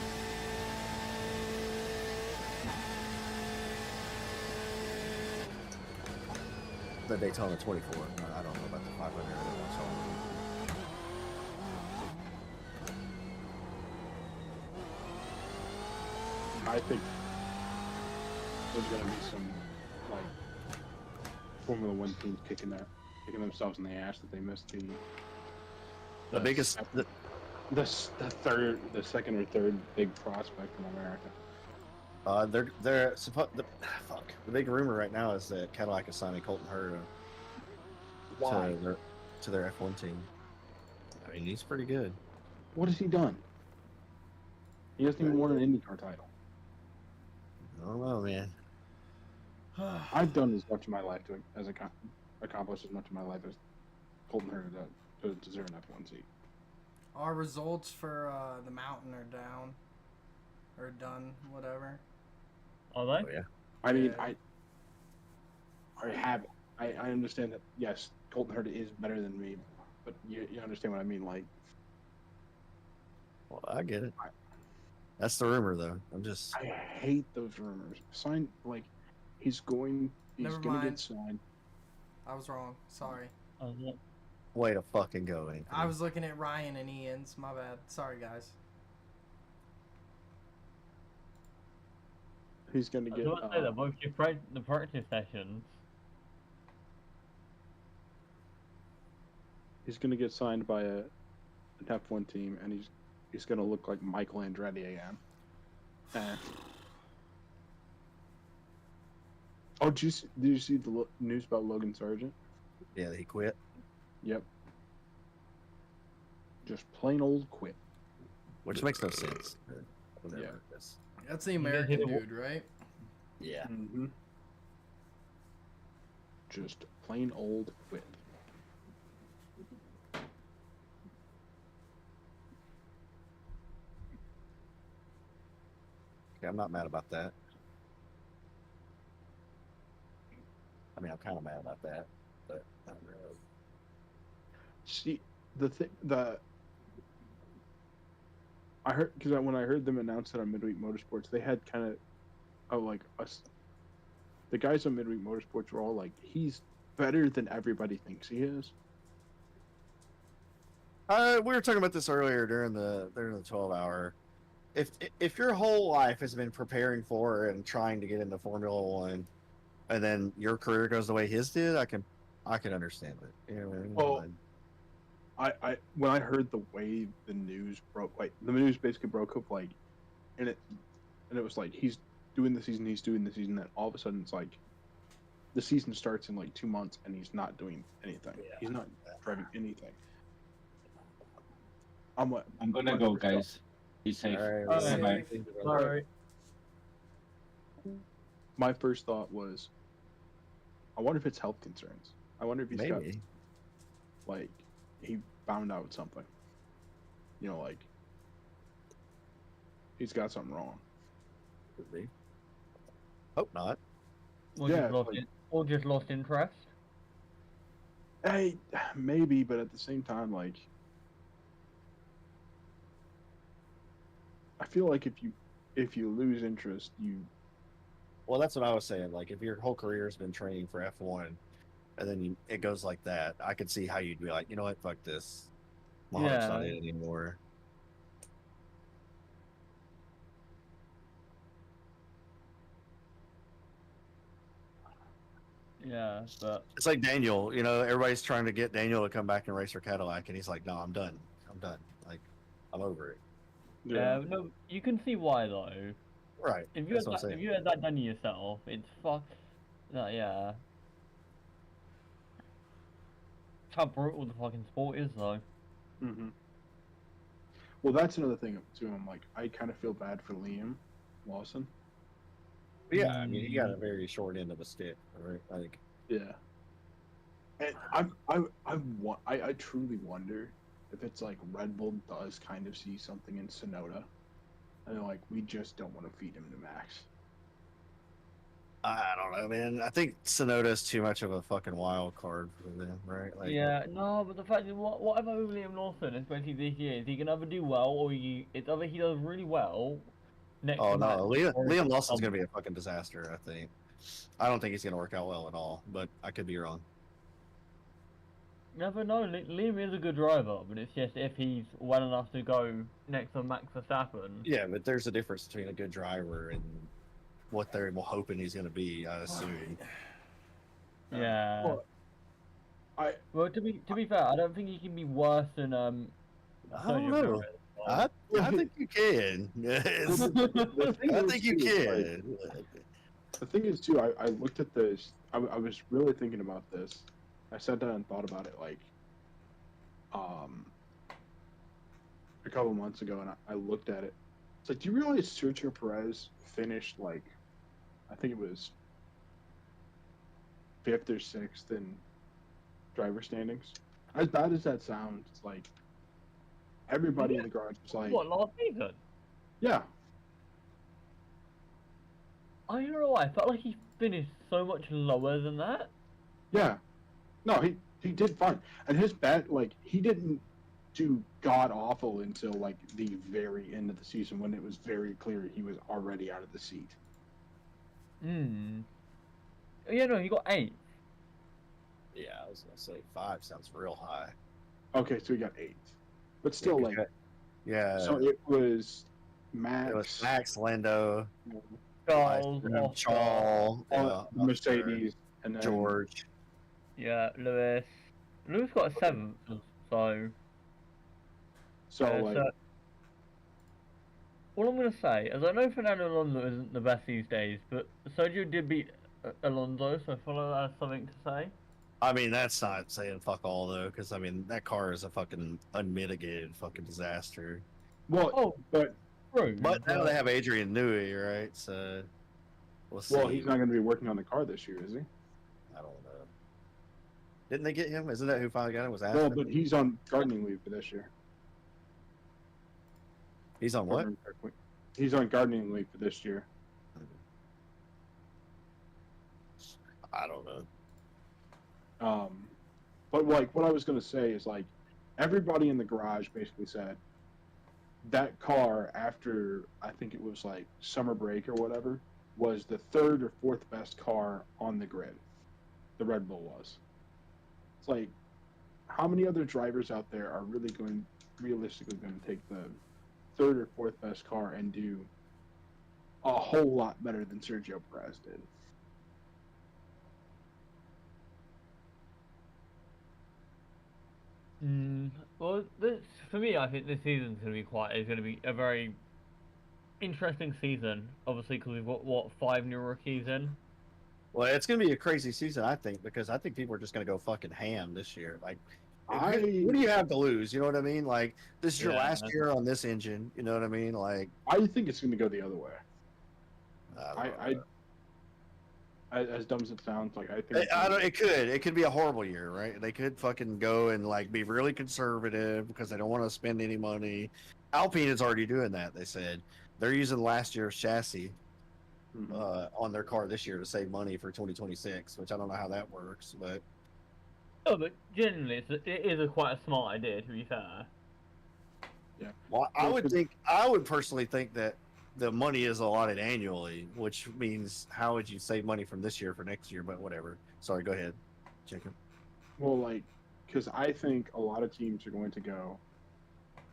The Daytona 24. I don't know about the 500. I think there's gonna be some like Formula One teams kicking themselves in the ass that they missed The biggest. the second or third big prospect in America. They're supposed. Fuck. The big rumor right now is that Cadillac is signing Colton Herta to their F1 team. I mean, he's pretty good. What has he done? He hasn't even won an IndyCar title. I don't know, man. I've done as much of my life accomplished as much of my life as Colton Herta to deserve an F1 seat. Our results for the mountain are down. Or done, whatever. Are they? Oh, yeah. I mean, Yeah. I understand that, yes, Colton Herta is better than me, but you understand what I mean, like... Well, I get it. That's the rumor, though. I hate those rumors. He's gonna Never get mind. signed. I was wrong. Sorry. Way to fucking go, Anthony. I was looking at Ryan and Ian's. My bad. Sorry, guys. He's gonna I get... was going to say that both the practice sessions. He's gonna get signed by an F1 team, and he's gonna look like Michael Andretti again. Oh, did you see the news about Logan Sargent? Yeah, he quit. Yep. Just plain old quit. Which makes no sense. Whatever. Yeah. That's the American dude, right? Yeah. Mm-hmm. Just plain old quit. Okay, I'm not mad about that. I mean, I'm kind of mad about that, but not really. See, I heard, because when I heard them announce it on Midweek Motorsports, they had kind of like us. The guys on Midweek Motorsports were all like, "He's better than everybody thinks he is." We were talking about this earlier during the 12-hour. If your whole life has been preparing for and trying to get into Formula One, and then your career goes the way his did, I can understand it. You know what I mean? Well, when I heard the way the news broke, like the news basically broke up, like, and it was like he's doing the season, then all of a sudden it's like the season starts in like 2 months and he's not doing anything. Yeah. He's not driving anything. I'm gonna go, guys. Be safe. Alright. Sorry. My first thought was, I wonder if it's health concerns. I wonder if he's got, Maybe. like, he found out something. You know, like he's got something wrong. Could be. Hope not. Or Yeah, just lost like- it, or just lost interest. Hey, maybe, but at the same time, like, I feel like if you lose interest, you Well, that's what I was saying. Like, if your whole career has been training for F1, and then it goes like that, I could see how you'd be like, you know what, fuck this. My heart's not Yeah. in it anymore. Yeah, but It's like Daniel. You know, everybody's trying to get Daniel to come back and race for Cadillac, and he's like, no, I'm done. I'm done. Like, I'm over it. no, you can see why though. Right. If you That's had what I'm that, if saying. you had that done to yourself, it's fuck. Yeah. How brutal the fucking sport is though. hmm Well, that's another thing too. I'm like, I kind of feel bad for Liam Lawson. But yeah, I mean, he got a very short end of a stick, right? Like, Yeah. And I truly wonder if it's like Red Bull does kind of see something in Sonoda, and they're like, we just don't want to feed him to Max. I don't know, man. I think Sonoda's too much of a fucking wild card for them, right? Like, Yeah, no, but the fact is, whatever with Liam Lawson, especially this year, is he can either do well or it's either he does really well next oh to Max, no, or Liam Lawson's gonna be a fucking disaster. I think. I don't think he's gonna work out well at all, but I could be wrong. Never know. Liam is a good driver, but it's just if he's well enough to go next to Max Verstappen. Yeah, but there's a difference between a good driver and what they're hoping he's gonna be. I assume. Yeah. Well, Well, to be fair, I don't think he can be worse than I don't Sergio know. Perez. I think you can. the thing I is, think you too, is, can. the thing is too, I looked at this. I was really thinking about this. I sat down and thought about it like, a couple months ago, and I looked at it. It's like, do you realize Sergio Perez finished like, I think it was 5th or 6th in driver standings? As bad as that sounds, it's like everybody in the garage was like, What, last season? yeah, I don't know why. I felt like he finished so much lower than that. yeah. No, he did fine, and his bat, like, he didn't do god awful until like the very end of the season when it was very clear he was already out of the seat. Hmm. Yeah, no, he got 8th. Yeah, I was gonna say 5 sounds real high. Okay, so he got 8th, but still, like, Yeah. so it was Max, It was Max, Lando, Charles, Charles, Mercedes, and then George. Yeah, Lewis. Lewis got a 7th, so. So like, so all I'm gonna say is I know Fernando Alonso isn't the best these days, but Sergio did beat Alonso, so I feel like that's something to say. I mean, that's not saying fuck all though, because I mean that car is a fucking unmitigated fucking disaster. well, Oh, but true. But now they have Adrian Newey, right? So we'll see. well, he's not going to be working on the car this year, is he? I don't know. Didn't they get him? Isn't that who finally got him? Was Well, Aston? but he's on gardening leave for this year. He's on what? He's on gardening leave for this year. I don't know. But like, what I was gonna say is like, everybody in the garage basically said that car, after I think it was like summer break or whatever, was the 3rd or 4th best car on the grid. The Red Bull was. It's like, how many other drivers out there are really realistically going to take the 3rd or 4th best car and do a whole lot better than Sergio Perez did? Well, for me, I think this season's going to be a very interesting season. Obviously, because we've got what 5 new rookies in. Well, it's gonna be a crazy season, I think, because I think people are just gonna go fucking ham this year. Like, what do you have to lose? You know what I mean? Like, this is your last year on this engine. You know what I mean? Like, I think it's going to go the other way. as dumb as it sounds, like I think It could be a horrible year, right? They could fucking go and like be really conservative because they don't want to spend any money. Alpine is already doing that. They said they're using last year's chassis on their car this year to save money for 2026, which I don't know how that works, but. Oh, but generally, it is a quite a smart idea, to be fair. Yeah. Well, I would personally think that the money is allotted annually, which means how would you save money from this year for next year? But whatever. Sorry, go ahead, Jacob. Well, like, because I think a lot of teams are going to go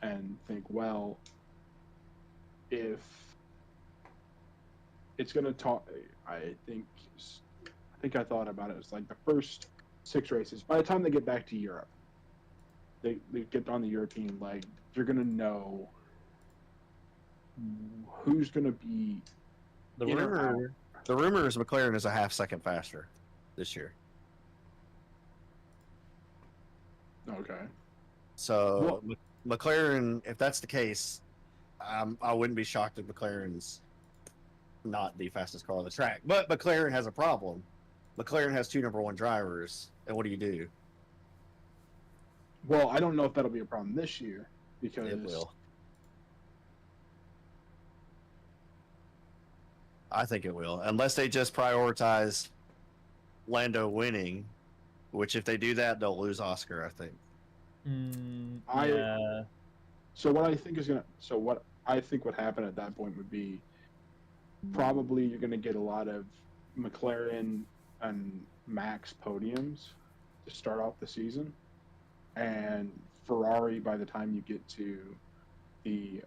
and think, well, if it's going to talk, I think I thought about it as like the first 6 races. By the time they get back to Europe, they get on the European leg, you're going to know who's going to be. The rumor is McLaren is a half second faster this year. Okay. So McLaren, if that's the case, I wouldn't be shocked if McLaren's not the fastest car on the track. But McLaren has a problem. McLaren has 2 number 1 drivers, and what do you do? Well, I don't know if that'll be a problem this year because It will. I think it will, unless they just prioritize Lando winning, which if they do that, they'll lose Oscar, I think. Yeah. So what I think would happen at that point would be probably you're going to get a lot of McLaren and Max podiums to start off the season, and Ferrari by the time you get to the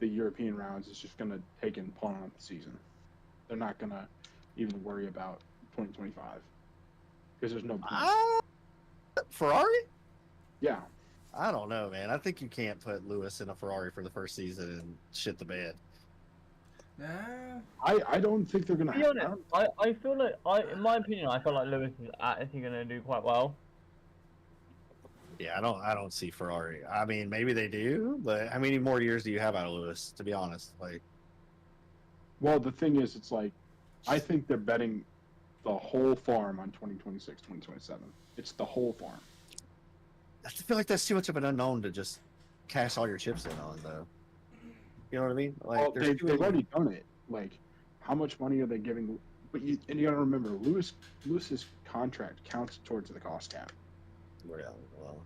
European rounds is just going to take and pawn on the season. They're not going to even worry about 2025 because there's no point. Ferrari? Yeah. I don't know, man. I think you can't put Lewis in a Ferrari for the first season and shit the bed. Nah. I don't think they're going to. To be honest, I feel like, in my opinion, I feel like Lewis is actually going to do quite well. Yeah, I don't see Ferrari. I mean, maybe they do, but how many more years do you have out of Lewis? To be honest, like. Well, the thing is, it's like, I think they're betting the whole farm on 2026, 2027. It's the whole farm. I feel like that's too much of an unknown to just cash all your chips in on, though. You know what I mean? Like, Well, they've already done it. Like, how much money are they giving? But you got to remember, Lewis's contract counts towards the cost cap. Yeah, well,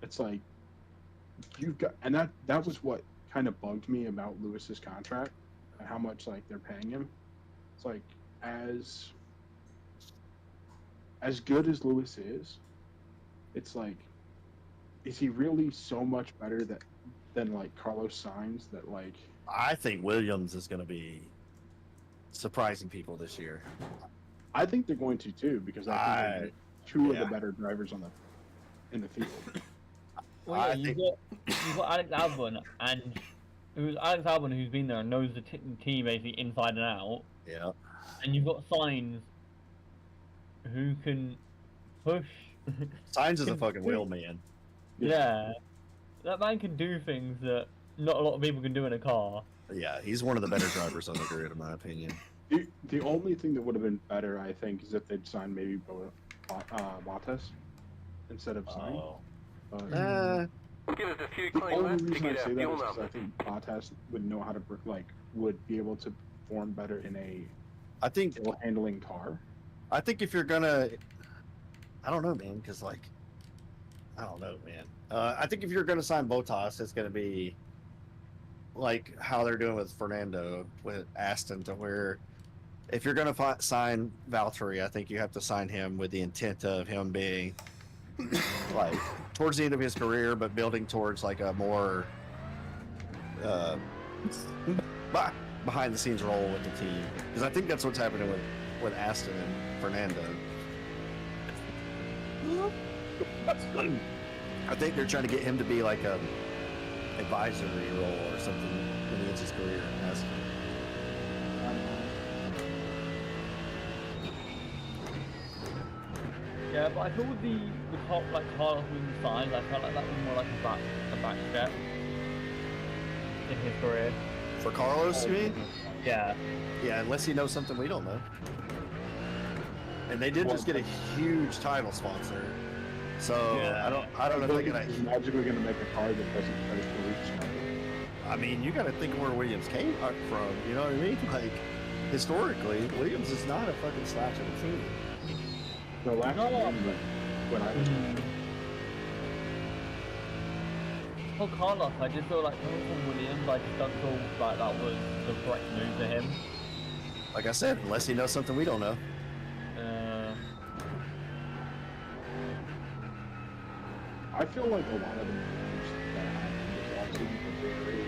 it's like you've got, and that was what kind of bugged me about Lewis's contract and how much like they're paying him. It's like as good as Lewis is, it's like, is he really so much better than like Carlos Sainz that like? I think Williams is going to be surprising people this year. I think they're going to too because I think two of the better drivers in the field. Well, yeah, you've got Alex Albon, who's been there and knows the team basically inside and out. Yeah. And you've got Sainz, who can push. Sainz is a fucking wheel man. Yeah, that man can do things that not a lot of people can do in a car. Yeah, he's one of the better drivers on the grid, in my opinion. The only thing that would have been better, I think, is if they'd signed maybe Bottas instead of Sainz. Give us a few The clean only laps to reason I get say our that fuel is because I numbers. think Bottas would know how to would be able to perform better in a I think handling car. I think if you're gonna, I don't know, man, because like, I don't know, man. I think if you're gonna sign Bottas, it's gonna be like how they're doing with Fernando with Aston, to where if you're gonna sign Valtteri, I think you have to sign him with the intent of him being like towards the end of his career, but building towards like a more behind the scenes role with the team, because I think that's what's happening with Aston and Fernando. I think they're trying to get him to be like a advisory role or something when he ends his career in Aston. Yeah, but I thought with the top like Carlos winning signs, I felt like that was more like a back step in his career. For Carlos, you mean? Yeah. Yeah, unless he knows something we don't know. And they did just get a huge title sponsor. So Yeah. I don't know if they're He's gonna. magically gonna make a car that doesn't race for weeks. I mean, you got to think where Williams came from. You know what I mean? Like historically, Williams is not a fucking slouch of a team. The last No. one, when I was For Carlos, I just feel like coming from Williams, I just don't feel like that was the correct move for him. Like I said, unless he knows something we don't know. I feel like a lot of the moves that happened this offseason were very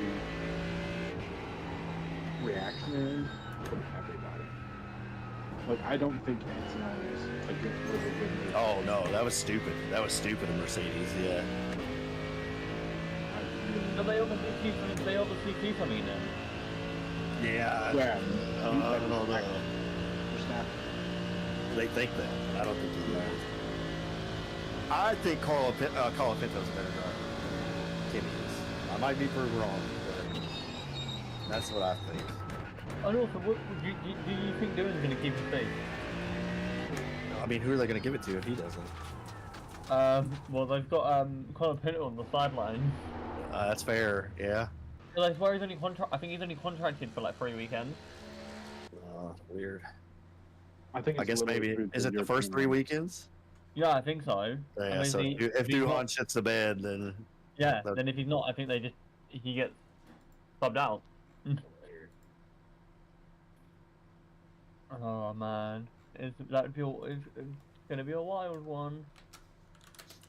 reactionary from everybody. Like, I don't think Antonelli is a good move. Oh no, that was stupid. That was stupid of Mercedes. Yeah. So they obviously see something in him. Yeah. Yeah. I don't know. Verstappen. They think that. I don't think he knows. I think Carlo Pinto's a better driver. Kimi is. I might be proved wrong, but that's what I think. And also, what do you think Dylan's going to keep his seat? I mean, who are they going to give it to if he doesn't? Well, they've got Colin Pinto on the sideline. That's fair. Yeah. So that's where he's only I think he's only contracted for like 3 weekends. Weird. I think. I guess maybe is it the first 3 weekends? Yeah, I think so. Yeah. I mean, So if Duhan shits the bed, then yeah. Then if he's not, I think he gets subbed out. Oh man, it's gonna be a wild one.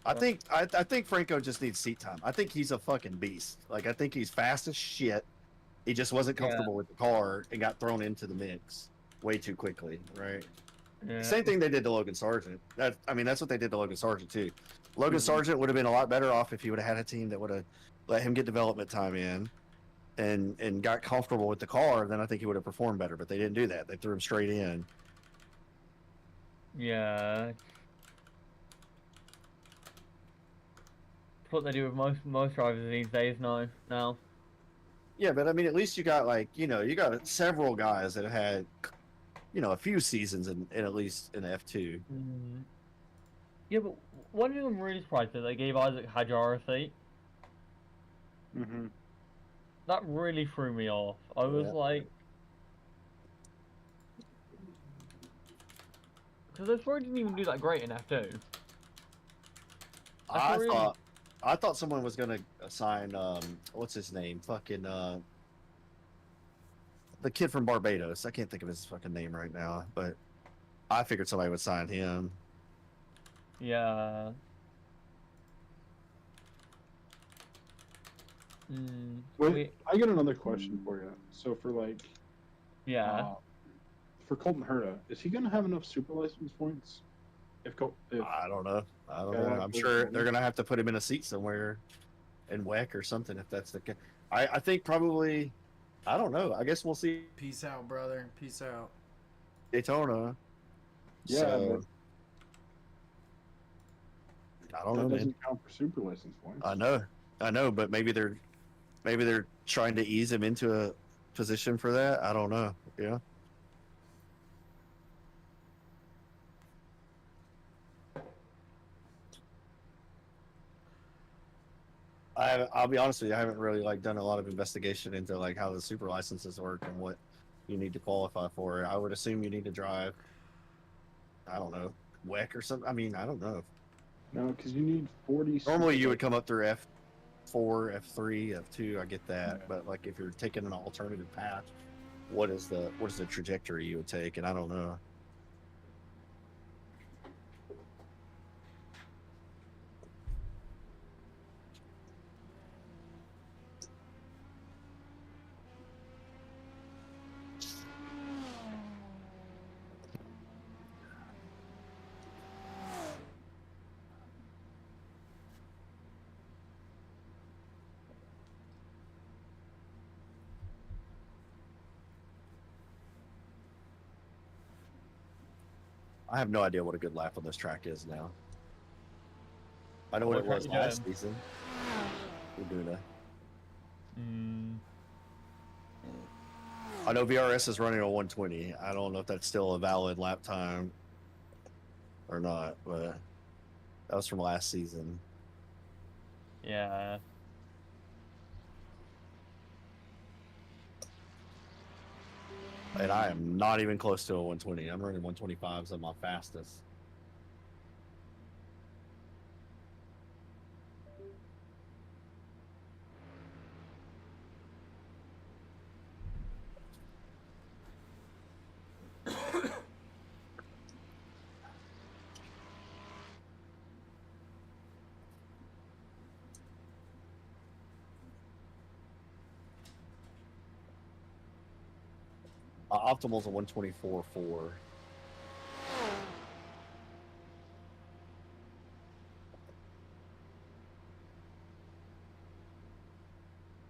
I think Franco just needs seat time. I think he's a fucking beast. Like I think he's fast as shit. He just wasn't comfortable with the car and got thrown into the mix way too quickly, right? Yeah. Same thing they did to Logan Sargent. That's what they did to Logan Sargent too. Logan Sargent would have been a lot better off if he would have had a team that would have let him get development time in and got comfortable with the car. Then I think he would have performed better. But they didn't do that. They threw him straight in. Yeah. That's what they do with most drivers these days now. Yeah, but I mean, at least you got you got several guys that have had, a few seasons in at least in F2. Yeah, but one thing I'm really surprised that they gave Isaac Hadjar a seat. Mm-hmm. That really threw me off. I was like, because this probably didn't even do that great in F2. I thought someone was gonna assign what's his name? Fucking the kid from Barbados. I can't think of his fucking name right now, but I figured somebody would sign him. Yeah. Wait, I got another question for you. So for for Colton Herta, is he gonna have enough super license points? If I don't know. I'm sure they're gonna have to put him in a seat somewhere in WEC or something if that's the case. I think probably. I don't know. I guess we'll see. Peace out, brother. Peace out. Daytona. Yeah. So, I don't know. That doesn't Man. count for super license points. I know, but maybe they're trying to ease him into a position for that. I don't know. Yeah. I'll be honest with you. I haven't really done a lot of investigation into how the super licenses work and what you need to qualify for. I would assume you need to drive. I don't know, WEC or something. I mean, I don't know. No, because you need 40. Normally, you would come up through F4, F3, F2. I get that, but if you're taking an alternative path, what is the trajectory you would take? And I don't know. I have no idea what a good lap on this track is now. I know what it was last season. We're doing I know VRS is running a 120. I don't know if that's still a valid lap time or not, but that was from last season. Yeah. And I am not even close to a 120. I'm running 125s at my fastest. Optimal's a 124.4.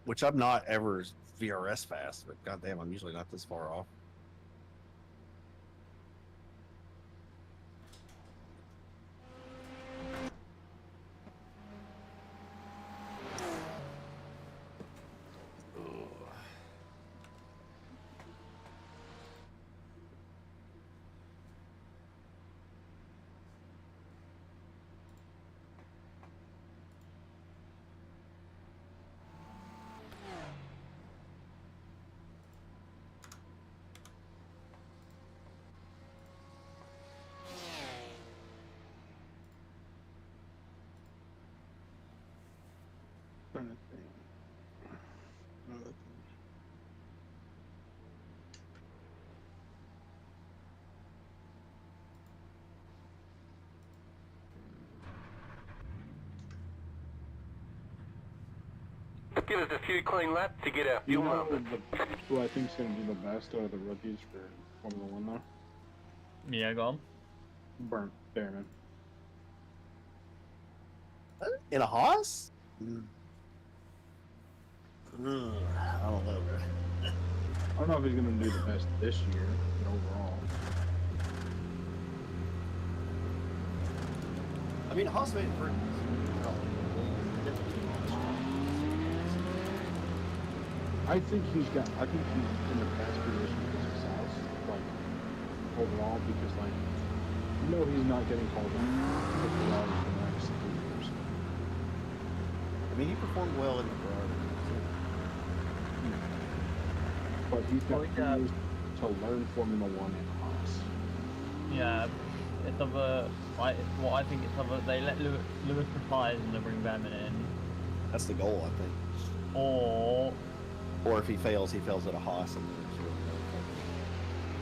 Which I'm not ever VRS fast, but goddamn, I'm usually not this far off. Trying to think. Give us a few clean laps to get our You fuel know numbers. who I think is going to be the best out of the rookies for Formula One though? Yeah, go on. Burnt Behrman. In a Haas? I don't know, bro. I don't know if he's going to do the best this year, but overall. I mean, Haas made it pretty. I think he's in the best position for success, like, overall, because, like, he's not getting called up for Ferrari for the next 3 years. I mean, he performed well in the Ferrari. But he's got 3 years to learn Formula One in Haas. Yeah, it's either what I think it's either they let Lewis retire and they bring Behrman in, That's the goal, I think. or Or if he fails at a Haas and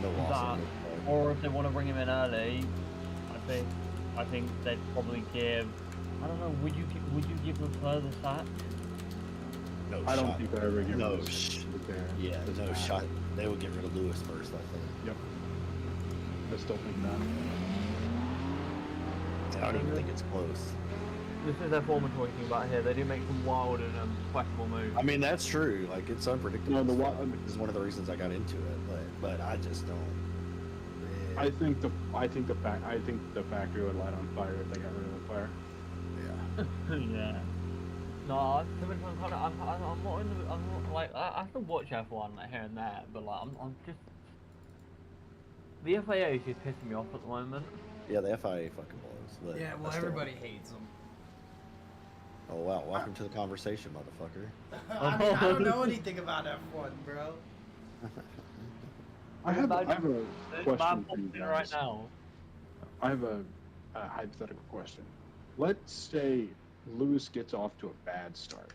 no loss. that, or if they want to bring him in early, I think they'd probably give. I don't know. Would you give Leclerc the sack? No I don't shot. think they're ever going No to sh- there. Yeah, no shot. They would get rid of Lewis first, I think. Yep. I still think that. I don't even think it's close. This is their form we're talking about here. They do make some wild and questionable moves. I mean, that's true. Like, it's unpredictable. No, Which is one of the reasons I got into it, but I just don't. I think the factory would light on fire if they got rid of the fire. Yeah. Yeah. No, I'm not in the. I'm not like I still watch F1 like here and there, but like I'm just. The FIA is just pissing me off at the moment. Yeah, the FIA fucking blows. But Yeah, well, I still- everybody hates them. Oh wow! Welcome to the conversation, motherfucker. I mean, I don't know anything about F1, bro. I have a There's question bad for you points in right guys. now. I have a hypothetical question. Let's say Lewis gets off to a bad start.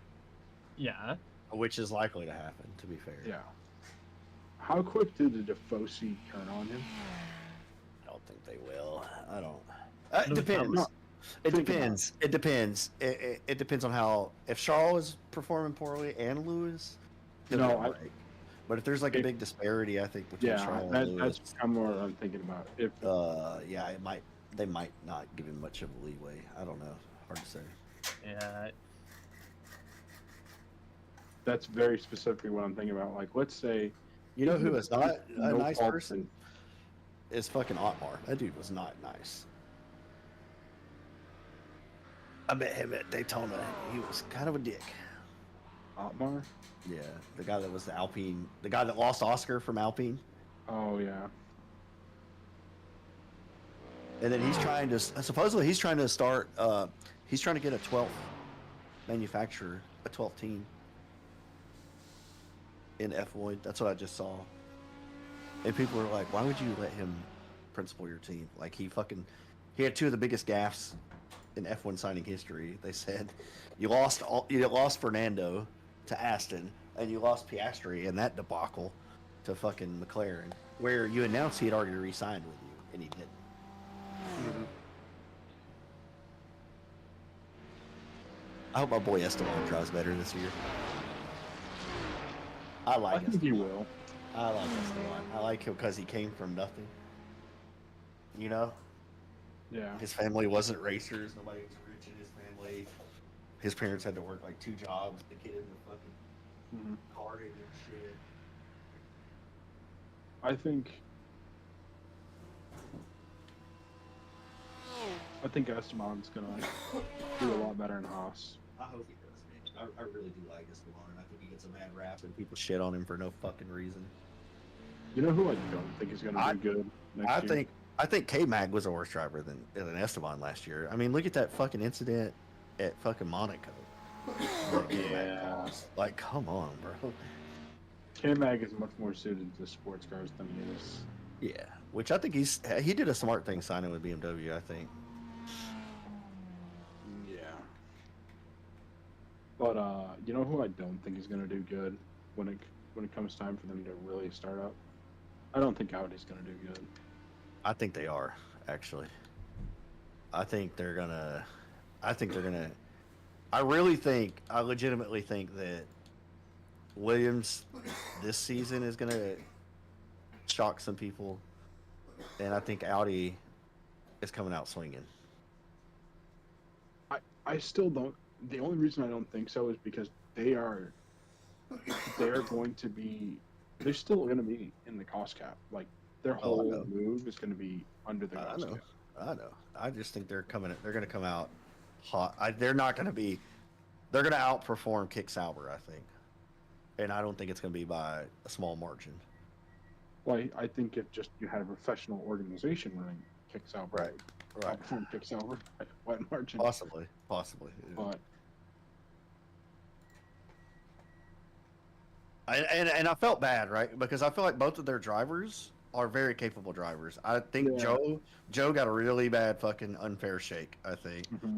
Yeah. Which is likely to happen, to be fair. Yeah. How quick did the Defoe turn on him? I don't think they will. I don't. It Lewis depends. Hamilton. It Think about depends. It depends. It depends on how. If Charles is performing poorly and Lewis, then No, they'll I- break. But if there's like a big disparity, I think between Yeah, Charles and Lewis, that's kind of what I'm thinking about. If yeah, it might. They might not give him much of a leeway. I don't know. Hard to say. Yeah. that's very specifically what I'm thinking about. Like, let's say You know who is not a no nice fault person? Is fucking Otmar. That dude was not nice. I met him at Daytona. He was kind of a dick. Otmar? Yeah, the guy that was the Alpine, the guy that lost Oscar from Alpine. Oh yeah. And then he's trying to supposedly he's trying to start. He's trying to get a 12th manufacturer, a 12th team in F1. That's what I just saw. And people were like, "Why would you let him principal your team? Like he had two of the biggest gaffes in F1 signing history." They said you lost Fernando to Aston, and you lost Piastri in that debacle to fucking McLaren, where you announced he had already re-signed with you, and he didn't. I hope my boy Esteban drives better this year. I like I think Esteban. he will. I like Esteban. I like him because he came from nothing. You know? Yeah. His family wasn't racers. Nobody was rich in his family. His parents had to work like 2 jobs. The kid was fucking carding and shit. I think Esteban's gonna do a lot better in Haas. I hope he does, man. I really do like Esteban, and I think he gets a bad rap, and people shit on him for no fucking reason. You know who I don't think is gonna do good next year? I think K-Mag was a worse driver than Esteban last year. I mean, look at that fucking incident at fucking Monaco. Yeah. Like, come on, bro. K-Mag is much more suited to sports cars than he is. Yeah, which I think he did a smart thing signing with BMW, I think. Yeah. But you know who I don't think is gonna do good when it comes time for them to really start up? I don't think Audi's gonna do good. I think they are, actually. I legitimately think that Williams this season is going to shock some people. And I think Audi is coming out swinging. I still don't. The only reason I don't think so is because they're still going to be in the cost cap. Like, their whole move is going to be under the cost cap. I know. I just think they're going to come out hot. They're going to outperform Kick Sauber, I think. And I don't think it's going to be by a small margin. Well, I think if just you had a professional organization running Kick Sauber, right. Outperform Kick Sauber by wide margin. Possibly. But And I felt bad, right? Because I feel like both of their drivers are very capable drivers. I think Joe got a really bad fucking unfair shake, I think. Mm-hmm.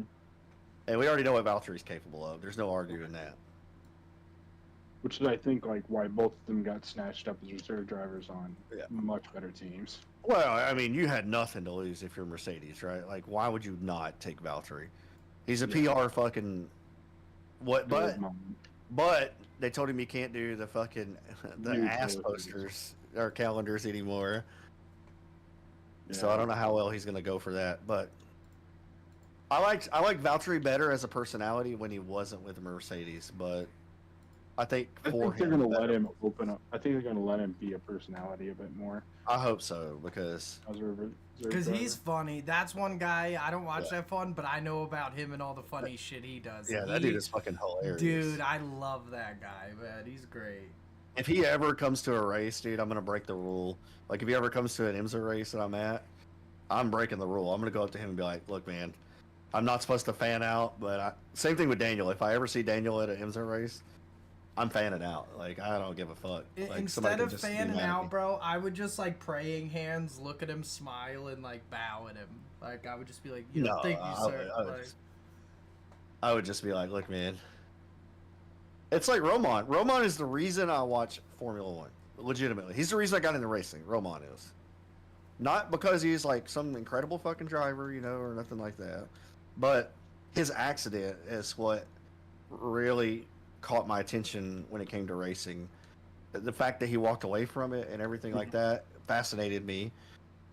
And we already know what Valtteri's capable of. There's no arguing that. Which is, I think, like why both of them got snatched up as reserve drivers on much better teams. Well, I mean, you had nothing to lose if you're Mercedes, right? Like, why would you not take Valtteri? He's a PR fucking what? But they told him he can't do the fucking ass posters or calendars anymore. Yeah. So I don't know how well he's gonna go for that. But I like Valtteri better as a personality when he wasn't with Mercedes. But I think they're gonna let him open up. I think they're gonna let him be a personality a bit more. I hope so because he's funny. That's one guy I don't watch that fun, but I know about him and all the funny shit he does. Yeah, that dude is fucking hilarious. Dude, I love that guy, man. He's great. If he ever comes to a race, dude, I'm gonna break the rule. Like if he ever comes to an IMSA race that I'm at, I'm breaking the rule. I'm gonna go up to him and be like, "Look, man, I'm not supposed to fan out, but same thing with Daniel. If I ever see Daniel at an IMSA race, I'm fanning out. Like, I don't give a fuck. Like, instead of fanning out, bro, I would just, like, praying hands, look at him, smile, and, like, bow at him. Like, I would just be like, thank you, sir. I would just be like, look, man. It's like Roman. Roman is the reason I watch Formula One. Legitimately. He's the reason I got into racing. Roman is. Not because he's, like, some incredible fucking driver, or nothing like that. But his accident is what really caught my attention when it came to racing. The fact that he walked away from it and everything like that fascinated me,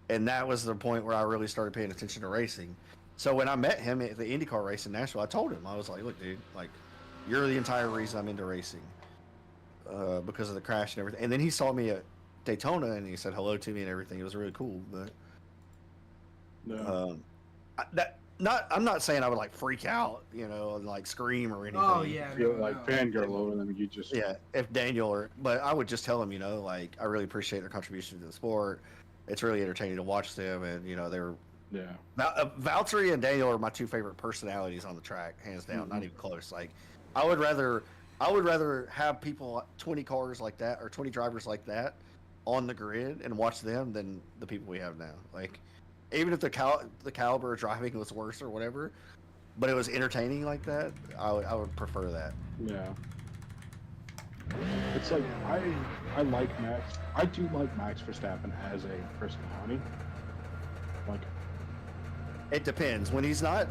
and that was the point where I really started paying attention to racing. So when I met him at the IndyCar race in Nashville, I told him, I was like, look, dude, like, you're the entire reason I'm into racing, because of the crash and everything. And then he saw me at Daytona and he said hello to me and everything. It was really cool. But I'm not saying I would like freak out, you know, and like scream or anything. Oh yeah, Feel no, like no. fangirl over them. You just Yeah, if Daniel but I would just tell him, you know, like I really appreciate their contribution to the sport. It's really entertaining to watch them, and you know, they're yeah. Valtteri and Daniel are my two favorite personalities on the track, hands down, not even close. Like, I would rather have people 20 cars like that or 20 drivers like that on the grid and watch them than the people we have now. Like, even if the caliber of driving was worse or whatever, but it was entertaining like that, I would prefer that. Yeah. It's like I like Max. I do like Max Verstappen as a personality. Like, it depends. When he's not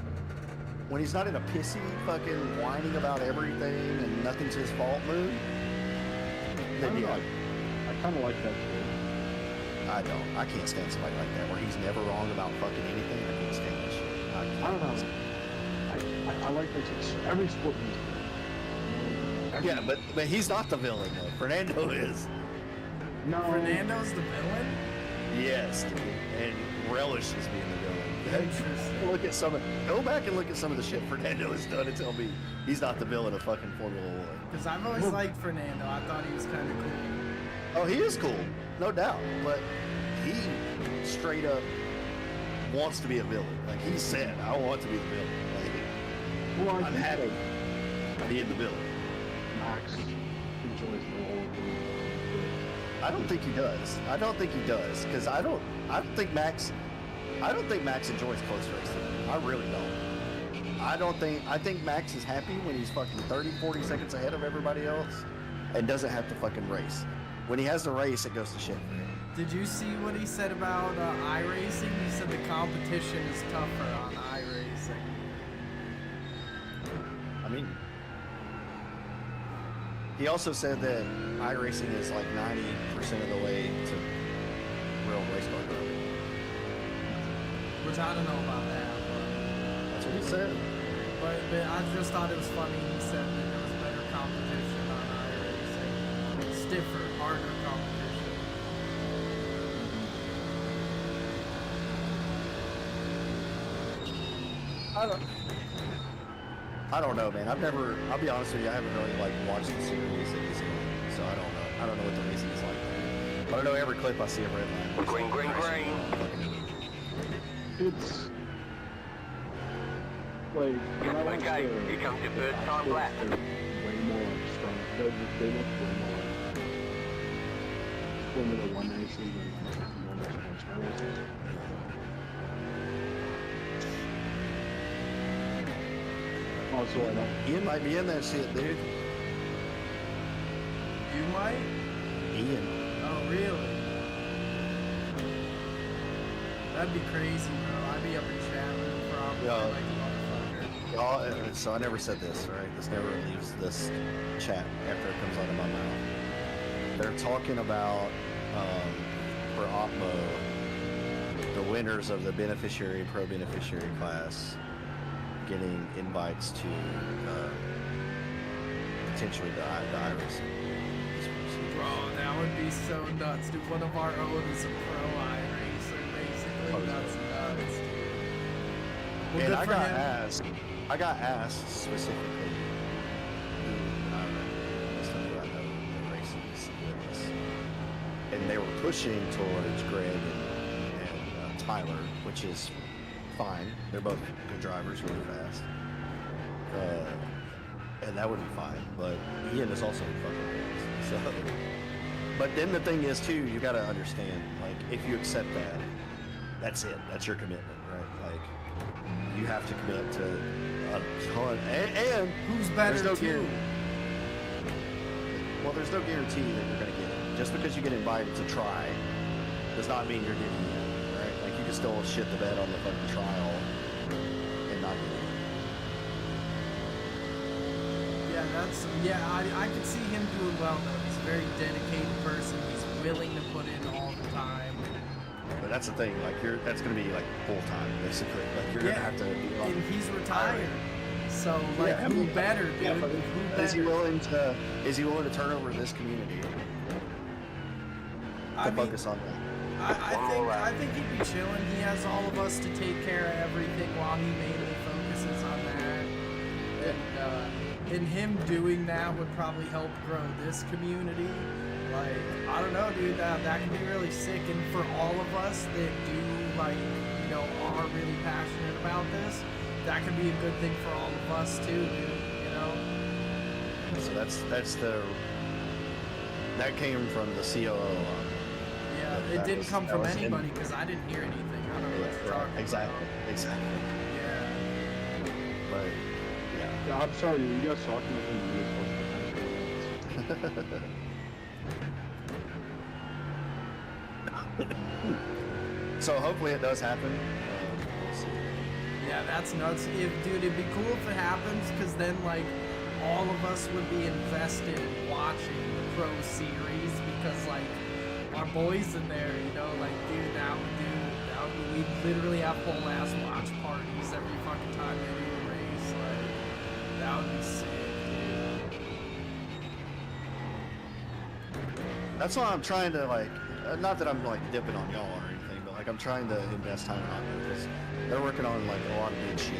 in a pissy fucking whining about everything and nothing's his fault mood, then yeah. I kind of like that too. I don't. I can't stand somebody like that where he's never wrong about fucking anything. I can't stand that shit. I don't know. I like that. Every sport needs to. Yeah, but he's not the villain though. Fernando is. No. Fernando's the villain? Yes, dude. And relishes being the villain. Interesting. Go back and look at some of the shit Fernando has done and tell me he's not the villain of fucking Formula 1. Because I've always liked Fernando. I thought he was kind of cool. Oh, he is cool, no doubt. But he straight up wants to be a villain. Like he said, I want to be the villain. Like, Well, I'm happy being the villain. Max enjoys the whole thing. I don't think he does. Because I don't think Max enjoys close racing. I really don't. I think Max is happy when he's fucking 30, 40 seconds ahead of everybody else and doesn't have to fucking race. When he has to race, it goes to shit for him. Did you see what he said about iRacing? He said the competition is tougher on iRacing. I mean, he also said that iRacing is like 90% of the way to real race car driving. Which I don't know about that, but That's what he said. but I just thought it was funny. He said that there was better competition on iRacing, stiffer, harder competition. I don't know, man. I'll be honest with you, I haven't really like watched the series that he's in, so I don't know. I don't know what the racing is like there. But I know every clip I see of Redline. Green, green, green. It's like when I watch Okay, here comes your first time lap. they're way more strong. They look way more like Formula 1 racing than like normal sports car racing. Also, I don't. Ian might be in that shit, dude. You might? Ian. Oh, really? That'd be crazy, bro. I'd be up in chat room probably Yeah. like a motherfucker. Y'all, so I never said this, right? This never leaves this chat after it comes out of my mouth. They're talking about, for Opmo, the winners of the beneficiary and pro-beneficiary class getting invites to potentially the iRacing. Bro, that would be so nuts, dude. One of our own is a pro iRacer, basically. Oh, That's nuts, dude. Well, And good I for him. got asked specifically who I know the races with us. And they were pushing towards Greg and Tyler, which is fine. They're both good drivers, really fast. And that would be fine, but Ian is also fucking fast. So, but then the thing is too, you gotta understand, like, if you accept that, that's it. That's your commitment, right? Like, you have to commit to a ton. And Who's better, there's no too? guarantee. Well, there's no guarantee that you're gonna get it. Just because you get invited to try does not mean you're getting it, right? Like, you can still shit the bed on the fucking trial and not get it. Yeah, I could see him doing well though. He's a very dedicated person. He's willing to put in all the time. But that's the thing, like that's gonna be like full time, basically. Like you're gonna have to be And he's retired. So like, Yeah, I who mean, better, dude? yeah, but Who is he better? willing to turn over this community to I mean, focus on that? I think he'd be chilling. He has all of us to take care of everything while he mainly focuses on that. And him doing that would probably help grow this community. Like, I don't know, dude, that can be really sick. And for all of us that do, like, you know, are really passionate about this, that can be a good thing for all of us too, dude, you know? So that came from the COO. Yeah, it didn't come from anybody because I didn't hear anything. I don't know what you're talking exactly. about. Exactly. Yeah. But Yeah, I'm sorry, you guys talking about me. so hopefully it does happen. We'll see. Yeah, that's nuts. Dude, it'd be cool if it happens, because then, like, all of us would be invested in watching the Pro Series, because, like, our boys in there, you know, like, dude, we'd literally have whole ass watch parties every fucking time they do a race. Like, that would be sick, dude. That's why I'm trying to, like, not that I'm like dipping on y'all or anything, but like I'm trying to invest time in Honda because they're working on like a lot of good shit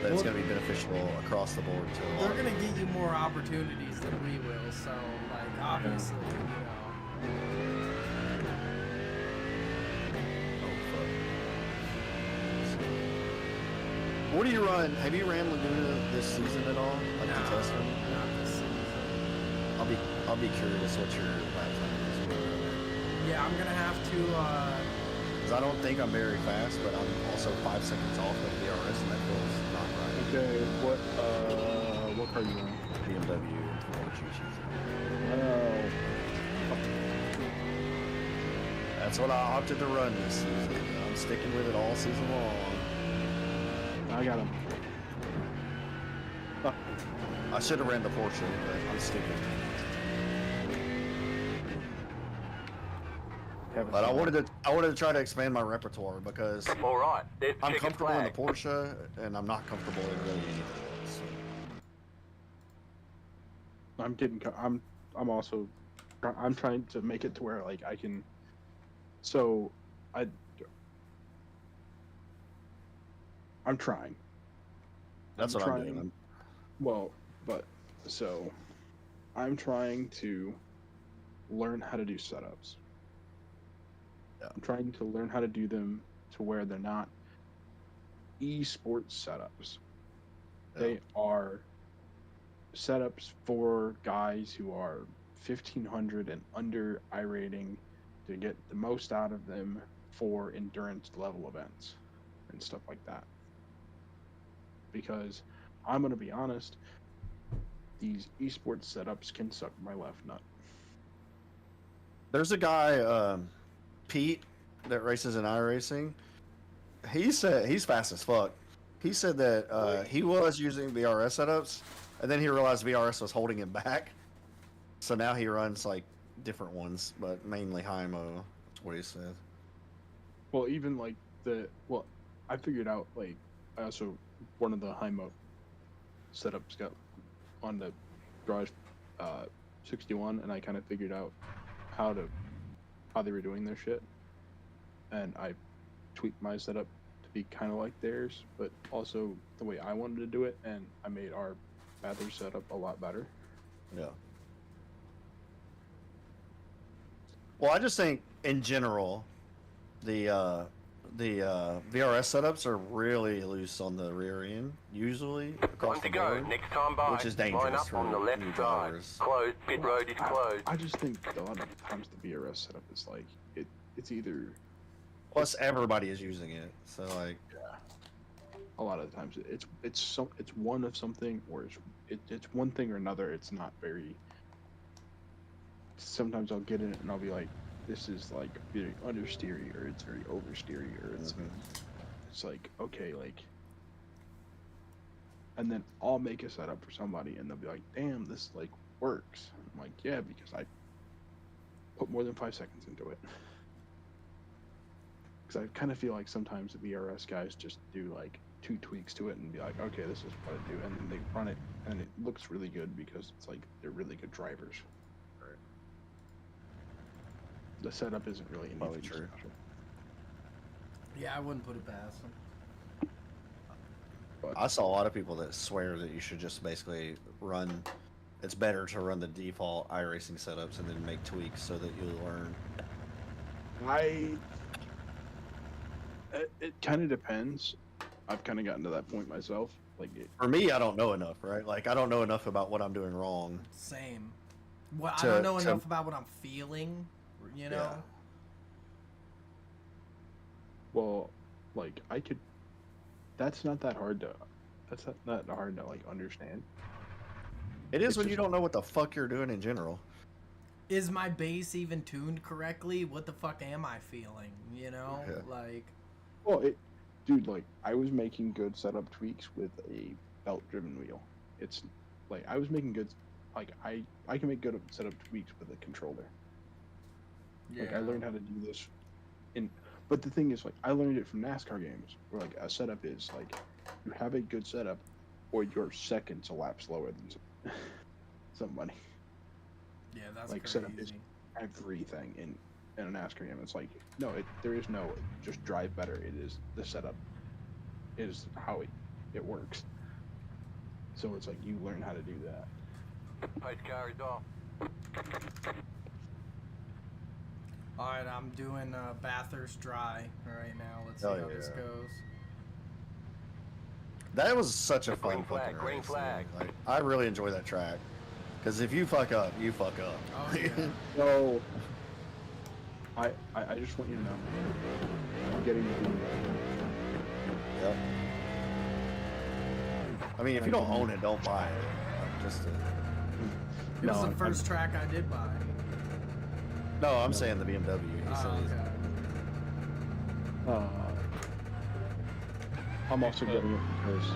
that's gonna be beneficial across the board to a lot. They're gonna get you more opportunities than we will, so like obviously, you know. Oh fuck. What do you run? Have you ran Laguna this season at all? Like to test them? Not this season. I'll be curious what your lap time is. Yeah, I'm gonna have to. Because I don't think I'm very fast, but I'm also 5 seconds off of the RS, and that feels not right. Okay, what car you on? BMW 4GT. That's what I opted to run this season. I'm sticking with it all season long. I got him. I should have ran the Porsche, but I'm sticking. But I wanted to try to expand my repertoire because All right, I'm comfortable in the Porsche and I'm not comfortable in really anything else. I'm also trying to make it to where like I can. I'm trying. That's what I'm doing. I'm trying to learn how to do setups. Yeah. I'm trying to learn how to do them to where they're not esports setups. Yeah. They are setups for guys who are 1500 and under iRating to get the most out of them for endurance level events and stuff like that. Because I'm going to be honest, these esports setups can suck my left nut. There's a guy, Pete, that races in iRacing. He said he's fast as fuck. He said that he was using VRS setups, and then he realized VRS was holding him back. So now he runs like different ones, but mainly Hymo. That's what he said. Well, even like I figured out like I also one of the Hymo setups got on the Garage 61, and I kind of figured out how they were doing their shit, and I tweaked my setup to be kind of like theirs, but also the way I wanted to do it, and I made our battery setup a lot better. Yeah. Well, I just think in general, the VRS setups are really loose on the rear end, usually across Time to the go. board, Next time by. which is dangerous Line up for on the left new side. drivers. Closed. Pit road is closed. I just think a lot of times the VRS setup is like it's either. Plus, everybody is using it, so like. A lot of the times it's one of something, or it's one thing or another. It's not very. Sometimes I'll get in it and I'll be like, this is like very understeery, or it's very oversteery, or it's like okay, like. And then I'll make a setup for somebody, and they'll be like, damn, this like works. I'm like, yeah, because I put more than 5 seconds into it. Because I kind of feel like sometimes the VRS guys just do like 2 tweaks to it and be like, okay, this is what I do, and then they run it, and it looks really good because it's like they're really good drivers. the setup isn't really anything Probably true. special. Yeah, I wouldn't put it past them. But I saw a lot of people that swear that you should just basically run. It's better to run the default iRacing setups and then make tweaks so that you'll learn. it kind of depends. I've kind of gotten to that point myself. Like, For me, I don't know enough, right? Like, I don't know enough about what I'm doing wrong. Same. Well, I To- don't know to- enough about what I'm feeling, you know? Yeah. well, like I could. That's not that hard to. That's not that hard to like understand. It is It's when you just- don't know what the fuck you're doing in general. Is my bass even tuned correctly? What the fuck am I feeling? You know? Yeah. Like, Well, dude, like I was making good setup tweaks with a belt-driven wheel. It's like I was making good. Like I can make good setup tweaks with a controller. yeah. Like I learned how to do this, but the thing is, like I learned it from NASCAR games, where like a setup is like you have a good setup, or you're seconds a lap slower than somebody. Yeah, that's like, crazy. setup is everything in a NASCAR game. It's like no, there is no just drive better. It is the setup is how it works. So it's like you learn how to do that. Pace car is off. Alright, I'm doing Bathurst Dry right now. Let's see Oh, how this yeah. goes. That was such a fun Green flag, fucking green race. flag. Like, I really enjoy that track. Because if you fuck up, you fuck up. Oh, yeah. So I just want you to know I'm getting the Yep. I mean, if you don't own it, don't buy it. Like, just to... It was No, the I'm- first track I did buy. No, I'm saying the BMW. He said Oh, he's- okay. I'm also getting it because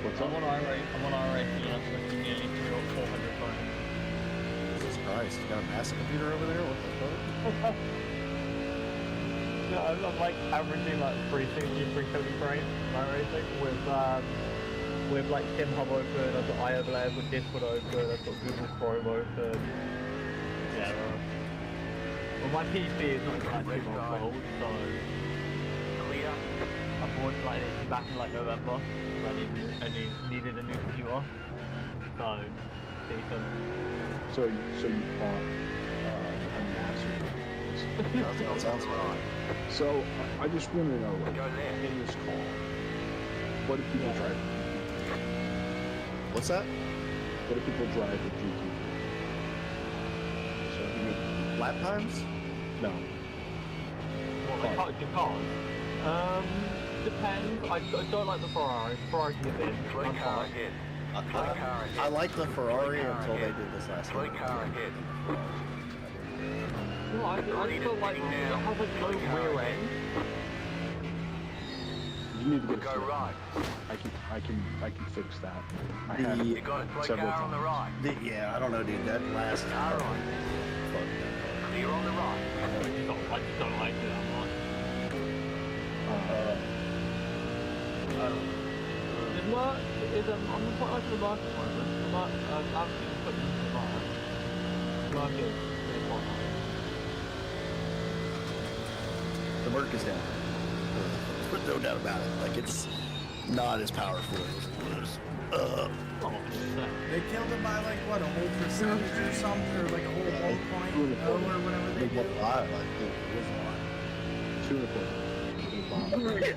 what's I'm up? on iRacing and I'm pushing nearly 400 points. Jesus Christ, you got a massive computer over there? What the fuck? No, I'm like averaging like 360, 370 frames in iRacing with like Sim Hub open, I've got iOverlay, I've got Discord open, I've got Google Chrome open. Yeah, well my PC is not even like 2 months old, so Clear. I bought like it back in like November. I needed a new computer. So decent. So you bought a massive. That sounds right. So I just want to know, like, Go left. in this call, what do people drive? What's that? What do people drive with GT? So Lap times? no. What, like the cars? Depends. I don't like the Ferrari. Ferrari's a bit. Slow I'm car fine. ahead. I, Slow car ahead. I like the Ferrari Slow car until they ahead. did this last Slow one. car ahead. No, I just don't like it has like low rear end. You need to We'll get go right. I can fix that. I have The- You got a slow several car on the times. right. Yeah, I don't know, dude. That last All right. Fuck that Clear on the right. I just don't like it. I'm like, it's not. I'm quite liking the market at the moment. I'm not. I'm absolutely putting it in the market. Market is quite nice. The work is down. No doubt about it. Like, it's not as powerful as it was. Oh, They killed it by like what, a whole percentage or something, or like a whole 1.0 or whatever they Like, what do. lot? Like, it was a lot. 2 and a quarter.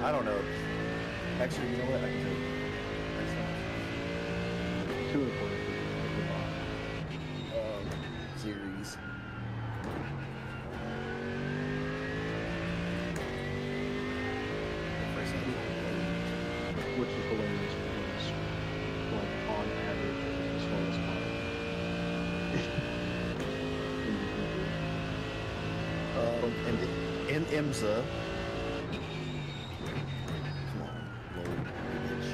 I don't know. Actually, you know what? I can tell you. Next time. 2 and a quarter. Series. Which is hilarious because, like, on average, it's the slowest car. And in IMSA. Come on, load, bitch.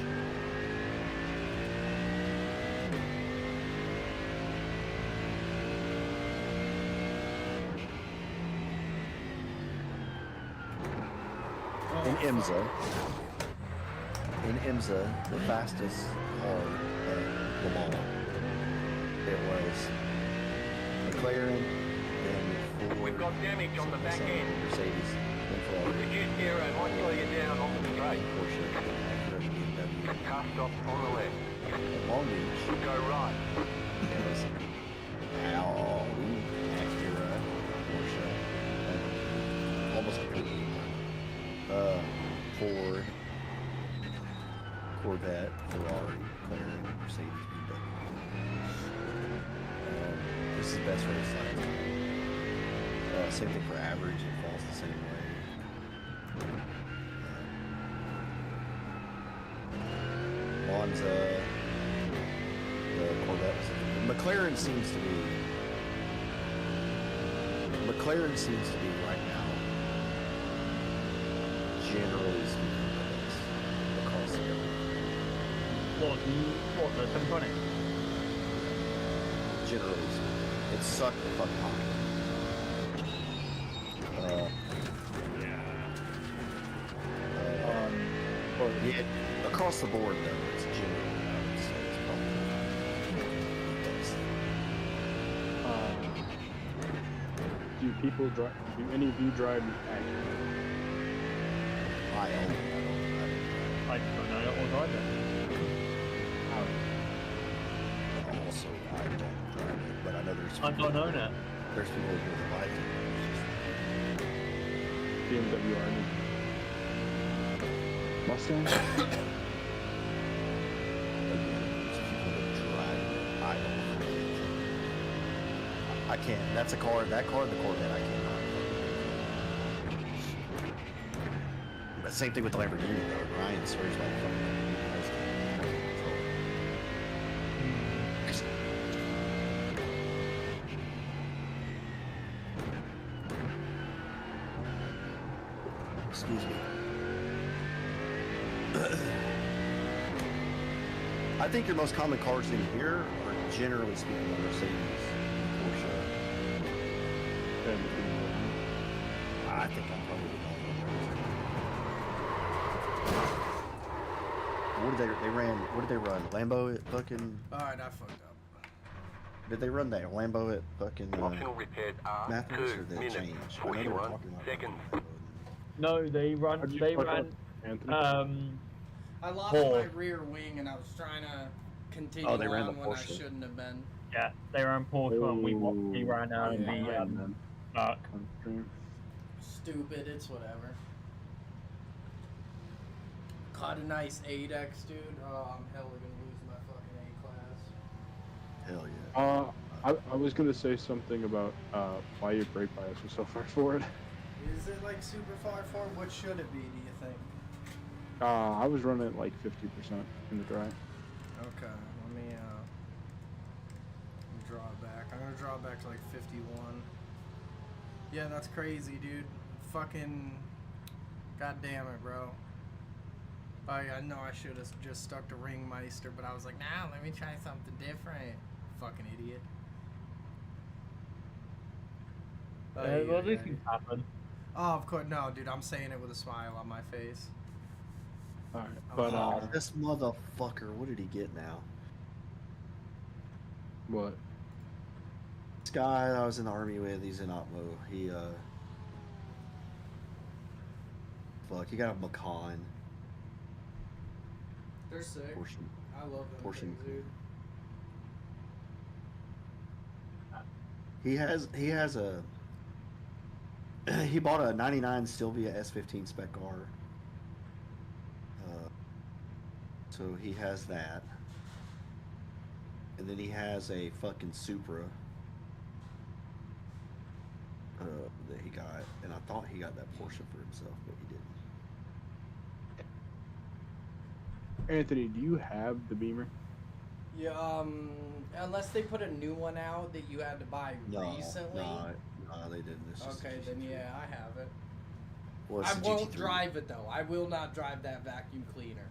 In IMSA, the fastest car McLaren, then Ford. We've got damage on the back end. Mercedes, then Ferrari. Reduced aero might slow you down on the straight. Porsche, Acura, BMW. Car stop on the left. At Long Beach, Go right. there was Audi, Acura, Porsche, and almost completely Ford, Corvette, Ferrari, McLaren, Mercedes, BMW. This is the best race last time. Same thing for average, it falls the same way. Monza, the Corvette was McLaren seems to be right now, generally speaking, the best across the board. What, the 720? Generally speaking, it sucked the fuck high. Yeah, across the board though, it's generally, I would say, it's probably the best. Do people drive? Do any of you drive Acura? I I don't know that was either. also I don't drive it, but I know there's I don't own it. there's people here that like it. BMW R. Mustang? Again, there's people that drive it. I don't really. I can't. That's a car. That car, the Corvette, I cannot. But same thing with the Lamborghini though. Ryan swears by the fucking Lamborghini. I just can't control it. Excuse me. I think your most common cars in here are generally speaking the Mercedes, Porsche. I think I'm probably the only one. What did they run? Lambo at fucking. Alright, I fucked up. Did they run that Lambo at fucking Optional repairs are Matthews, or 2 did they minutes, change? I know they were 41 talking about seconds. Lambo. No, they ran, How'd you they fuck ran, up, Anthony? I lost Four. my rear wing and I was trying to continue Oh, they ran on the when I Porsche. shouldn't have been. yeah, they ran Porsche and we ran out in Yeah. the dark. Stupid, it's whatever. Caught a nice 8X, dude. Oh, I'm hella gonna lose my fucking A class. Hell yeah. I was gonna say something about why your brake bias was so far forward. Is it like super far forward? What should it be, do you think? I was running at like 50% in the dry. Okay, let me draw it back. I'm gonna draw it back to like 51. Yeah, that's crazy, dude. Fucking, god damn it, bro. I know I should have just stuck to Ringmeister, but I was like, nah, let me try something different. Fucking idiot. Well, these things happen. Oh, of course, no, dude. I'm saying it with a smile on my face. All right, but This motherfucker, what did he get now? what? This guy I was in the army with, he's in Opmo. He he got a Macan. They're sick. Portion. I love them Portion. things, dude. He has a he bought a 99 Sylvia S15 spec car. So he has that. And then he has a fucking Supra that he got, and I thought he got that Porsche for himself, but he didn't. Anthony, do you have the Beamer? Yeah, unless they put a new one out that you had to buy recently. No, they didn't. It's just Okay, then yeah, I have it. Well, it's I the won't GT3. drive it though. I will not drive that vacuum cleaner.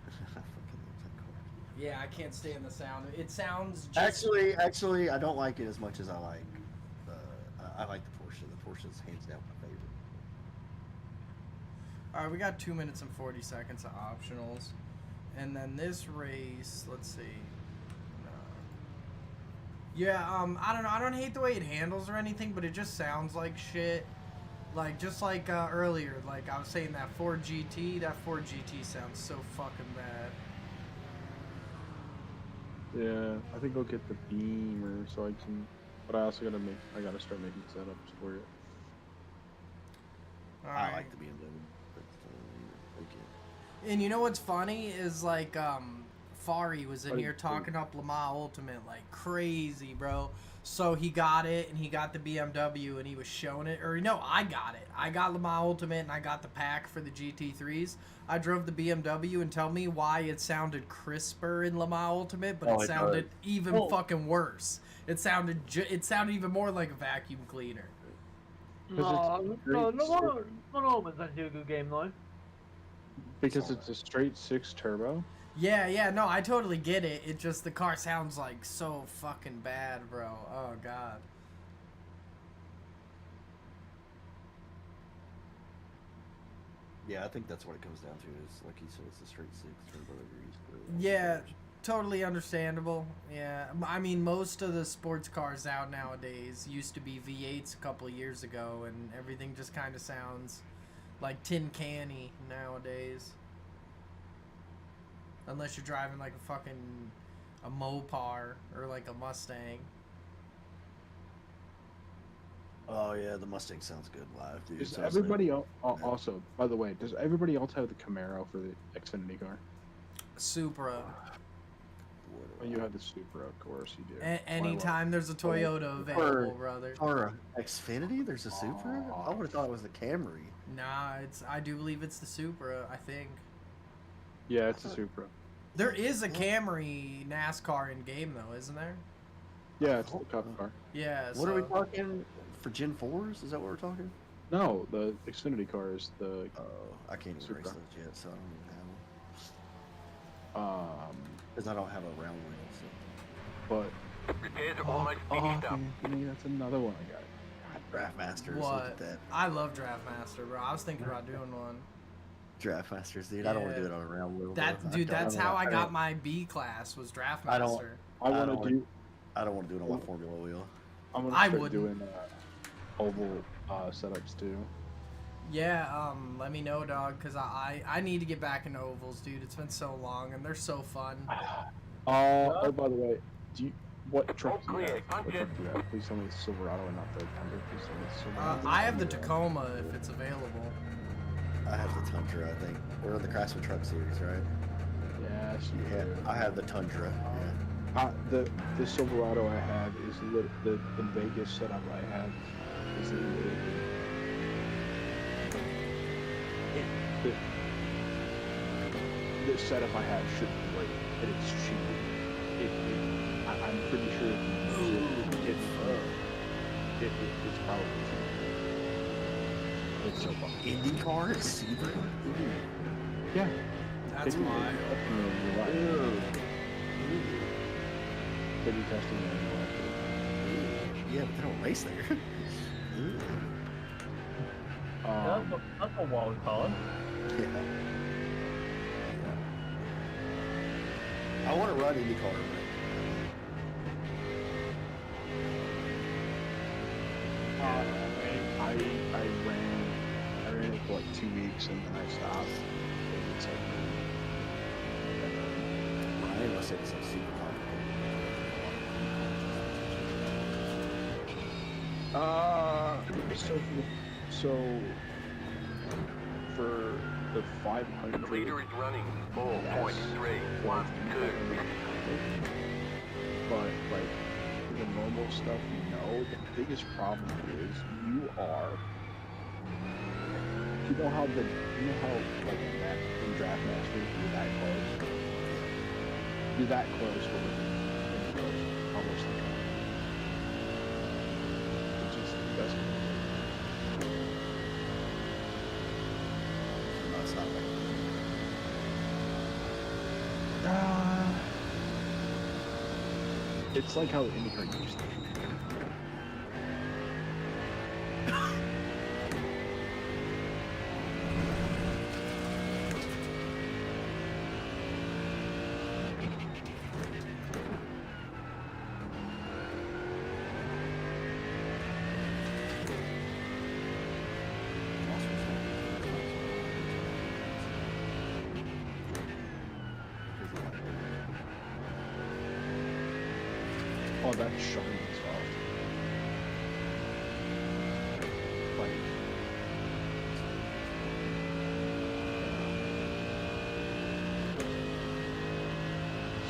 I fucking love that car. Yeah, I can't stand the sound. It sounds just... Actually, I don't like it as much as I like. I like the Porsche. The Porsche is hands down my favorite. All right, we got 2 minutes and 40 seconds of optionals, and then this race. Let's see. Yeah, I don't know. I don't hate the way it handles or anything, but it just sounds like shit. Like, just like earlier, like I was saying that Ford GT sounds so fucking bad. Yeah, I think I'll get the Beamer so I can. But I also gotta start making setups for it. All I right. like the BMW. But, okay. And you know what's funny is like Fari was in Oh, here talking up Lamar Ultimate like crazy, bro. So he got it and he got the BMW and he was showing it. Or no, I got it. I got Lamar Ultimate and I got the pack for the GT3s. I drove the BMW and tell me why it sounded crisper in Lamar Ultimate, but Oh, it it sounded does. even fucking worse. It sounded even more like a vacuum cleaner. No, Norman's actually a good game though. Because it's a straight 6 turbo. Yeah, no, I totally get it. It just, the car sounds like so fucking bad, bro. Oh, God. Yeah, I think that's what it comes down to. Is like you said, it's a straight 6 turbo degrees. Yeah, totally understandable. Yeah, I mean, most of the sports cars out nowadays used to be V8s a couple of years ago, and everything just kind of sounds like tin canny nowadays. Unless you're driving like a Mopar or like a Mustang. Oh yeah, the Mustang sounds good live, dude. Does So it's everybody also, by the way, does everybody else have the Camaro for the Xfinity car? Supra. Well, you have the Supra, of course you do. Anytime there's a Toyota available, brother. For Xfinity, there's a Supra. I would have thought it was the Camry. Nah, I do believe it's the Supra, I think. Yeah, it's a Supra. There is a Camry NASCAR in game though, isn't there? Yeah, it's the Cup car. Yeah. What are we talking for Gen 4s? Is that what we're talking? No, the Xfinity car is the. Oh, I can't even Supra. race those yet, so I don't even have them. Because I don't have a round wheel. So. But Repairs are almost finished up. that's another one I got. Draftmasters. Look What? at that. I love Draftmaster, bro. I was thinking about doing one. Draftmasters, dude. I don't want to Yeah. do it on a round wheel. That bro. dude, that's how I don't- got my B class was Draftmaster. I don't- I want don't to do. I don't want to do it on my Formula wheel. I'm gonna I start wouldn't. doing oval setups too. Yeah, let me know, dog, because I need to get back into ovals, dude. It's been so long, and they're so fun. Oh, by the way, what truck do you clear. have? What truck do you have? Please tell me it's Silverado and not the Tundra. Please tell me it's Silverado. I have the Tacoma if it's available. I have the Tundra, I think. We're in the Craftsman Truck Series, right? Yes, you Yeah, do. I have the Tundra. Yeah. The Silverado I have is the Vegas setup I have is literally the setup I have should be great, but it's cheating. I'm pretty sure if you use it's probably cheating. It's so fun. IndyCar at Sebring? Yeah. That's They do why. You're right. They do testing manual, actually. Yeah, but they don't race there. Ooh. That's a wild card. Yeah. I want to run IndyCar, I ran it for like 2 weeks and then I stopped. It's like, but Ryan must say it's like super complicated. so for the 500. The leader is running 4.312. But like the normal stuff, the biggest problem is you know how like in Draft Master you're that close. You're that close, but with almost like it's just the best. No, it's not like It's like how IndyCar used to be. Oh, that's shiny stuff. Like,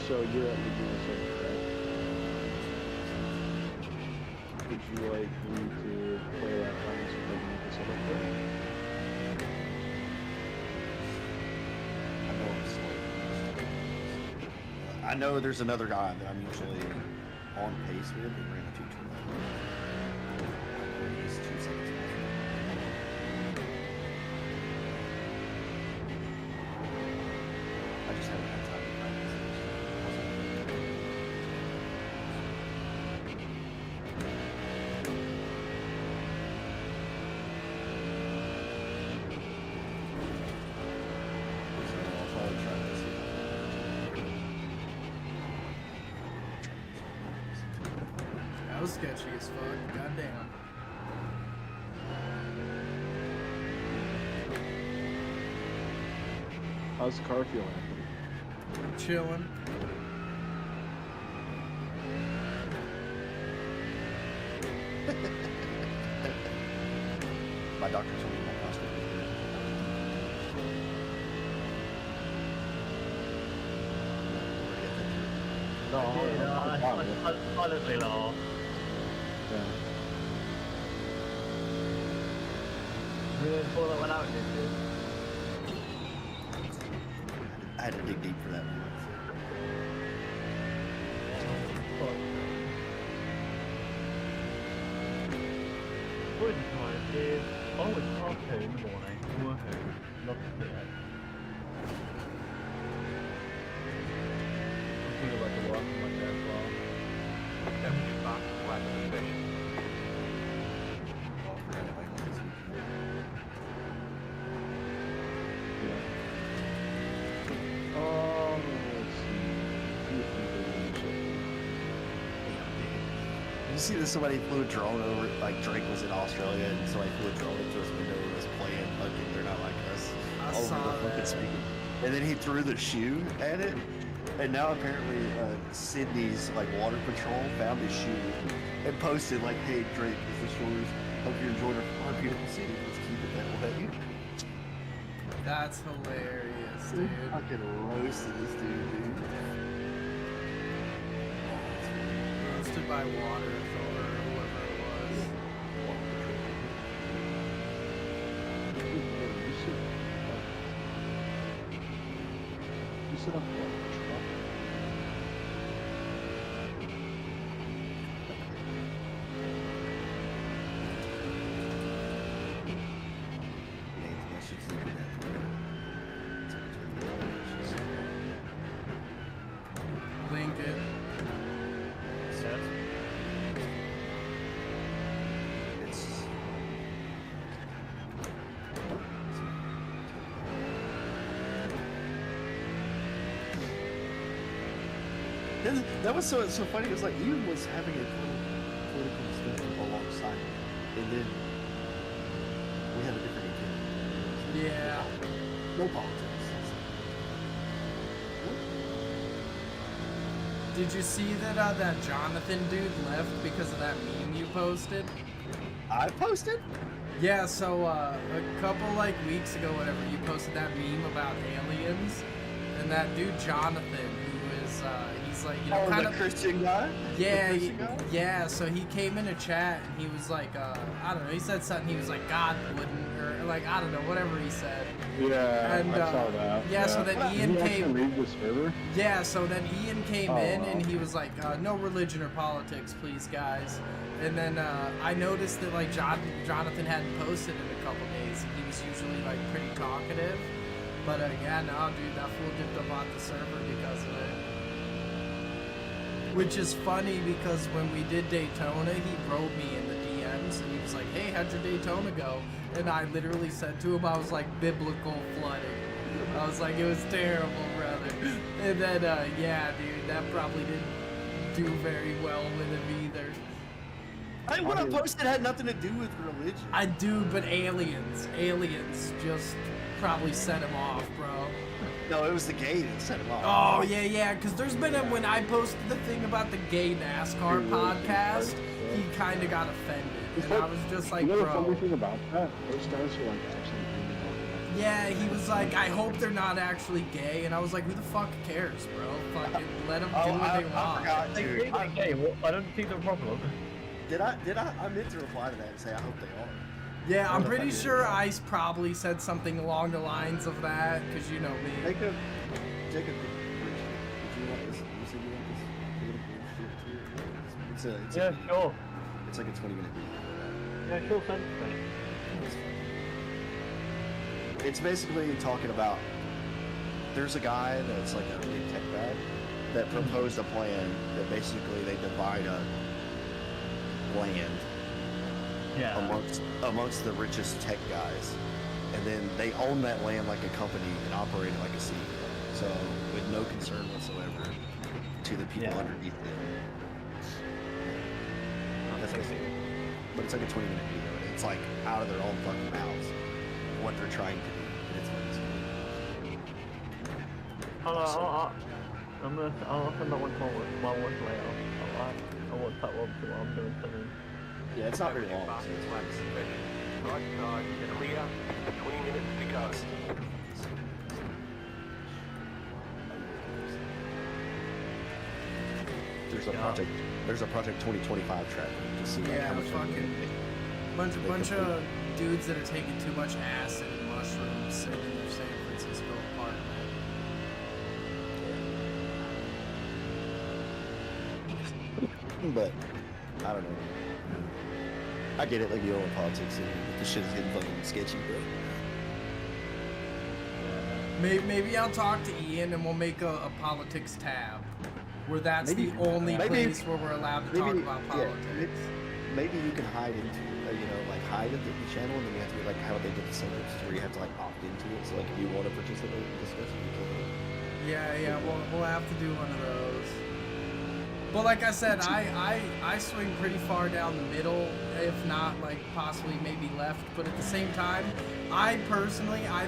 so you're at Laguna Seven, correct? Would you like me to play that time so we can make this up for you? I know I'm slow. I know there's another guy that I'm usually on pace with that ran a 2:12. He's 2 seconds faster. I just haven't had time to practice it. So I'll probably try to see if I can. That was sketchy as fuck. Goddamn. How's the car feel, Anthony? Chilling. My doctor told me my prostate was good. No, honestly, no. Yeah. You didn't pull that one out, did you? I had to dig deep for that one. Good time is, oh, it's half 2 in the morning. Woohoo. Love to see it. I feel like a lot of my day as well. 75 flat in the station. Oh, I forgot if I got this weekend. Let's see. You see that somebody flew a drone over, like Drake was in Australia, and somebody flew a drone into his window and was playing fucking They're Not Like Us I over saw the fucking that. speaker. And then he threw the shoe at it, and now apparently Sydney's like water patrol found his shoe and posted like, "Hey Drake, this is yours. Hope you're enjoying our beautiful city. Let's keep it that way." That's hilarious, dude. Fucking roasted this dude. Roasted by water or whoever it was. You sit up there. Link it. It's that was so funny. It was like Ian was having a political discussion alongside me, and then we had a different opinion. Yeah. No politics. Did you see that that Jonathan dude left because of that meme you posted? I posted. Yeah, so a couple like weeks ago, whatever, you posted that meme about aliens, and that dude Jonathan, who is he's like, you know, Oh, kind the of Christian guy. yeah, The Christian guy? yeah. So he came in a chat and he was like, I don't know, he said something. He was like, God wouldn't, or like I don't know, whatever he said. Yeah, And, I saw that. Yeah, so then Ian Did you came. actually leave the server? Yeah, so then Ian came Oh, in wow. and he was like, no religion or politics, please, guys. And then I noticed that like Jonathan hadn't posted in a couple days, and he was usually like pretty talkative. But yeah, no, dude, that fool dipped up on the server because of it. Which is funny because when we did Daytona, he wrote me in the DMs and he was like, hey, how'd your Daytona go? And I literally said to him, I was like, biblical flooding. I was like, it was terrible, brother. And then, yeah, dude, that probably didn't do very well with him either. Hey, what I posted had nothing to do with religion. I do, but aliens just probably set him off, bro. No, it was the gay that set him off. Oh yeah, because there's been when I posted the thing about the gay NASCAR podcast, he kind of got offended, and I was just like, You know the bro. funny thing about that? Those guys are like actually. Yeah, he was like, I hope they're not actually gay, and I was like, who the fuck cares, bro? Fucking let them do what they I want. forgot, They dude. think they're gay. Well, I don't see the problem. Did I? I meant to reply to that and say I hope they are. Yeah, I'm pretty sure Ice probably said something along the lines of that, because you know me. Jacob, did you want this? You said you want this? Yeah, sure. It's like a 20-minute video. Yeah, sure, send it to me. It's basically talking about there's a guy that's like a big tech guy that proposed a plan that basically they divide up land amongst the richest tech guys, and then they own that land like a company and operate it like a CEO. So with no concern whatsoever to the people underneath them. That's basically, but it's like a 20-minute video, and it's like out of their own fucking mouths what they're trying to do. It's fucking I'll send that one to my work later. I'll WhatsApp one to what I'm doing today. yeah, it's not very long. So it's fine. Right side, clear. 20 minutes to go. There's a project 2025 track. You can see like Yeah, how much fucking bunch of dudes that are taking too much acid and mushrooms sitting in their San Francisco apartment. But I don't know. I get it, like you know in politics, the shit is getting fucking sketchy, bro. Maybe I'll talk to Ian and we'll make a politics tab, where that's the only place where we're allowed to talk about politics. Maybe you can hide into, like hide at the channel, and then you have to be like how they did the Senate, where you have to like opt into it. So like, if you want to participate in the discussion, you can. Yeah, we'll have to do one of those. But like I said, I swing pretty far down the middle, if not like possibly maybe left. But at the same time, I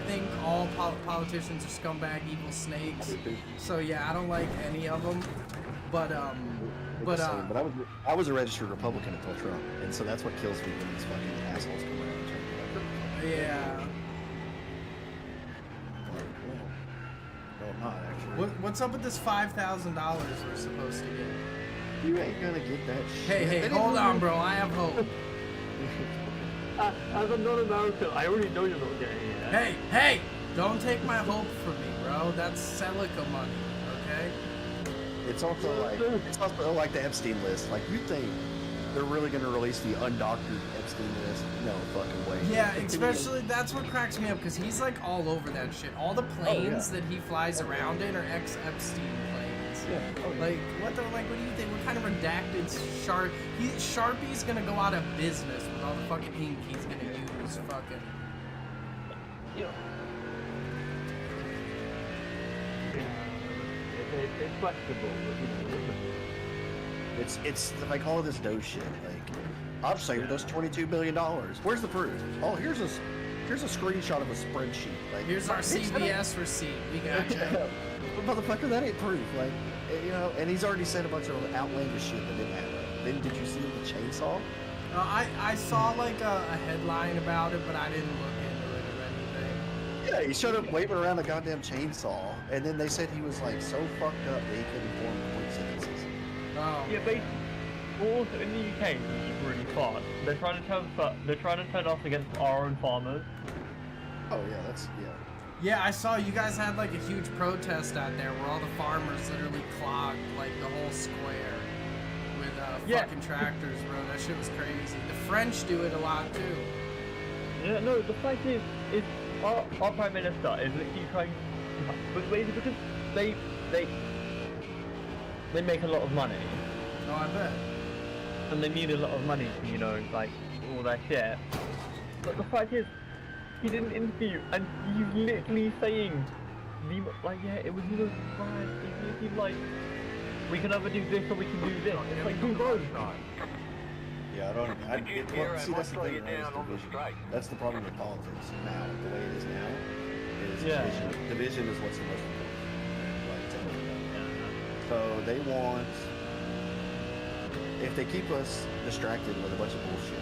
think all politicians are scumbag, evil snakes. So yeah, I don't like any of them. But I was a registered Republican until Trump, and so that's what kills me when these fucking assholes come around and try to be like, yeah. no, not actually. What's up with this $5,000 we're supposed to get? You ain't gonna get that shit. Hey, hold on, bro. I have hope. As a non-American, I already know you're not getting it. Hey! Don't take my hope from me, bro. That's Celica money, okay? It's also like the Epstein list. Like, you think they're really gonna release the undoctored Epstein list? No fucking way. Yeah, especially that's what cracks me up, because he's like all over that shit. All the planes that he flies around in are ex-Epstein planes. Yeah. Like, what do you think? What kind of redacted Sharpie's gonna go out of business with all the fucking ink he's gonna use? Fucking. It's flexible, but It's like all of this dough shit. Like, I'll save us $22 billion. Where's the proof? Oh, here's a screenshot of a spreadsheet. Like, Here's our CVS receipt. We got you. But motherfucker, that ain't proof. Like, and he's already said a bunch of outlandish shit that didn't happen. Then did you see the chainsaw? I saw like a headline about it, but I didn't look into it or anything. Yeah, he showed up waving around a goddamn chainsaw, and then they said he was like so fucked up that he couldn't form complete sentences. Oh. yeah, basically, also in the UK, which is really fast. They're trying to turn us against our own farmers. Oh yeah, Yeah, I saw you guys had like a huge protest out there where all the farmers literally clogged like the whole square with fucking tractors, bro. That shit was crazy. The French do it a lot too. Yeah, no, the fact is our Prime Minister is literally trying, but basically because they make a lot of money. Oh, I bet. And they need a lot of money, like all that shit. But the fact is, he did an interview and he's literally saying, it was either bad. He's literally like, we can either do this or we can do this. It's like, do both. Yeah, that's the thing, right? That's the problem with politics now, the way it is now. is Yeah. division is what's the most important. Like, to everybody. So they want, if they keep us distracted with a bunch of bullshit,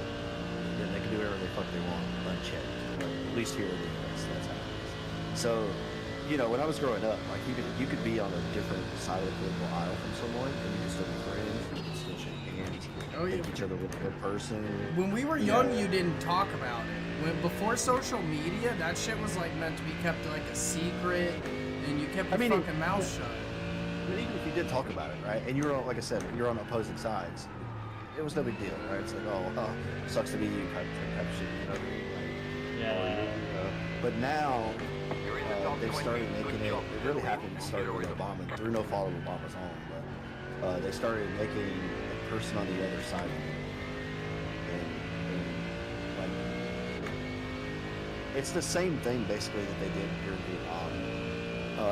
then they can do whatever the fuck they want unchecked. Like, at least here in the US, that's how it is. So, you know, when I was growing up, like you could be on a different side of the political aisle from someone, and you can still be friends, you can still shake hands, Oh, yeah. think each other with a good person. When we were young, you didn't talk about it. Before social media, that shit was like meant to be kept like a secret, and you kept your fucking mouth shut. I mean, even if you did talk about it, right, and you were on, like I said, you're on opposing sides, it was no big deal, right? It's like, oh, sucks to be you, type of shit, you know what I mean? Like, Yeah. but now they've started making it. It really happened started with Obama, through no fault of Obama's own, but they started making a person on the other side of it, and like it's the same thing basically that they did here in Vietnam.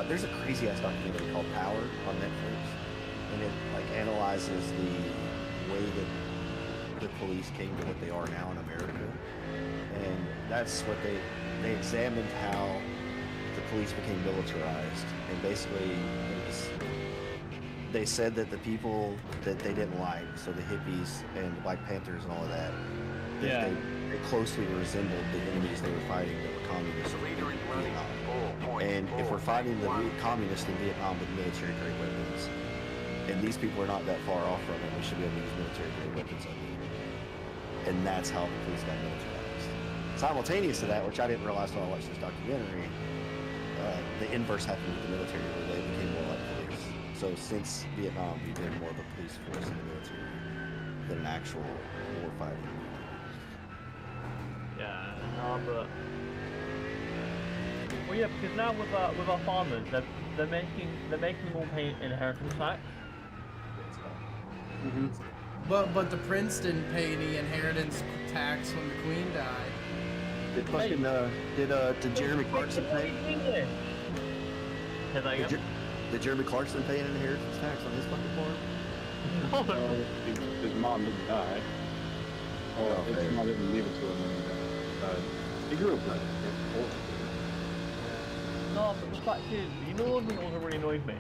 There's a crazy ass documentary called Power on Netflix, and it like analyzes the way that the police came to what they are now in America, and that's what they examined how the police became militarized, and basically they said that the people that they didn't like, so the hippies and the Black Panthers and all of that, Yeah. they closely resembled the enemies they were fighting that were communists in Vietnam. And if we're fighting the communists in Vietnam with military-grade weapons, and these people are not that far off from it, we should be able to use military-grade weapons on them. And that's how the police got militarized. Simultaneous to that, which I didn't realize when I watched this documentary, the inverse happened with the military, where they became more like police. So since Vietnam, we've been more of a police force in the military than an actual war fighting. Yeah, no, but well, yeah, because now with our farmers, they're making them all pay inheritance tax. But the prince didn't pay any inheritance tax when the queen died. Did fucking did Jeremy Clarkson pay? Say that again? Did Jeremy Clarkson pay an inheritance tax on his fucking farm? His mom didn't die. Oh, His okay. mom didn't leave it to him when he died. He grew up in No, but the fact is, you know what also really annoys me?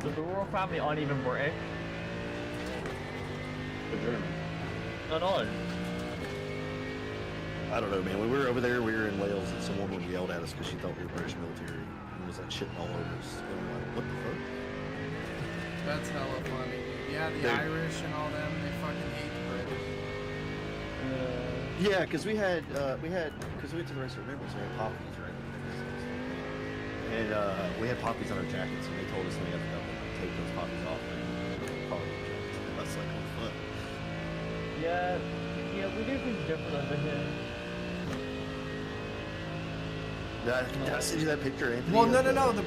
That the royal family aren't even British. the German. No. I don't know, man. When we were over there, we were in Wales, and some woman yelled at us because she thought we were British military and was like shitting all over us. And we're like, what the fuck? That's hella funny. Yeah, the Irish and all them, they fucking hate the British. Yeah, because we went to the race of remembrance, we had poppies, right? And we had poppies on our jackets, and they told us we had to go and take those poppies off and probably that's like on foot. Yeah, we do things different over here. Did I send you that picture, Anthony? Well, no. The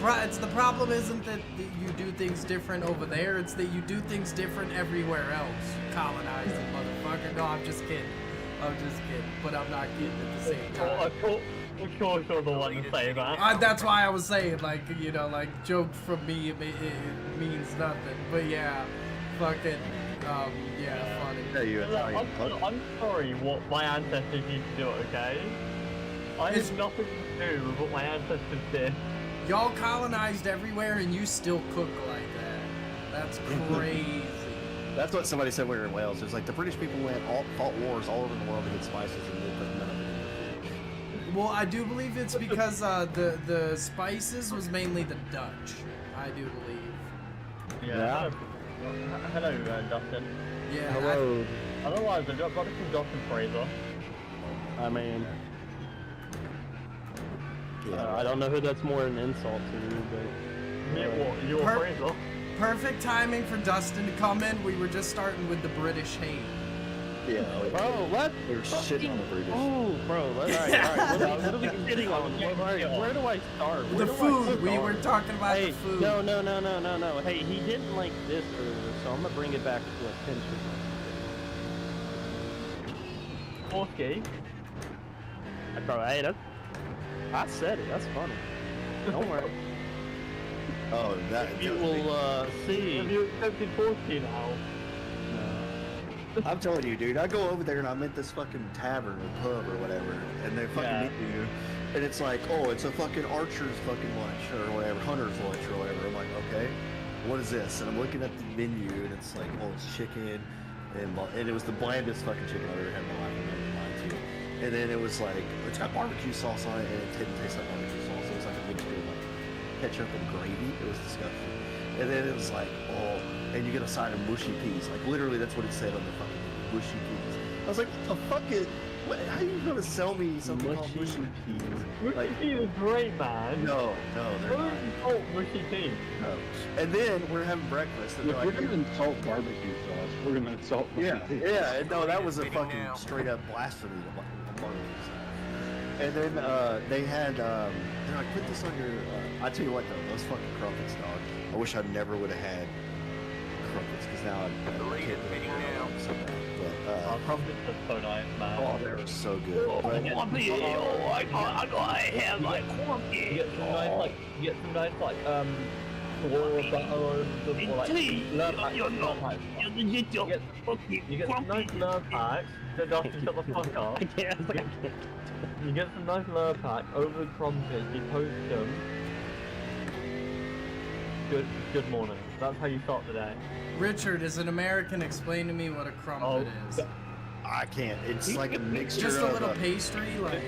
problem isn't that you do things different over there. It's that you do things different everywhere else. Colonizing, motherfucker. No, I'm just kidding. But I'm not kidding at the same time. Of course you're the one to say that. That's why I was saying, like, you know, like, joke from me, it means nothing. But yeah, fucking, yeah, funny. Yeah, you Italian. I'm sorry what my ancestors used to do, okay? I have nothing to do with what my ancestors did. Y'all colonized everywhere and you still cook like that. That's crazy. That's what somebody said when we were in Wales. It was like the British people fought wars all over the world to get spices, and they put none of it in their food. Well, I do believe it's because the spices was mainly the Dutch. I do believe. Yeah. Hello, Dustin. Yeah. Hello. Otherwise, I've got this from Dustin Fraser. I mean, Yeah, I don't know who that's more an insult to, but Yeah, what? You're Fraser? Perfect timing for Dustin to come in. We were just starting with the British hate. yeah. bro, what? They were shitting on the British. Oh, bro, all right. What are we sitting on? Where do I start? The food. We were talking about Hey, the food. no. Hey, he didn't like this earlier, so I'm gonna bring it back to attention. Okay. Bro, hey, I said it. That's funny. Don't worry. Oh, You will see. Have you accepted 14 now? I'm telling you, dude. I go over there and I'm at this fucking tavern or pub or whatever, and they fucking meet you, And it's like, oh, it's a fucking archer's fucking lunch or whatever, hunter's lunch or whatever. I'm like, okay, what is this? And I'm looking at the menu and it's like, oh, it's chicken, and it was the blandest fucking chicken I've ever had in my life. I'm not gonna lie to you. And then it was like, it's got barbecue sauce on it, and it didn't taste like barbecue sauce. It was like a mixture of like ketchup and gravy. It was disgusting. And then it was like, oh, and you get a side of mushy peas. Like literally, that's what it said on the fucking menu, mushy peas. I was like, what the fuck is? How are you gonna sell me something called mushy peas? Mushy peas is great, man. No, they're not. Oh, mushy peas. No. And then we're having breakfast, and If they're we're like, gonna insult barbecue sauce, we're gonna insult barbecue. yeah. No, that was a fucking straight up blasphemy to barbecue sauce. And then they had, they're like, put this on your. I tell you what, though, those fucking crumpets, dog. I wish I never would have had crumpets, because now I can't really now. So bad. Our crumpets are so nice, man. Oh, they were so good. I gotta have my crumpet. You get some nice, like, floral butter over the, or like, nerve packs. You get some nice nerve packs. Dustin, shut the fuck up. I can't. You get some nice nerve packs over the crumpets, you toast them. Good morning. That's how you start the day. Richard, as an American, explain to me what a crumpet is. I can't. It's like a mixture Just a of little pastry, like.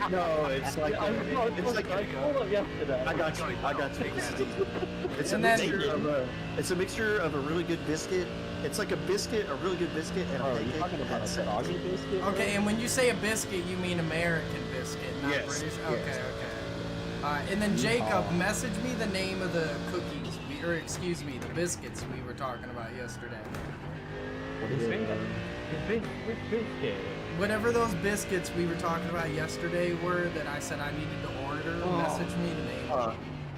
No, it's like it's like I called up yesterday. I got you. It's a And then- mixture of a mixture of a really good biscuit. It's like a biscuit, a really good biscuit, and a Oh, pancake. you're talking about a That's it. soggy biscuit? Okay, and when you say a biscuit, you mean American biscuit, not Yes, British? yes. Okay. Alright, and then Jacob, message me the name of the cookies, or excuse me, the biscuits we were talking about yesterday. What is it? Which biscuit? Whatever those biscuits we were talking about yesterday were that I said I needed to order, message me the name.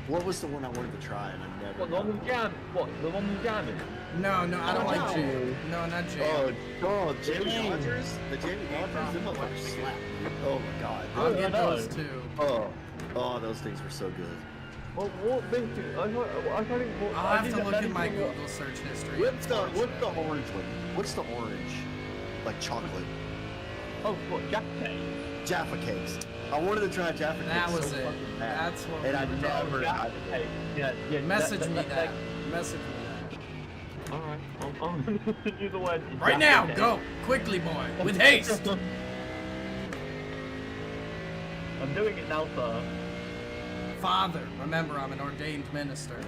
What was the one I wanted to try and I never? What, the one with jam? What, the one with jam in it? No, I don't like no. jam. No, not jam. Jamie Jam. Rogers? The Jamie Rogers? Them motherfuckers slap. Oh my god. I'll I get know. those too. Oh, those things were so good. What biscuit? I can't even. I'll have to look at my Google search history. What's the orange one? What's the orange? Like chocolate. Oh, what, Jack cake? Jaffa cakes. I wanted to try Jaffa cakes. That was so it. fucking bad. That's what And I we were talking never about. got it. Yeah. Message me that. Message me Alright, I'm gonna send you the word. that. Right now, go! Quickly, boy! With haste! I'm doing it now, sir. Father, remember I'm an ordained minister.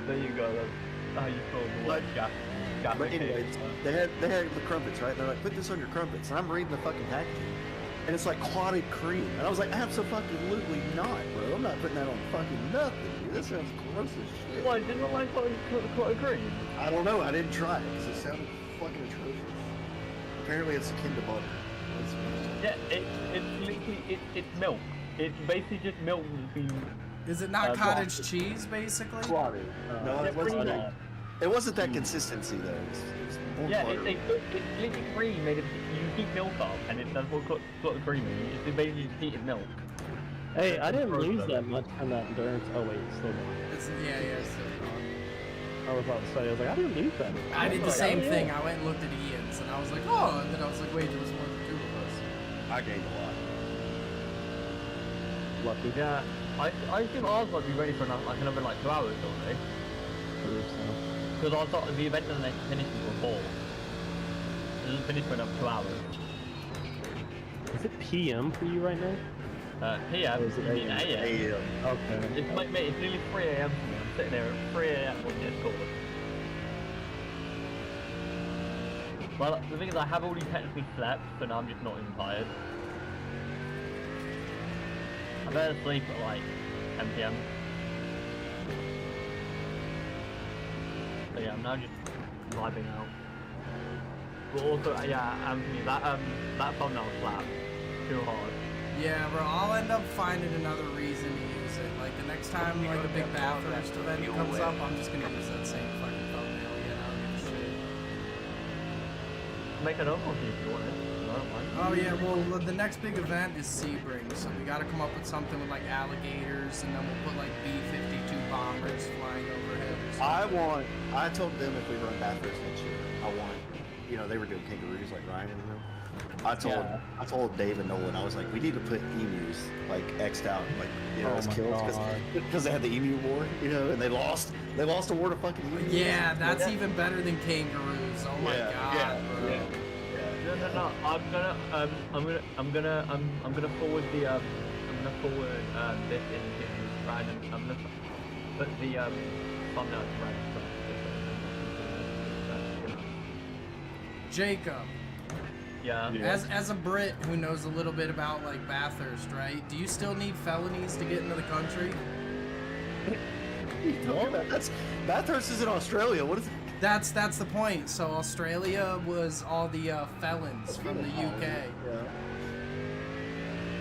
There you go. That's how you call the word Jack. But anyways, they had the crumpets, right? They're like, put this on your crumpets. And I'm reading the fucking packaging. And it's like clotted cream. And I was like, absolutely not, bro. I'm not putting that on fucking nothing, dude. That sounds gross as shit. Why, didn't I like clotted cream? I don't know. I didn't try it because it sounded fucking atrocious. Apparently it's akin to butter. Yeah, it's literally, it's milk. It's basically just milk that's been... Is it not Well, cottage cheese, basically? Clotted. No, yeah, it wasn't pretty that. much. It wasn't that consistency though. It was more Yeah, buttery. it's literally cream made of, you heat milk up and that's what clotted cream is. It's basically just heated milk. Hey, I didn't Frozen. lose that much from that endurance. Oh wait, it's still going. It's, yeah, it's still gone. I was about to say, I was like, I didn't lose that much. I did the was like, same oh, yeah. thing. I went and looked at Ian's, and I was like, oh, and then I was like, wait, there was more than two of us. I gained a lot. Lucky. Yeah, I assume ours might be ready for another like 2 hours, don't they? Because I thought the event doesn't finish until 4. It doesn't finish for another 2 hours. Is it PM for you right now? PM, Or is it you mean AM? AM? Okay. It's, mate, it's nearly 3 AM for me. I'm sitting there at 3 AM on Discord. Well, the thing is, I have already technically slept, so now I'm just not even tired. I better sleep at like 10 PM. So yeah, I'm now just vibing out. But also, yeah, Anthony, that thumbnail slapped too hard. Yeah, bro, I'll end up finding another reason to use it. Like, the next time, like, a big Bathurst event comes up, I'm just gonna use that same fucking thumbnail again. I don't give a shit. Make another one if you want it. I don't mind. Oh, yeah, well, the next big event is Sebring, so we gotta come up with something with, like, alligators, and then we'll put, like, B-52 bombers flying overhead or something. I told them if we run Bathurst next year, I want, you know, they were doing kangaroos like Ryan and them. I told Dave and Nolan, I was like, we need to put emus like X'd out, like as kills because they had the emu war, and they lost a war to fucking emus. Yeah, that's even better than kangaroos. Oh my god, bro. No. I'm gonna forward the this into random. I'm gonna put the thumbnail to random stuff. Jacob, Yeah. as a Brit who knows a little bit about like Bathurst, right? Do you still need felonies to get into the country? Bathurst is in Australia. What is? That's the point. So Australia was all the felons from the UK. Yeah.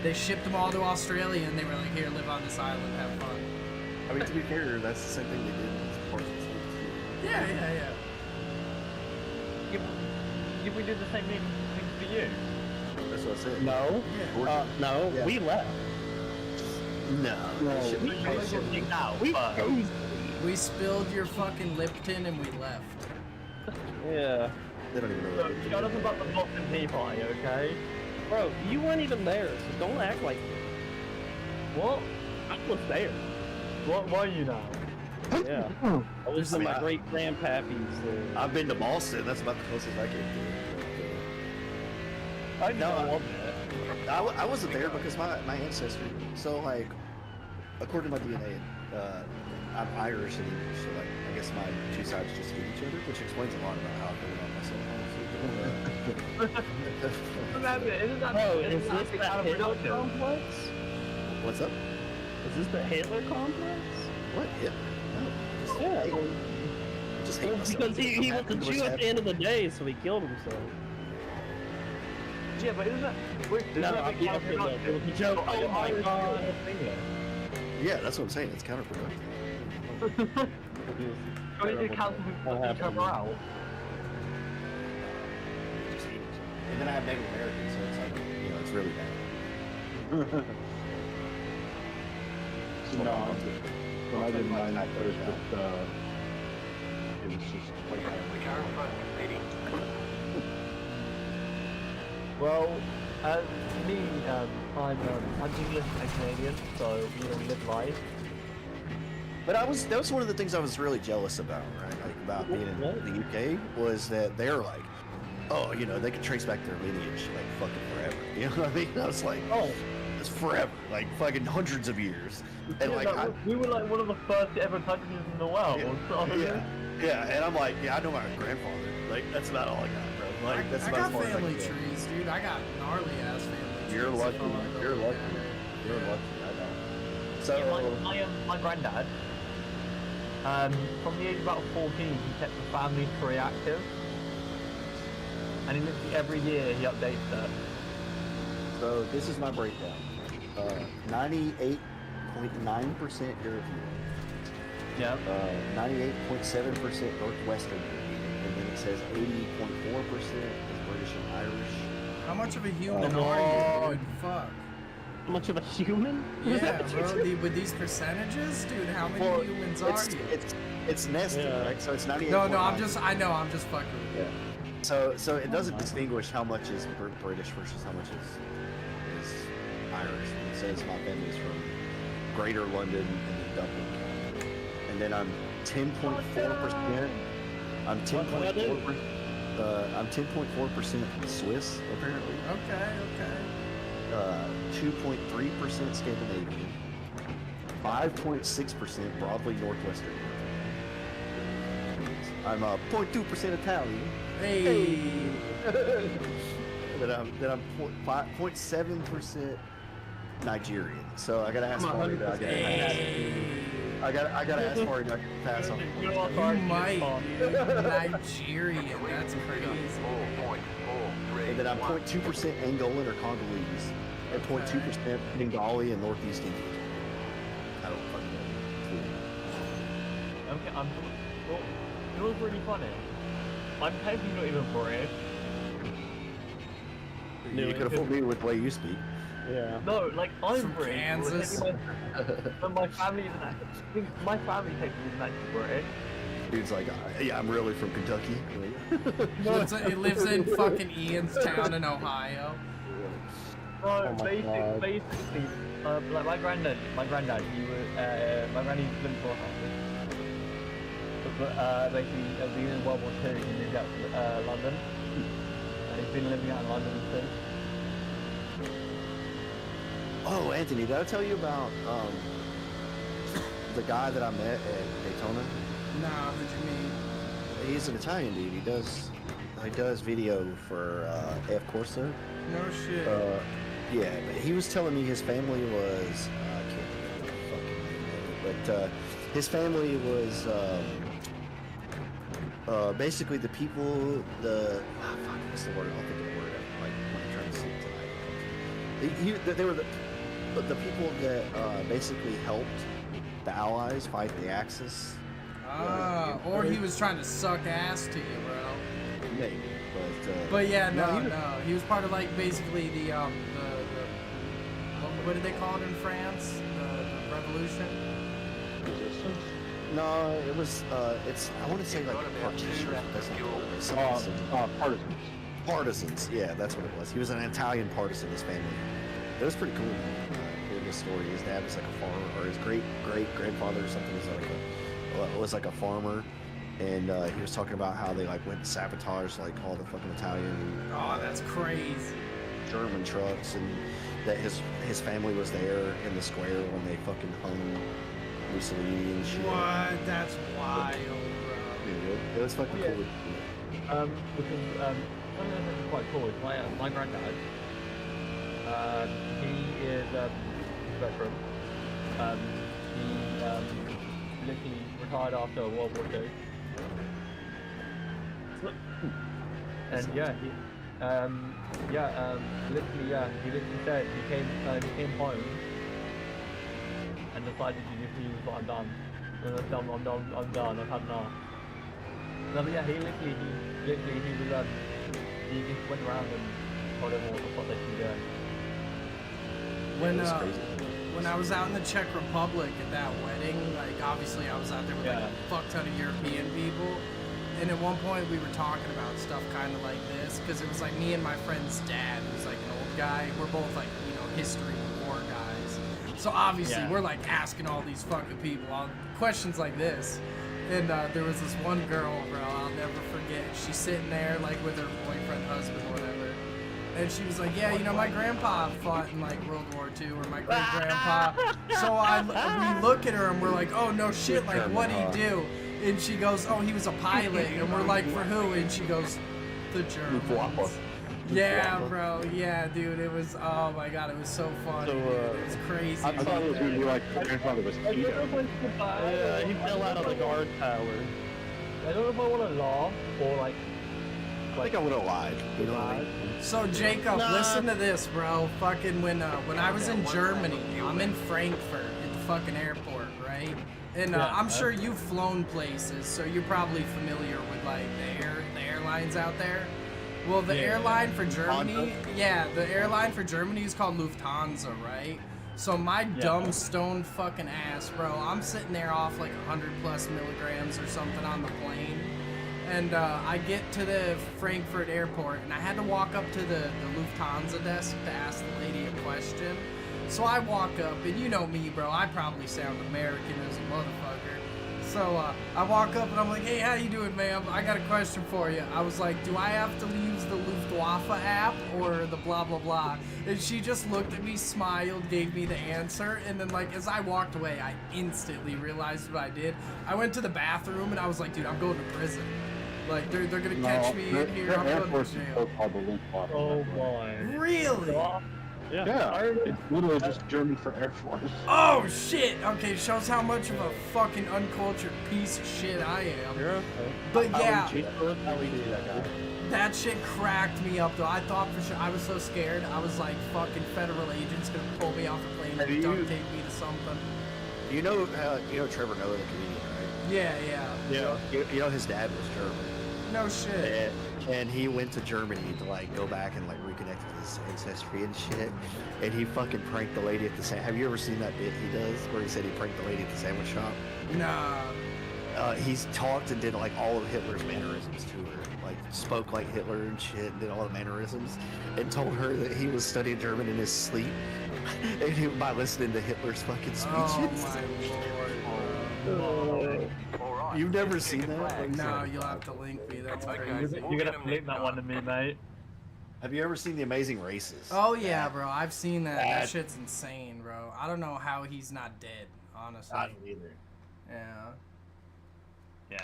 They shipped them all to Australia, and they were like, "Here, live on this island, have fun." I mean, to be fair, that's the same thing they did in parts of the States. Yeah. Did we do the same thing for you? That's what I said. No. No. Yeah. We left. No. We spilled your fucking Lipton, and we left. Yeah. They don't even know. Look, shut up about the Boston Tea Party, okay? Bro, you weren't even there, so don't act like. What? I was there. What were you now? Yeah. I was with my great grandpappies. I've been to Boston. That's about the closest I came to. I know. I wasn't there because my ancestry. So like, according to my DNA, I'm Irish and English. So like, I guess my two sides just hate each other, which explains a lot about how I feel about myself. Isn't that Is this the Hitler complex? What's up? Is this the Hitler complex? What? Yeah. No. Yeah. Just hate myself. Because he was a Jew at the end of the day, so he killed himself. Yeah, but isn't that... Wait, No, it was a joke. Oh my god. Yeah, that's what I'm saying. It's counterproductive. So you cancel each other out? Just hate each other. And then I have Native American, so it's like, it's really bad. No, when I did mine at first, it was just like Well, me, I'm English and Canadian, so live life. But that was one of the things I was really jealous about, right? Like about being in the UK was that they're like, oh, they could trace back their lineage like fucking forever. You know what I mean? I was like, oh, it's forever, like fucking hundreds of years. And yeah, we were like one of the first ever countries in the world. Yeah, and I'm like, I know my grandfather. Like that's about all I got, bro. Like that's I about got as far family as I trees, dude. I got gnarly ass family trees. You're lucky. You're lucky. You're lucky. I know. So my granddad, from the age of about 14, he kept the family tree active, and every year he updates it. So this is my breakdown. 98.9% European. Yep. 98.7% Northwestern European, and then it says 80.4% is British and Irish. How much of a human are you, dude? Fuck. How much of a human? Yeah, bro. With these percentages, dude, how many humans are you? It's nested, right? So it's 98. No, I'm just fucking with you. Yeah. So it doesn't distinguish how much is British versus how much is Irish. It says my family's from Greater London and then Dublin. And then I'm 10.4%. I'm 10.4%. I'm 10.4% Swiss, apparently. Okay. 2.3% Scandinavian. 5.6% broadly Northwestern European. I'm 0.2% Italian. Hey. Then I'm 0.7% Nigerian. So I gotta ask Marty. I gotta ask Marty to pass on. You might, dude. Nigerian. That's crazy. And then I'm 0.2% Angolan or Congolese, and 0.2% Bengali and Northeast Indian. I don't fucking know. Okay, well, it was really funny. I'm technically not even British. You could have fooled me with the way you speak. Yeah. No, like I'm From British. Kansas. But my family isn't actually. My family technically isn't actually British. Dude's like, yeah, I'm really from Kentucky. He lives in fucking Ian's town in Ohio. So basically, like my granddad, my granddad lived for but basically, at the beginning of World War II, he moved out to London, and he's been living out in London since. Oh, Anthony, did I tell you about the guy that I met at Daytona? No, what you mean? He's an Italian dude. He does video for F Corsa. No shit. Yeah, but he was telling me his family was I can't remember the fucking name of it, but his family was basically the people what's the word? I'll think of the word. Like when I'm trying to sleep tonight. They were the people that basically helped the Allies fight the Axis. Or he was trying to suck ass to you, bro. Maybe, but yeah, no. He was part of like basically the what did they call it in France? The revolution. Resistance? No, it was it's I want to say like partisans. Partisans. Partisans, yeah, that's what it was. He was an Italian partisan, his family. It was pretty cool. Hearing his story. His dad was like a farmer, or his great grandfather or something was like a farmer, and he was talking about how they like went and sabotaged like all the fucking Italian. Oh, that's crazy. German trucks, and that his family was there in the square when they fucking hung Mussolini and shit. What? That's wild, bro. Yeah, it was fucking cool. Because something that's quite cool is my granddad. He is veteran. He literally retired after World War II. And he literally said he came home and decided to just use what I'm done. I'm done. I've had enough. No, but yeah, he was he just went around and told everyone what they should be doing. When I was out in the Czech Republic at that wedding, like obviously I was out there with like a fuck ton of European people, and at one point we were talking about stuff kind of like this, because it was like me and my friend's dad, who's like an old guy. We're both like, you know, history war guys, so obviously we're like asking all these fucking people questions like this. And there was this one girl, bro, I'll never forget. She's sitting there like with her boyfriend, husband, whatever. And she was like, yeah, you know, my grandpa fought in like World War II, or my great grandpa. So we look at her and we're like, oh no shit, like what'd he do? And she goes, oh, he was a pilot. And we're like, for who? And she goes, the Germans. Yeah, bro. Yeah, dude. It was, oh my god, it was so funny. Dude. It was crazy. I thought it was going to be like my grandfather was Tito. Yeah, he fell out of the guard tower. I don't know if I want to laugh or like. I think I would have lied. You know what I mean? So Jacob, listen to this, bro. Fucking when I was in Germany, I'm in Frankfurt at the fucking airport, right? And I'm sure you've flown places, so you're probably familiar with like the airlines out there. Well, the airline for Germany, the airline for Germany is called Lufthansa, right? So my dumb stoned fucking ass, bro, I'm sitting there off like 100+ milligrams or something on the plane. And I get to the Frankfurt airport, and I had to walk up to the Lufthansa desk to ask the lady a question. So I walk up, and you know me, bro, I probably sound American as a motherfucker. So I walk up, and I'm like, hey, how you doing, ma'am? I got a question for you. I was like, do I have to use the Luftwaffe app or the blah, blah, blah? And she just looked at me, smiled, gave me the answer, and then, like, as I walked away, I instantly realized what I did. I went to the bathroom, and I was like, dude, I'm going to prison. Like, they're gonna catch me in here, I'm going to jail. Oh my. Really? Yeah, it's literally just German for Air Force. Oh shit! Okay, shows how much of a fucking uncultured piece of shit I am. But yeah, that shit cracked me up though. I thought for sure, I was so scared. I was like, fucking federal agents gonna pull me off the plane and duct tape me to something. You know Trevor Noah, the comedian, right? Yeah. You know his dad was German. No shit. And he went to Germany to like go back and like reconnect with his ancestry and shit. And he fucking pranked the lady at the have you ever seen that bit he does where he said he pranked the lady at the sandwich shop? Nah. he's talked and did like all of Hitler's mannerisms to her, like spoke like Hitler and shit, and did all the mannerisms, and told her that he was studying German in his sleep, and he, by listening to Hitler's fucking speeches. Oh my lord. You've never seen that? No, you'll have to link me. That's crazy. You're gonna have to link that one to me, mate. Have you ever seen The Amazing Races? Oh yeah, bro. I've seen that. That shit's insane, bro. I don't know how he's not dead, honestly. I don't either. Yeah. Yeah.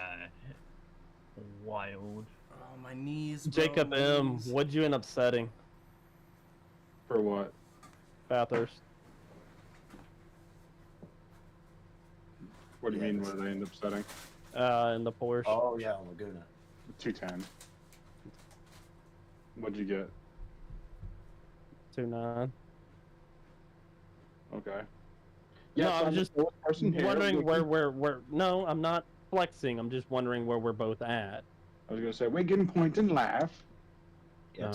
Wild. Oh, my knees, bro. Jacob my M, knees. what'd you end up setting? For what? Bathurst. What do you mean? What did I end up setting? In the Porsche. Oh yeah, Laguna. 210. What'd you get? 2.9. Okay. No, so I'm just person here wondering looking- where. No, I'm not flexing. I'm just wondering where we're both at. I was gonna say we can point and laugh. Yeah, No.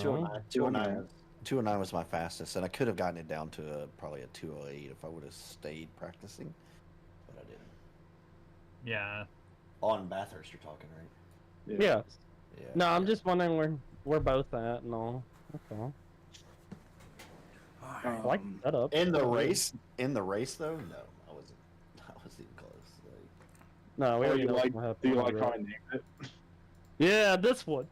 209. 209 was my fastest, and I could have gotten it down to probably a 208 if I would have stayed practicing, but I didn't. Yeah. On Bathurst, you're talking, right? Yeah. Yeah. No, I'm just wondering where we're both at and all. That's all. I like the setup. In the race, though, no, I wasn't even close. Like, No, we Oh, already you know like? what's gonna Do you happen like on how the I named it? Yeah, this one.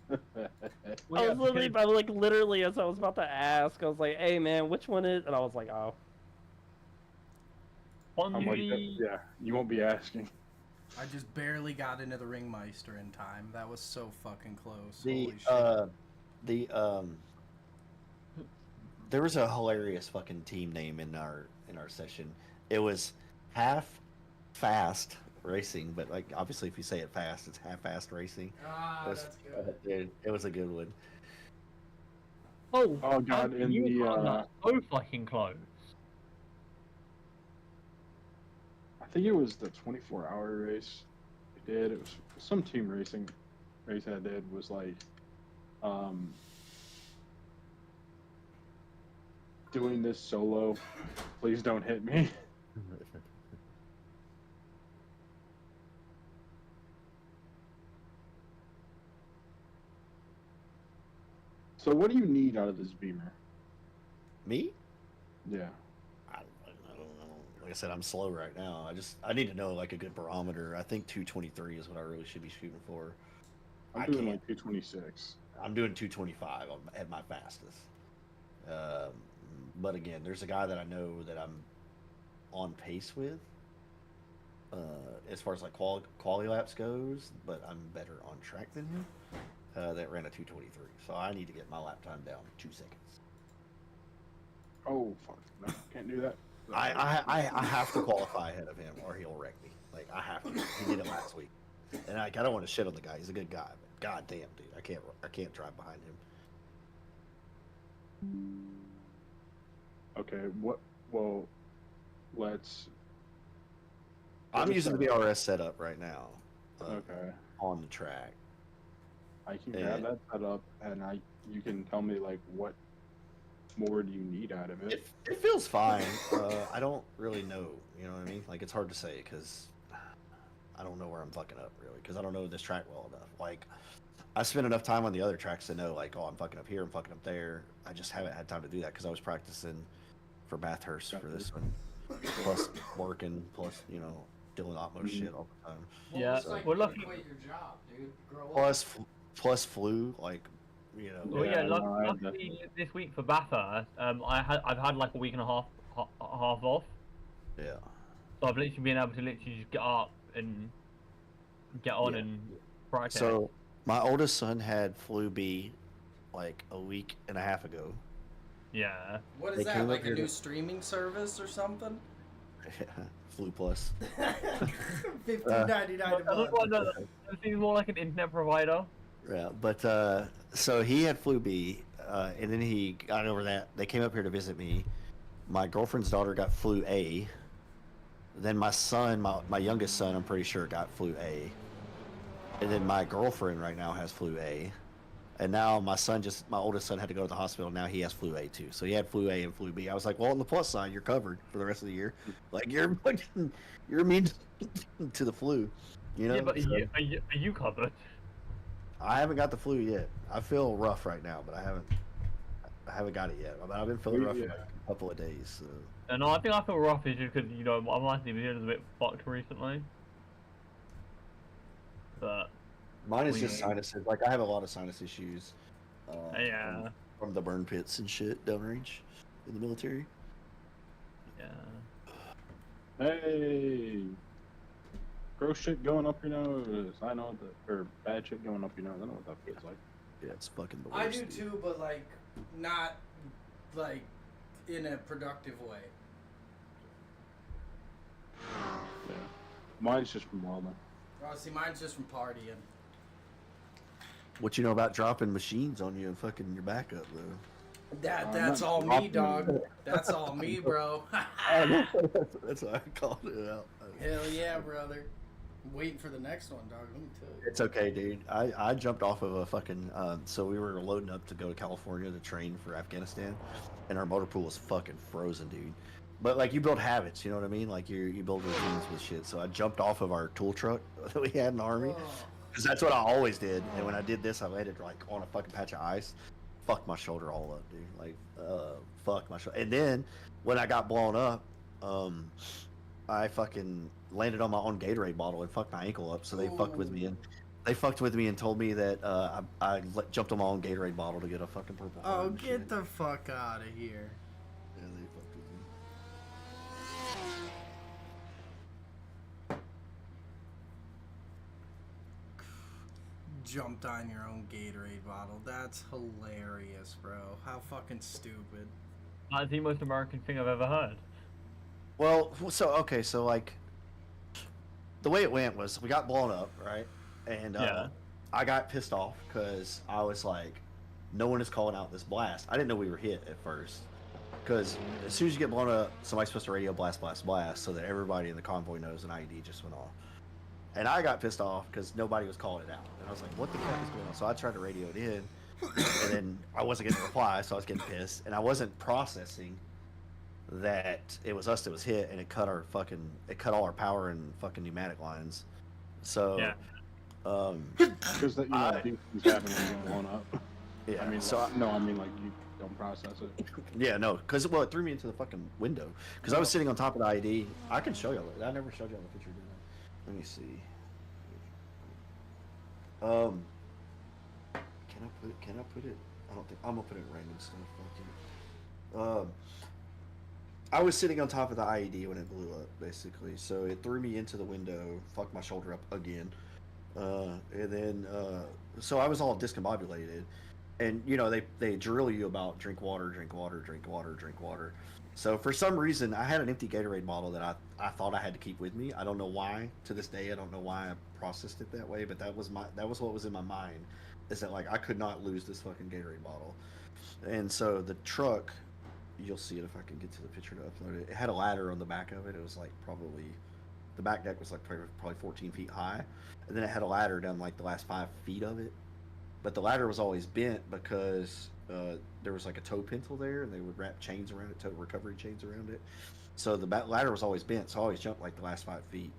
Well, I yeah, was literally, because- literally, as I was about to ask, I was like, "Hey, man, which one is?" And I was like, "Oh." On I'm like, the yeah, you won't be asking. I just barely got into the Ringmeister in time. That was so fucking close. the Holy shit. there was a hilarious fucking team name in our session. It was Half Fast Racing, but like obviously if you say it fast, it's Half-Fast Racing. That's good. Dude, it was a good one. oh, Oh god, in you the were so fucking close. I think it was the 24-hour race we did. It was some team racing race I did was like doing this solo. Please don't hit me. So what do you need out of this Beamer? Me? Yeah. I don't know. Like I said, I'm slow right now. I need to know like a good barometer. I think 223 is what I really should be shooting for. I'm I doing can't. like 226. I'm doing 225 at my fastest. But again, there's a guy that I know that I'm on pace with. As far as like quality laps goes, but I'm better on track than him. That ran a 223, so I need to get my lap time down 2 seconds. Oh fuck! No, can't do that. I have to qualify ahead of him, or he'll wreck me. Like I have to. He did it last week, and I don't want to shit on the guy. He's a good guy, but god damn, dude, I can't drive behind him. Okay. What? Well, let's. I'm using the BRS setup right now. Okay. On the track. I can grab that setup, and you can tell me like what more do you need out of it. It feels fine. I don't really know. You know what I mean? Like it's hard to say because I don't know where I'm fucking up really because I don't know this track well enough. Like I spent enough time on the other tracks to know like, oh, I'm fucking up here, I'm fucking up there. I just haven't had time to do that because I was practicing for Bathurst for this one, plus working, plus doing Opmo shit all the time. Yeah, we're lucky. Quit your job, dude. Grow up. Plus flu, like Well, Yeah, yeah, no, I luckily this week for Bathurst, I've had like a week and a half off, yeah. so I've literally been able to literally just get up and get on and practice. So my oldest son had flu B like a week and a half ago. yeah, What They is that? came up Like a here new to- streaming service or something? Flu Plus. $15.99 a I don't month. want to. It seems more like an internet provider. Yeah, but so he had flu B, and then he got over that. They came up here to visit me. My girlfriend's daughter got flu A. Then my son, my youngest son, I'm pretty sure got flu A. And then my girlfriend right now has flu A. And now my oldest son had to go to the hospital. Now he has flu A too. So he had flu A and flu B. I was like, well, on the plus side, you're covered for the rest of the year. Like you're immune to the flu. You know. Yeah, but So, are you covered? I haven't got the flu yet. I feel rough right now, but I haven't got it yet. I've been feeling rough for like a couple of days. So. And I think I feel rough is just because my mind's been a bit fucked recently. But Mine is just sinuses. Like I have a lot of sinus issues. yeah. From the burn pits and shit downrange in the military. Yeah. Hey, gross shit going up your nose. I know that, or bad shit going up your nose. I know what that feels like. Yeah, it's fucking the worst. I do too, but like not like in a productive way. Yeah, mine's just from welding. Oh, see, mine's just from partying. What you know about dropping machines on you and fucking your back up, though? That's all me, dog. That's all me, bro. That's why I called it out. Hell yeah, brother. I'm waiting for the next one, dog. Let me tell you. It's okay, dude. I jumped off of a fucking so we were loading up to go to California to train for Afghanistan, and our motor pool was fucking frozen, dude. But like you build habits, you know what I mean? Like you build routines with shit. So I jumped off of our tool truck that we had in the army, because that's what I always did. And when I did this, I landed like on a fucking patch of ice. Fucked my shoulder all up, dude. Like fucked my shoulder. And then when I got blown up, I fucking landed on my own Gatorade bottle and fucked my ankle up. So they fucked with me and told me that I jumped on my own Gatorade bottle to get a fucking purple heart. Oh, get the fuck out of here. Yeah, they fucked with me. Jumped on your own Gatorade bottle. That's hilarious, bro. How fucking stupid. That's the most American thing I've ever heard. Well, so like, the way it went was we got blown up, right? And I got pissed off because I was like, no one is calling out this blast. I didn't know we were hit at first, because as soon as you get blown up, somebody's supposed to radio blast, blast, blast, so that everybody in the convoy knows an IED just went off. And I got pissed off because nobody was calling it out. And I was like, what the fuck is going on? So I tried to radio it in, and then I wasn't getting a reply, so I was getting pissed. And I wasn't processing that it was us that was hit, and it cut all our power and fucking pneumatic lines. So, because things happen when you're blown up. Yeah. I mean, so no, I mean like you don't process it. Yeah, no, because it threw me into the fucking window. Because I was sitting on top of the IED. I can show you. I never showed you on the picture, did I? Let me see. Can I put it? I don't think I'm gonna put it in random stuff. I was sitting on top of the IED when it blew up, basically. So it threw me into the window, fucked my shoulder up again, and then so I was all discombobulated. And you know they drill you about drink water, drink water, drink water, drink water. So for some reason, I had an empty Gatorade bottle that I thought I had to keep with me. I don't know why. To this day, I don't know why I processed it that way. But that was what was in my mind, is that like I could not lose this fucking Gatorade bottle. And so the truck, you'll see it if I can get to the picture to upload it. It had a ladder on the back of it. It was like probably the back deck was like probably 14 feet high, and then it had a ladder down like the last 5 feet of it. But the ladder was always bent because there was like a tow pintle there, and they would wrap chains around it, tow recovery chains around it. So the ladder was always bent, so I always jumped like the last 5 feet.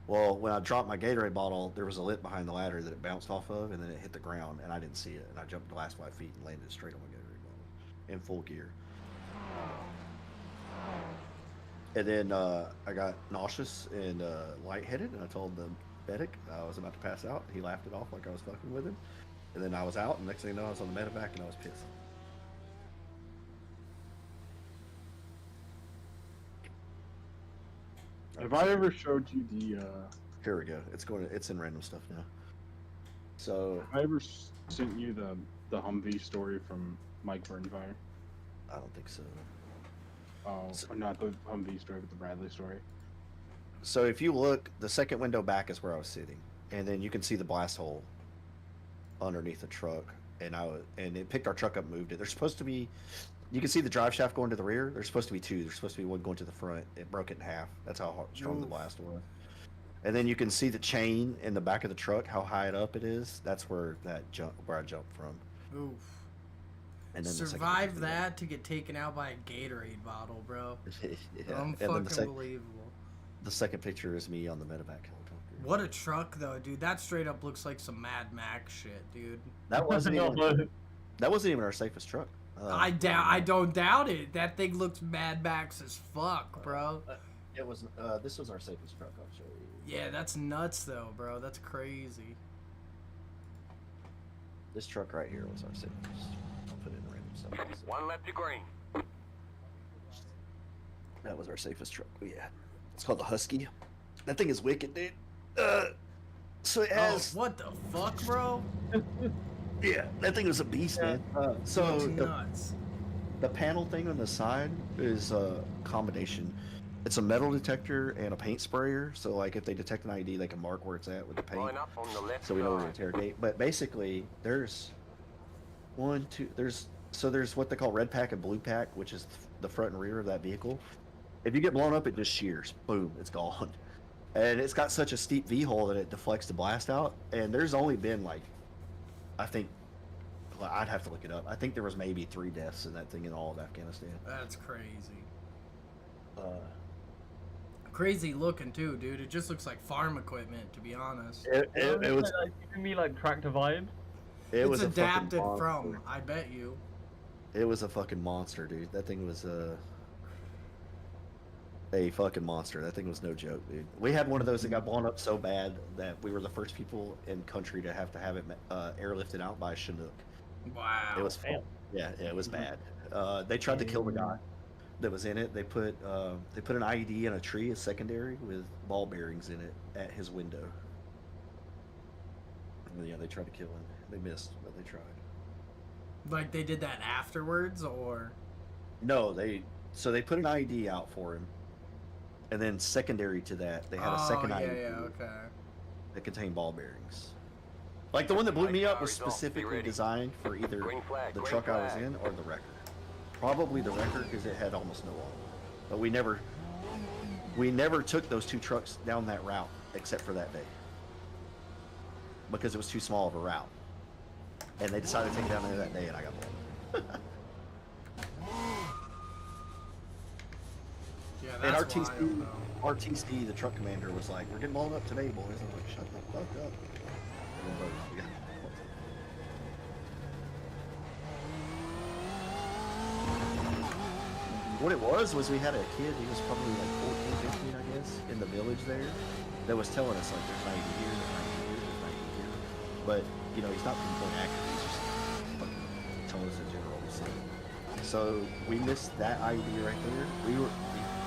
Well, when I dropped my Gatorade bottle, there was a lip behind the ladder that it bounced off of, and then it hit the ground, and I didn't see it. And I jumped the last 5 feet and landed straight on my Gatorade bottle in full gear. And then I got nauseous and lightheaded, and I told the medic I was about to pass out. He laughed it off like I was fucking with him. And then I was out, and next thing you know, I was on the medevac, and I was pissed. Have I ever showed you the? Here we go. It's in random stuff now. So. Have I ever sent you the Humvee story from Mike Burnfire? I don't think so. Oh, or not the Humvee story, but the Bradley story. So if you look, the second window back is where I was sitting, and then you can see the blast hole underneath the truck, and it picked our truck up and moved it. There's supposed to be, you can see the drive shaft going to the rear. There's supposed to be two. There's supposed to be one going to the front. It broke it in half. That's how strong the blast was. And then you can see the chain in the back of the truck, how high up it is. That's where I jumped from. Oof. And then Survive that to get taken out by a Gatorade bottle, bro. yeah. Unfucking believable. The second picture is me on the medevac helicopter. What a truck, though, dude. That straight up looks like some Mad Max shit, dude. That wasn't even our safest truck. I don't doubt it. That thing looks Mad Max as fuck, bro. It was. This was our safest truck. I'll show you. Yeah, that's nuts, though, bro. That's crazy. This truck right here was our safest. I'll put it in random stuff. One left to green. That was our safest truck. Yeah, it's called the Husky. That thing is wicked, dude. So it has. Oh, what the fuck, bro? Yeah, that thing was a beast, man. So It's nuts. the panel thing on the side is a combination. It's a metal detector and a paint sprayer. So like if they detect an ID, they can mark where it's at with the paint. Line up on the left So we know where to side. interrogate. But basically, there's there's what they call red pack and blue pack, which is the front and rear of that vehicle. If you get blown up, it just shears. Boom, it's gone. And it's got such a steep V-hole that it deflects the blast out. And there's only been like, I think, well, I'd have to look it up. I think there was maybe 3 deaths in that thing in all of Afghanistan. That's crazy. Uh, Crazy looking, too, dude. It just looks like farm equipment, to be honest. it was like, giving me like tractor vibes. it was It's a fucking adapted monster. from, I bet you. It was a fucking monster, dude. That thing was a fucking monster. That thing was no joke, dude. We had one of those that got blown up so bad that we were the first people in country to have it airlifted out by a Chinook. Wow. It was fun. Yeah, it was bad. They tried to kill the guy that was in it. They put an IED in a tree, a secondary, with ball bearings in it at his window. And yeah, they tried to kill him. They missed, but they tried. Like they did that afterwards, or? No, they put an IED out for him, and then secondary to that, they had a second IED okay. that contained ball bearings. Like the one that blew me up was specifically designed for either Green flag, the green truck I was flag. in or the wrecker. Probably the wrecker because it had almost no oil. But we never took those 2 trucks down that route except for that day because it was too small of a route. And they decided to take it down there that day, and I got blown. Yeah, And that's wild, though. RTC, the truck commander, was like, "We're getting blown up today, boys." I'm like, "Shut the fuck up." And then both, we got blown up. What it was we had a kid, he was probably like 14, 15, I guess, in the village there, that was telling us, like, there's 90 here, there's 90 here, there's 90 here. But, you know, he's not pinpoint accurate, he's just fucking telling us in general. So we missed that IED right there. We were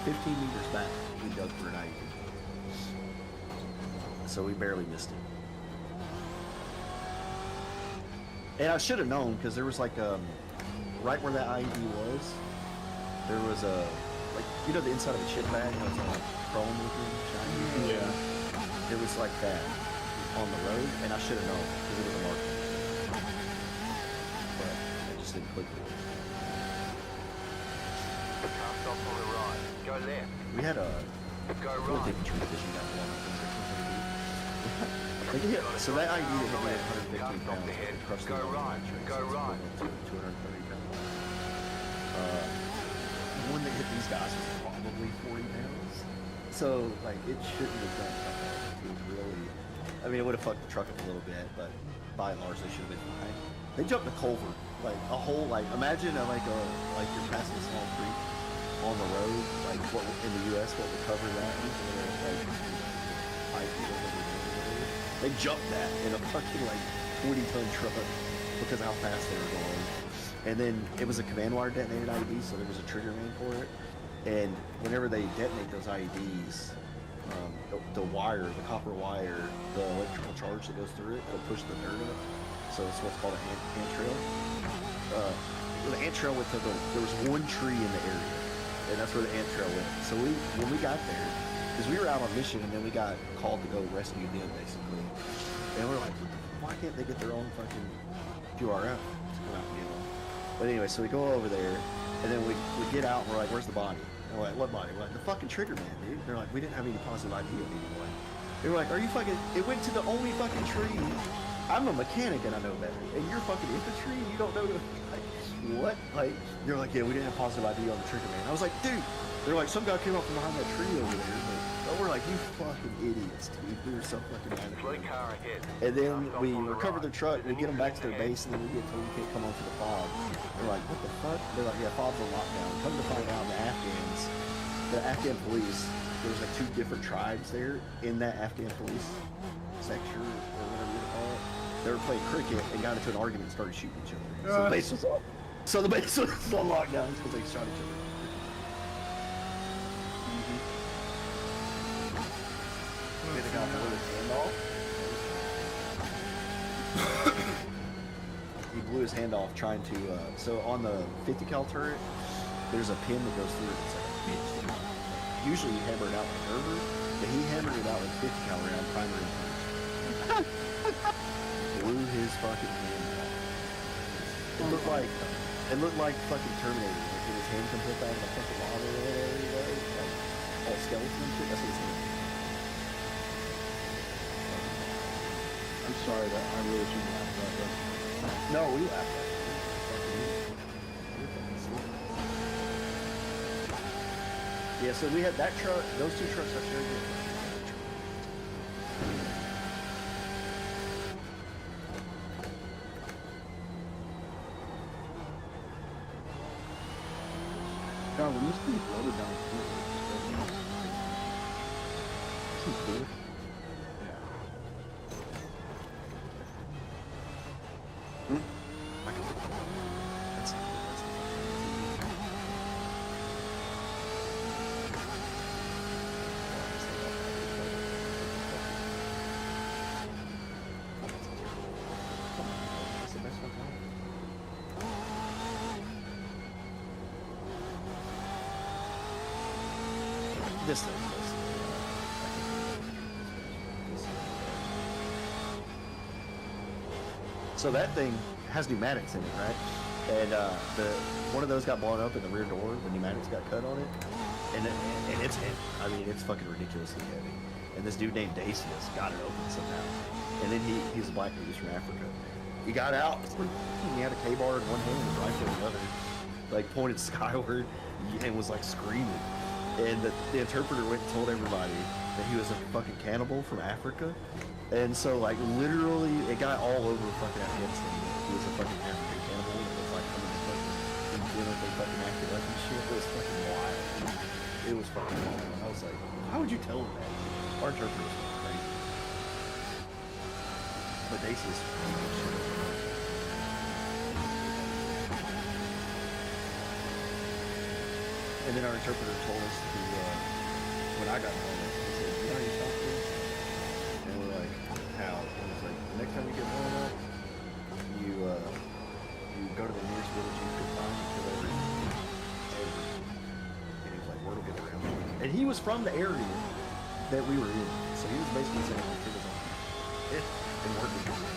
15 meters back, we dug for an IED. So we barely missed it. And I should have known, because there was like, right where that IED was, there was a, like, you know the inside of a chip bag has like chrome looking shiny? Yeah. It was like that on the road, and I should have known, because it was a marker. But I just didn't click it. Car stop on the right. Go left. We had a Go fourth right. infantry division got blown up in section 32. So that IED that hit me at 115 pounds, it crushed the Go bone in right. my chest. Go It's right. equivalent to 230 pounds. The one that hit these guys was probably 40 pounds. So, like, it shouldn't have done that. It was really, I mean, it would have fucked the truck up a little bit, but by and large, they should have been fine. They jumped a culvert, like a whole, like, imagine like you're passing a small creek on the road, like what in the U.S. what would cover that? Like 5 feet over the road. They jumped that in a fucking like 20-ton truck because of how fast they were going. And then it was a command wire detonated IED, so there was a trigger man for it. And whenever they detonate those IEDs, the wire, the copper wire, the electrical charge that goes through it, will push the dirt up. So it's what's called an ant trail. The ant trail went to there was one tree in the area, and that's where the ant trail went. So when we got there, because we were out on mission, and then we got called to go rescue them, basically. And we're like, why can't they get their own fucking QRF to come out and get them? But anyway, so we go over there, and then we get out, and we're like, where's the body? And we're like, what body? We're like, the fucking trigger man, dude. They're like, we didn't have any positive ID of anyone. They were like, are you fucking, it went to the only fucking tree I'm a mechanic and I know better. And you're fucking infantry and you don't know, like, what? Like, they're like, yeah, we didn't have positive ID on the trigger man. I was like, dude, they're like, some guy came up from behind that tree over there. But we're like, you fucking idiots, dude. We were so fucking mad at Slow them. car ahead. And then Stop we on the recover right. their truck, we There's an get them back to their incident base, and then we get told we can't come onto the fob. They're like, what the fuck? They're like, yeah, fob's on lockdown. Come to find out, the Afghan police, there was like 2 different tribes there in that Afghan police sector, or whatever you call it. They were playing cricket and got into an argument and started shooting each other. So the base was on. So the base was on lockdown because they shot each other. Then the guy blew his hand off. He blew his hand off trying to. So on the 50 cal turret, there's a pin that goes through it. It's like a pinch. Usually you hammer it out with a nerver, but he hammered it out with 50 cal round primary punch. Blew his fucking hand off. It looked like fucking Terminator. Like with his hand comes up out of the fucking lava or whatever. Like all skeleton and shit. That's what his hand. I'm sorry that I really shouldn't laugh about that. No, we laughed at it. We're fucking stupid. Yeah, so we had that truck, those 2 trucks are shared. God, when this thing's loaded down this is good. This thing. So that thing has pneumatics in it, right? And one of those got blown up in the rear door. The pneumatics got cut on it, and it's heavy. I mean, it's fucking ridiculously heavy. And this dude named Dacius got it open somehow. And then he's a black dude, he's from Africa. He got out. He had a K-bar in one hand and a rifle in the other, like pointed skyward, and was like screaming. And the interpreter went and told everybody that he was a fucking cannibal from Africa. And so, like, literally, it got all over fucking Afghanistan that he was a fucking African cannibal and was, like, coming to fucking dinner with fucking acted up and shit. It was fucking wild. It was fucking wild. I was like, how would you tell him that? Our interpreter was fucking crazy. But Dacius was fucking shit. And then our interpreter told us to, when I got home, he said, you know how you talk to us? And we're like, how? And he's like, the next time you get blown up, you go to the nearest village you could find and kill everything. And he was like, word will get around. And he was from the area that we were in. So he was basically saying, like, it was on it and working.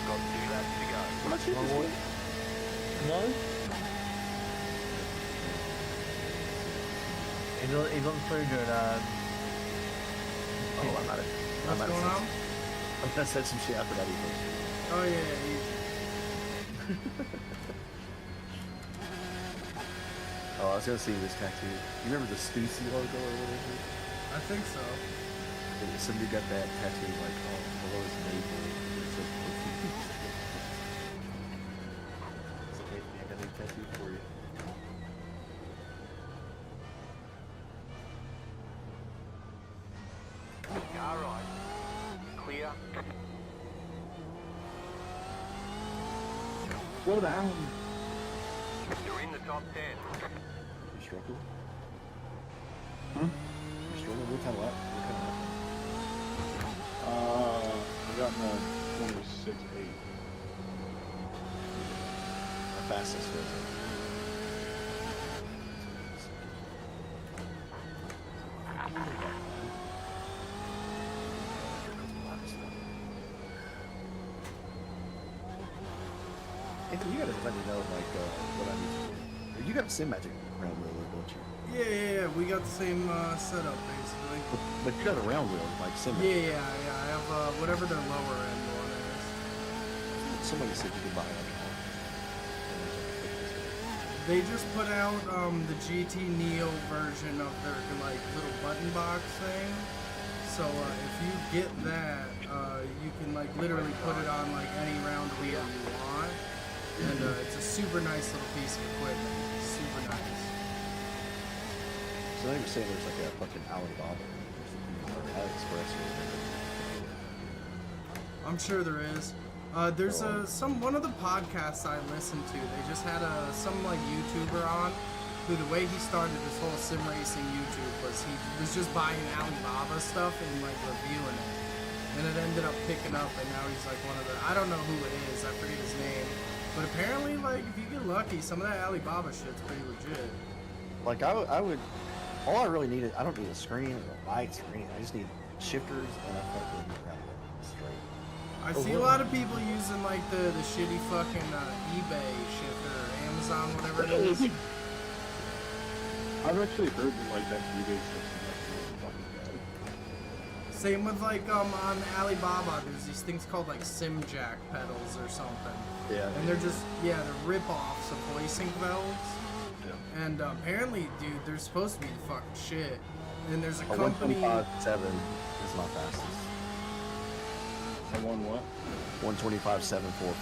Got 2 laps to go. No? He's on through good. Oh, I'm out of What's going on? I'm gonna set some shit out for that evening. Oh yeah, Oh, I was gonna see this tattoo. You remember the Stussy logo or whatever? I think so. Some dude got that tattoo like below his navel. It says confused. It's like, hey, I got a new tattoo for you. Car right. Clear. Slow down. You're in the top 10. You struggling? Hmm? You struggling? What kind of lap? We got in the 26.8. How fast this was? Anthony, you gotta let me know like what I need to do. You got a Sim Magic round wheel, don't you? Yeah. We got the same setup basically. But you got a round wheel like Sim. Yeah. I have whatever their lower end one is. Somebody said you could buy it. They just put out the GT Neo version of their like little button box thing. So if you get that, you can like literally put it on like any round wheel you want, and it's a super nice little piece of equipment. Super nice. So they were saying there's like a fucking Alibaba or AliExpress or I'm sure there is. There's one of the podcasts I listened to. They just had some like YouTuber on, who the way he started his whole sim racing YouTube was he was just buying Alibaba stuff and like reviewing it, and it ended up picking up, and now he's like one of the, I don't know who it is, I forget his name, but apparently like if you get lucky, some of that Alibaba shit's pretty legit. like I would. All I really need is I don't need a screen or a light screen. I just need shifters and a fucking round wheel straight. I see a lot of people using like the shitty fucking eBay shifter or Amazon, whatever it is. I've actually heard that like that eBay system is really fucking bad. Same with like on Alibaba, there's these things called like SimJack pedals or something. Yeah. And they're just, they're rip-offs of voicing valves. Yeah. And apparently, dude, they're supposed to be the fucking shit. And there's a A company. 125.7 is my fastest. I won what? 125.744.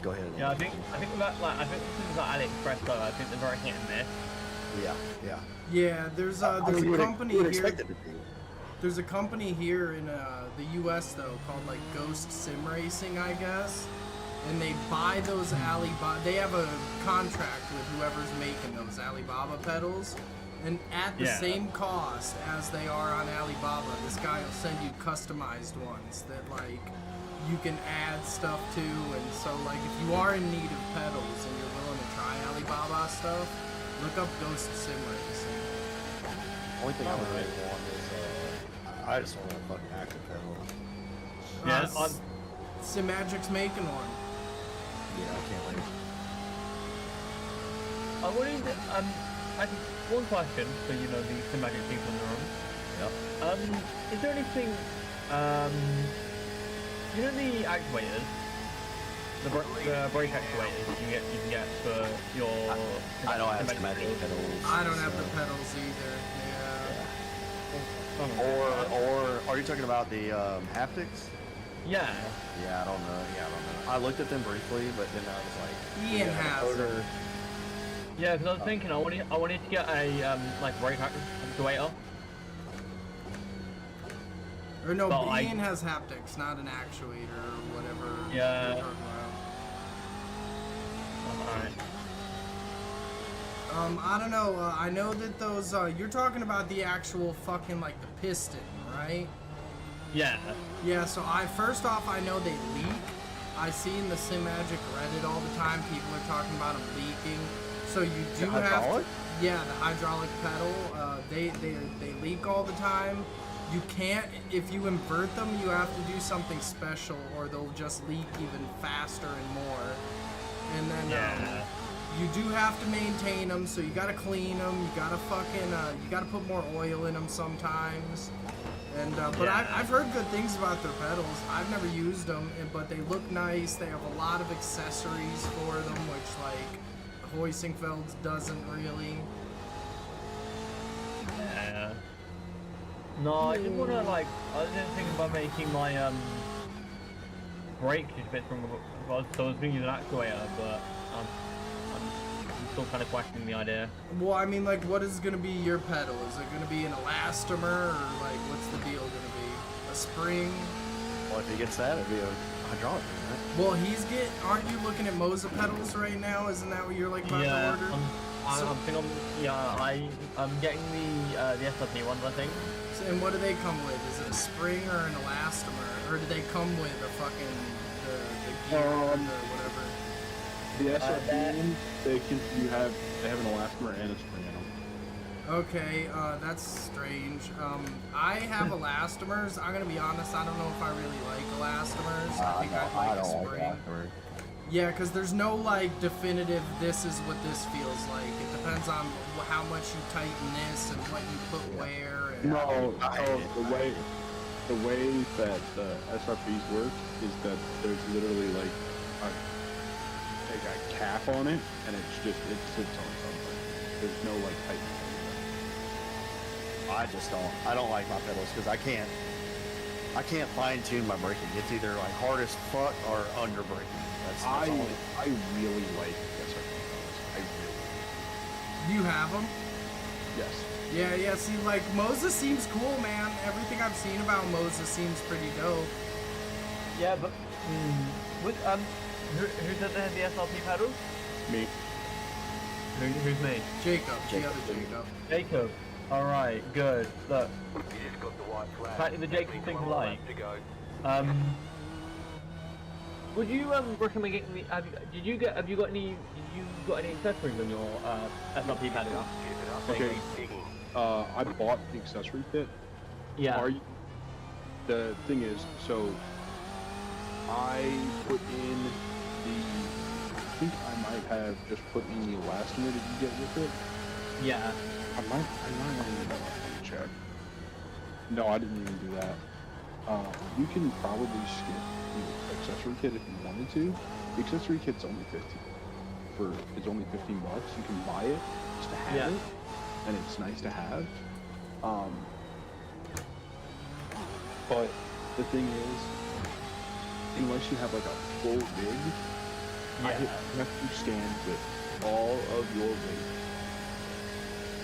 Go ahead. Yeah, I think that like I think this is like AliExpress though. I think they're very hit and miss. Yeah. Yeah, there's I a mean, company you would here. expect it to be. There's a company here in the U.S. though called like Ghost Sim Racing, I guess. And they buy those Alibaba. They have a contract with whoever's making those Alibaba pedals. And at the same cost as they are on Alibaba, this guy will send you customized ones that like you can add stuff to. And so like if you are in need of pedals and you're willing to try Alibaba stuff, look up Ghost Sim Racing. Only thing I would really want is I just want a fucking active pedal. Yeah, Simagic's making one. Yeah, I can't wait. I wanted I have one question for the thematic people in the room. Yep. Is there anything the actuators, the brake actuators that you can get for your I don't have thematic schematic pedals. I don't have so- the pedals either. Yeah. Or are you talking about the haptics? Yeah. Yeah, I don't know. I looked at them briefly, but then I was like, Ian has them. Yeah, because I was thinking I wanted to get a like brake actuator. Or no, But but Ian has haptics, not an actuator or whatever. Yeah. you're talking about. Alright. I don't know. I know that those. You're talking about the actual fucking like the piston, right? Yeah. Yeah. So first off, I know they leak. I see in the SimMagic Reddit all the time people are talking about them leaking. So you do The have to, hydraulic? yeah, the hydraulic pedal. They leak all the time. You can't, if you invert them, you have to do something special, or they'll just leak even faster and more. And then you do have to maintain them, so you gotta clean them. You gotta you gotta put more oil in them sometimes. And but I've heard good things about their pedals. I've never used them, but they look nice. They have a lot of accessories for them, which like Hoisingfeld's doesn't really. Yeah. No, I didn't want to I didn't think about making my brake just a bit stronger. So I was going to use an actuator, but I'm still kind of questioning the idea. Well, I mean, like, what is gonna be your pedal? Is it gonna be an elastomer, or like, what's the deal gonna be? A spring? well, if he gets that, it'd be a hydraulic, right? Well, aren't you looking at Moza pedals right now? Isn't that what you're like about to order? I'm getting the SLP ones, I think. And what do they come with? Is it a spring or an elastomer? Or do they come with a fucking, the gear or the whatever? The SRP, they have an elastomer and a spring in them. Okay, that's strange. I have elastomers. I'm gonna be honest, I don't know if I really like elastomers. I think I'd like a spring. Yeah, because there's no like definitive. This is what this feels like. It depends on how much you tighten this and what you put where. And No, the way that the SRPs work is that there's literally like a cap on it, and it sits on something. There's no like tightening. I don't like my pedals because I can't fine tune my braking. It's either like hard as fuck or under braking. That's I all. really like SRP pedals. I really. Do you have them? Yes. Yeah. See, like Moses seems cool, man. Everything I've seen about Moses seems pretty dope. Yeah, but who said they had the SRP pedals? Me. Who's me? Jacob, the other Jacob. Jacob. All right, good. Look, You just got the white flag. apparently the Jacob thing One like. lap to go. Would you recommend getting the? Have you got any accessories on your SRP pedal? Okay. I bought the accessory kit. Yeah. The thing is, so I put in I think I might have just put in the elastomer that you get with it. Yeah. I might even let me check. No, I didn't even do that. You can probably skip the accessory kit if you wanted to. The accessory kit's only it's only $15. You can buy it just to have it, and it's nice to have. But the thing is, unless you have like a full rig, you have to stand with all of your weight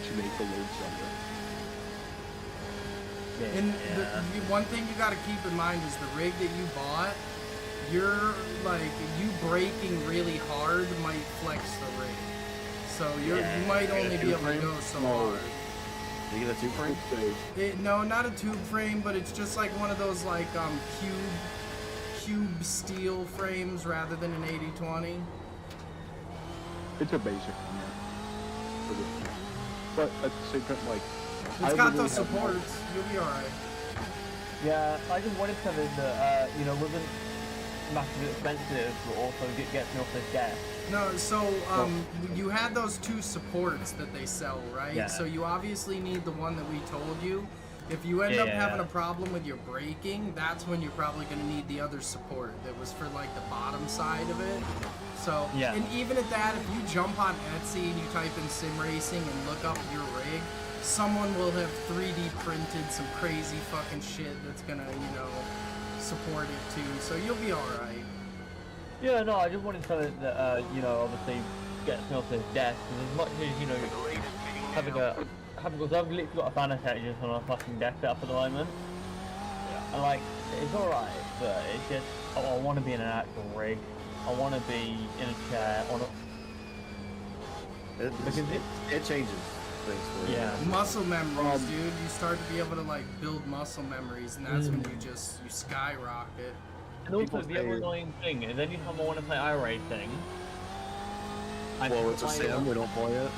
to make the load cylinder. And the one thing you got to keep in mind is the rig that you bought. You're like you braking really hard might flex the rig, so you might only be able to go so hard. You get a tube frame? No, not a tube frame, but it's just like one of those like cube steel frames rather than an 80/20. It's a basic one, yeah. But at the same time, like it's got those supports. You'll be alright. Yeah, I just wanted something that wasn't massively expensive, but also gets me off this gas. No, so you had those two supports that they sell, right? Yeah. So you obviously need the one that we told you. If you end up having a problem with your braking, that's when you're probably going to need the other support that was for like the bottom side of it. So, and even at that, if you jump on Etsy and you type in sim racing and look up your rig, someone will have 3D printed some crazy fucking shit that's going to, support it too. So you'll be alright. Yeah, no, I just wanted something that, obviously gets me off this desk. And as much as, I've literally got a fan attachment just on a fucking desk setup at the moment. Yeah. And like, it's alright, but it's just, I want to be in an actual rig. I want to be in a chair. It changes things for you. Yeah. Muscle memories, dude. You start to be able to like build muscle memories, and that's when you skyrocket. And also, the other annoying thing is anytime I want to play iRacing, well, it's a sim, we don't play it.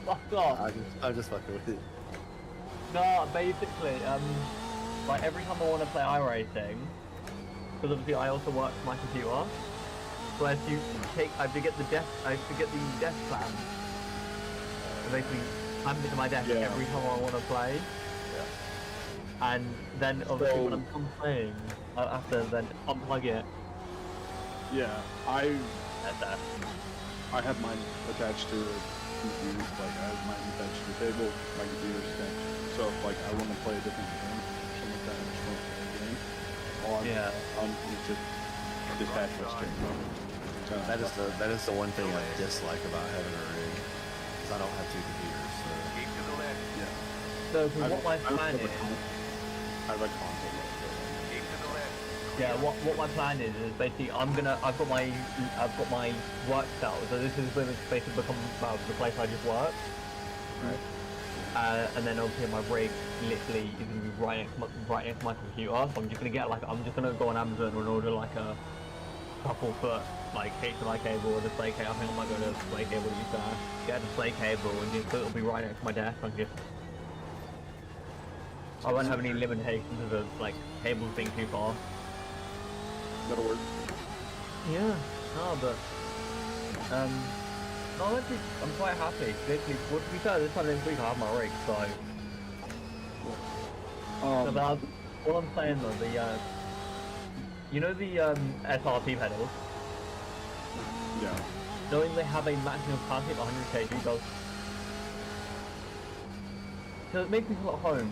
Fuck off. I'm just fucking with you. No, basically, like every time I want to play iRacing, because obviously I also work for my computer, so I have to get the desk plan. And basically, I'm to my desk every time I want to play. And then obviously when I'm done playing, I have to then unplug it. Yeah, I have mine attached to a computer. Like I have mine attached to the table. My computer's attached. So if like I want to play a different game, something like that, I just want to play a game. It's just detach my stick. That is the one thing I dislike about having a rig, because I don't have two computers. So. Keep to the left. So what my plan is, I have a console. Keep to the left. yeah, what my plan is basically I've got my work cell. So this is going to basically become the place I just work. Right. And then obviously my rig literally is going to be right next to my computer. So I'm just going to go on Amazon and order like a couple foot like HDMI cable or display cable. I think I might go to display cable to be fair. Get a display cable and just it'll be right next to my desk. I won't have any limitations of the like cables being too far. That'll work. Yeah, no, but no, actually, I'm quite happy. Literally, well, to be fair, this time next week I have my rig, so. So but what I'm saying though, the you know the SRT pedals. Yeah. Knowing they have a maximum capacity of 100 kg does. So it makes me feel at home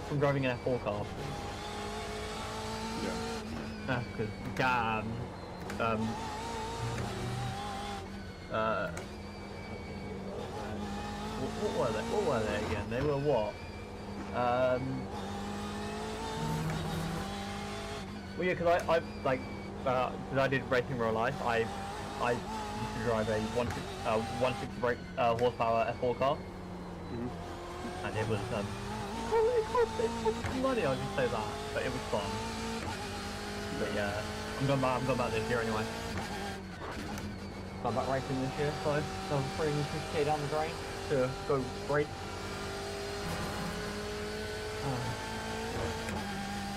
from driving an F4 car. Yeah. Because what were they again? They were what? Well, yeah, because I like, because I did racing real life, I used to drive a 160 horsepower F4 car, and it was it cost money. I'll just say that, but it was fun. But yeah, I'm going back this year anyway. I'm back racing this year, so I'm putting 50k down the drain to go race.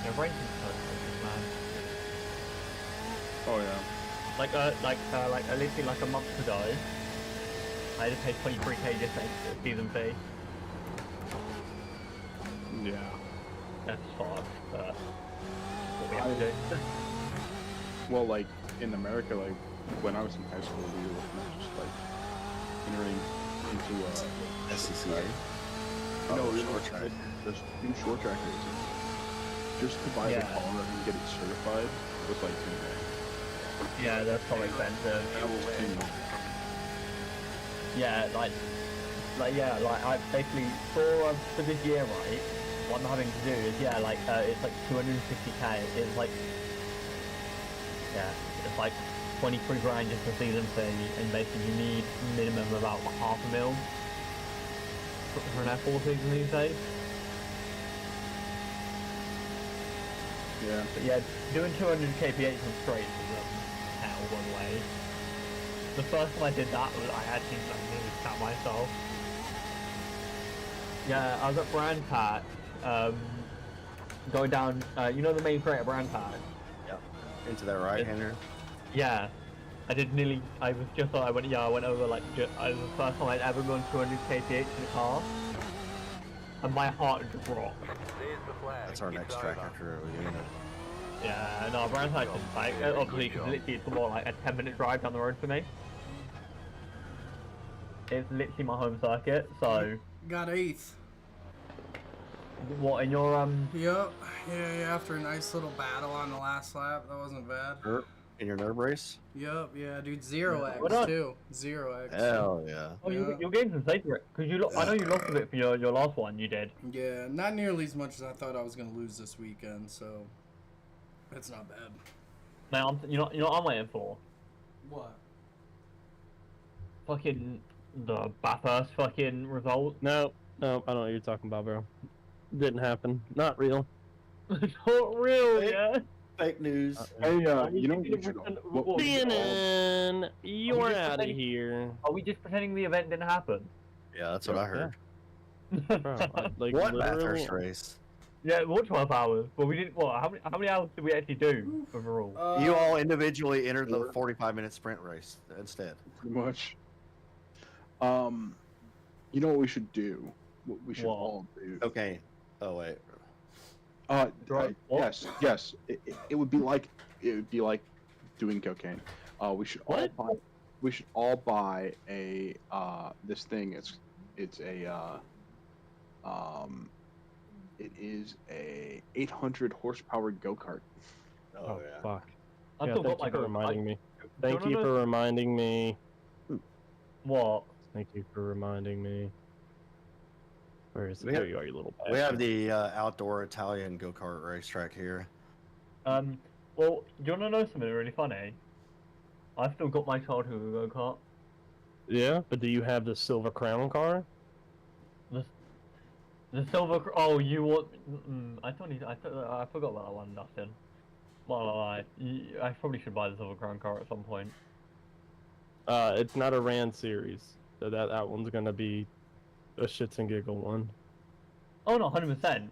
Yeah, racing's so crazy, man. Oh yeah. Like literally like a month ago, I had to pay 23k just for season fee. Yeah. That's fucked, but what we have to do. Well, like in America, like when I was in high school, we were looking at just like entering into SCCA. no, short track. Just do short track racing. Just to buy the Yeah. car and get it certified was like $10,000. Yeah, that's so expensive. That was $10,000. Yeah, like I basically for this year, right? What I'm having to do is it's like 250k. It's like it's like 23 grand just for season fee, and basically you need minimum about $500,000 for an F4 season these days. Yeah. But yeah, doing 200 kph on straight is hell one way. The first time I did that was I actually nearly sat myself. Yeah, I was at Brand Pack, going down, you know the main crate at Brand Pack? Yep. Into that right-hander. Yeah. I went over like, it was the first time I'd ever gone 200 kph in a car. And my heart dropped. There's the flag. That's our Keep next the track eye on. after we win it. Yeah, no, Brand Pack is like, obviously, because literally it's more like a 10-minute drive down the road for me. It's literally my home circuit, so... Got 8th. What, in your, Yep. Yeah, after a nice little battle on the last lap. That wasn't bad. In your Nurb race? Yep, yeah, dude. 0x, What on? too. 0x. Hell yeah. Oh, Yeah. you're getting some safety, because I know you lost a bit for your last one, you did. Yeah, not nearly as much as I thought I was going to lose this weekend, so... It's not bad. Man, you know what I'm waiting for? What? Fucking the Bathurst fucking result. No, I don't know what you're talking about, bro. Didn't happen. Not real. Not real, yeah. Fake news. Hey, you know we should all, CNN, you're just out of pretending- here. Are we just pretending the event didn't happen? Yeah, that's what I heard. Bro, like, What literally- Bathurst race? Yeah, what 12 hours? Well, we didn't. What? How many hours did we actually do overall? You all individually entered the 45-minute sprint race instead. pretty much. You know what we should do? What we should What? all do. Okay. Oh wait. What? Yes. It would be like doing cocaine. We should all What? buy. We should all buy a this thing. It's a it is a 800 horsepower go-kart. Oh, fuck. I Yeah, still got thank my you for go. reminding me. Thank no, you no. for reminding me. What? Thank you for reminding me. Where is it? We There have- you are, you little We have bastard. the outdoor Italian go-kart racetrack here. Well, do you want to know something really funny? I've still got my childhood go kart. Yeah, but do you have the Silver Crown car? The silver. Oh, you want? I forgot about that one, Dustin. Well, I probably should buy the Silver Crown car at some point. It's not a Rand series, so that one's gonna be a shits and giggle one. Oh no, 100%.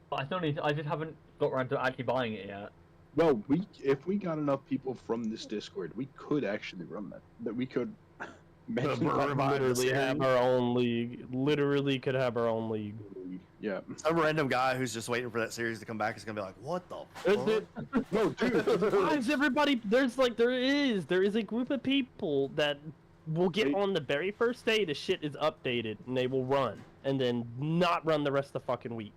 But I just haven't got around to actually buying it yet. Well, if we got enough people from this Discord, we could actually run that. That we could make Literally have our own league. Literally could have our own league. Yeah. Some random guy who's just waiting for that series to come back is gonna be like, "What the fuck?" No, dude. Why is everybody? There is a group of people that will get on the very first day the shit is updated and they will run and then not run the rest of the fucking week.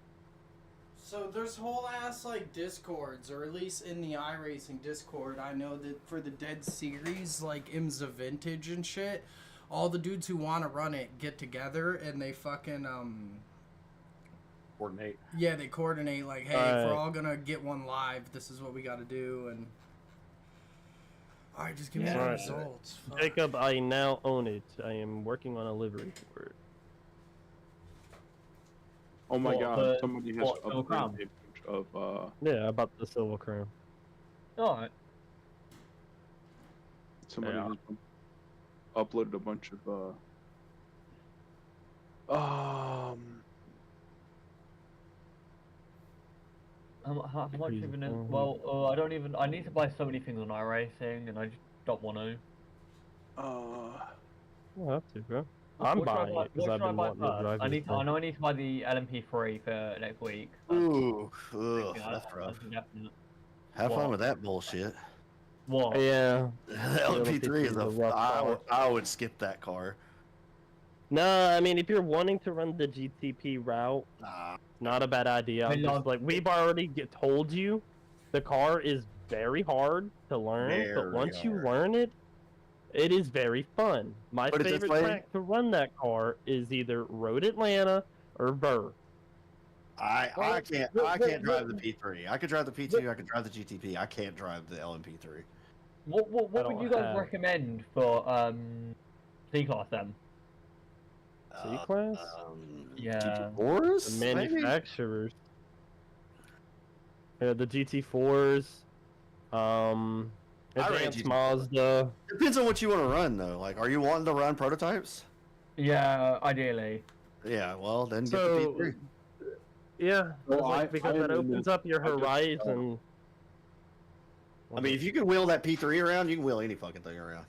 So there's whole ass like Discords, or at least in the iRacing Discord, I know that for the Dead series, like IMSA Vintage and shit, all the dudes who want to run it get together and they fucking Coordinate. yeah, they coordinate like, hey, if we're all gonna get one live, this is what we got to do, and all right, just give me the results. Fuck. Jacob, I now own it. I am working on a livery for it. Oh my god, somebody has Silver Crown? uploaded a picture of Yeah, about the Silver Crown. Alright. somebody has uploaded a bunch of How much even is? Well, I don't even. I need to buy so many things on iRacing, and I just don't want to. You'll have to, bro. I'm buying it because I've been wanting to drive I this know I need to buy the LMP3 for next week. Ooh, that's rough. Have fun with that bullshit. What? Yeah. The LMP3 is I would skip that car. No, I mean, if you're wanting to run the GTP route, not a bad idea. I'm just like, we've already told you, the car is very hard to learn, but once you learn it, it is very fun. My favorite track to run that car is either Road Atlanta or Burr. I can't drive the P3. I could drive the P2. I could drive the GTP. I can't drive the LMP3. What would you guys recommend for C-Class then? C-Class? Yeah. GT4s? The manufacturers. Yeah, the GT4s. Advanced Mazda. Depends on what you want to run, though. Like, are you wanting to run prototypes? Yeah, ideally. Yeah, well, then get the So, P3. yeah, Well, because that opens up your horizon. I mean, if you can wheel that P3 around, you can wheel any fucking thing around.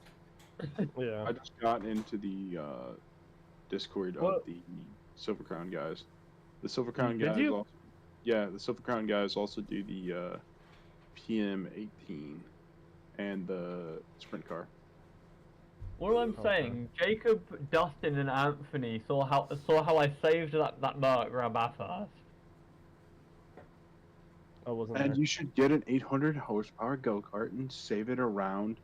Yeah. I just got into the Discord of the Silver Crown guys. The Silver Crown guys also, the Silver Crown guys also do the PM18 and the sprint car. What I'm saying, Jacob, Dustin, and Anthony saw how I saved that Merc around Bathurst. I wasn't And there. you should get an 800 horsepower go-kart and save it around,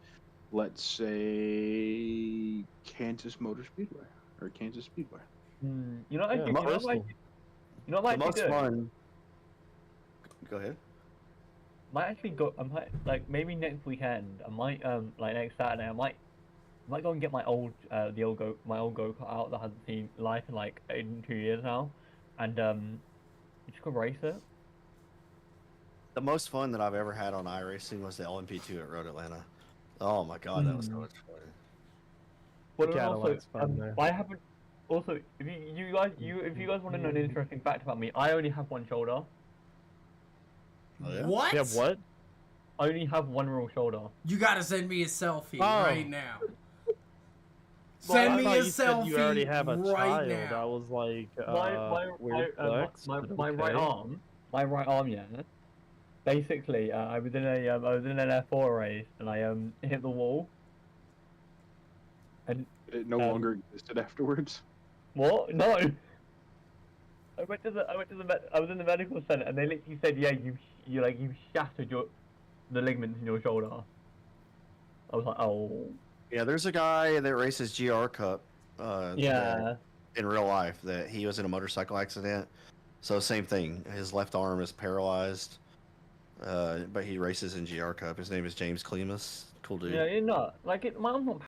let's say, Kansas Motor Speedway or Kansas Speedway. You know, you know what The most fun. Go ahead. Might actually go. I might maybe next weekend. I might like next Saturday. I might go and get my old go-kart out that I haven't seen life in 2 years now, and just go race it. The most fun that I've ever had on iRacing was the LMP2 at Road Atlanta. Oh my god, that was so much fun. Well, Cadillac's fun there. I haven't. Also, if you guys want to know an interesting fact about me, I only have one shoulder. Oh, yeah? What? Yeah, what? I only have one real shoulder. You gotta send me a selfie right now. Well, Send I me thought a you said selfie you already have a right child. now. I was like, my right arm, yeah. Basically, I was in an F4 race and I hit the wall. And It no longer existed afterwards. what? No. I was in the medical center and they literally said, yeah, you shattered the ligaments in your shoulder. I was like, oh. Yeah, there's a guy that races GR Cup. Yeah. In real life, that he was in a motorcycle accident. So same thing. His left arm is paralyzed. But he races in GR Cup. His name is James Clemus. Cool dude. Yeah, you're not my arm's not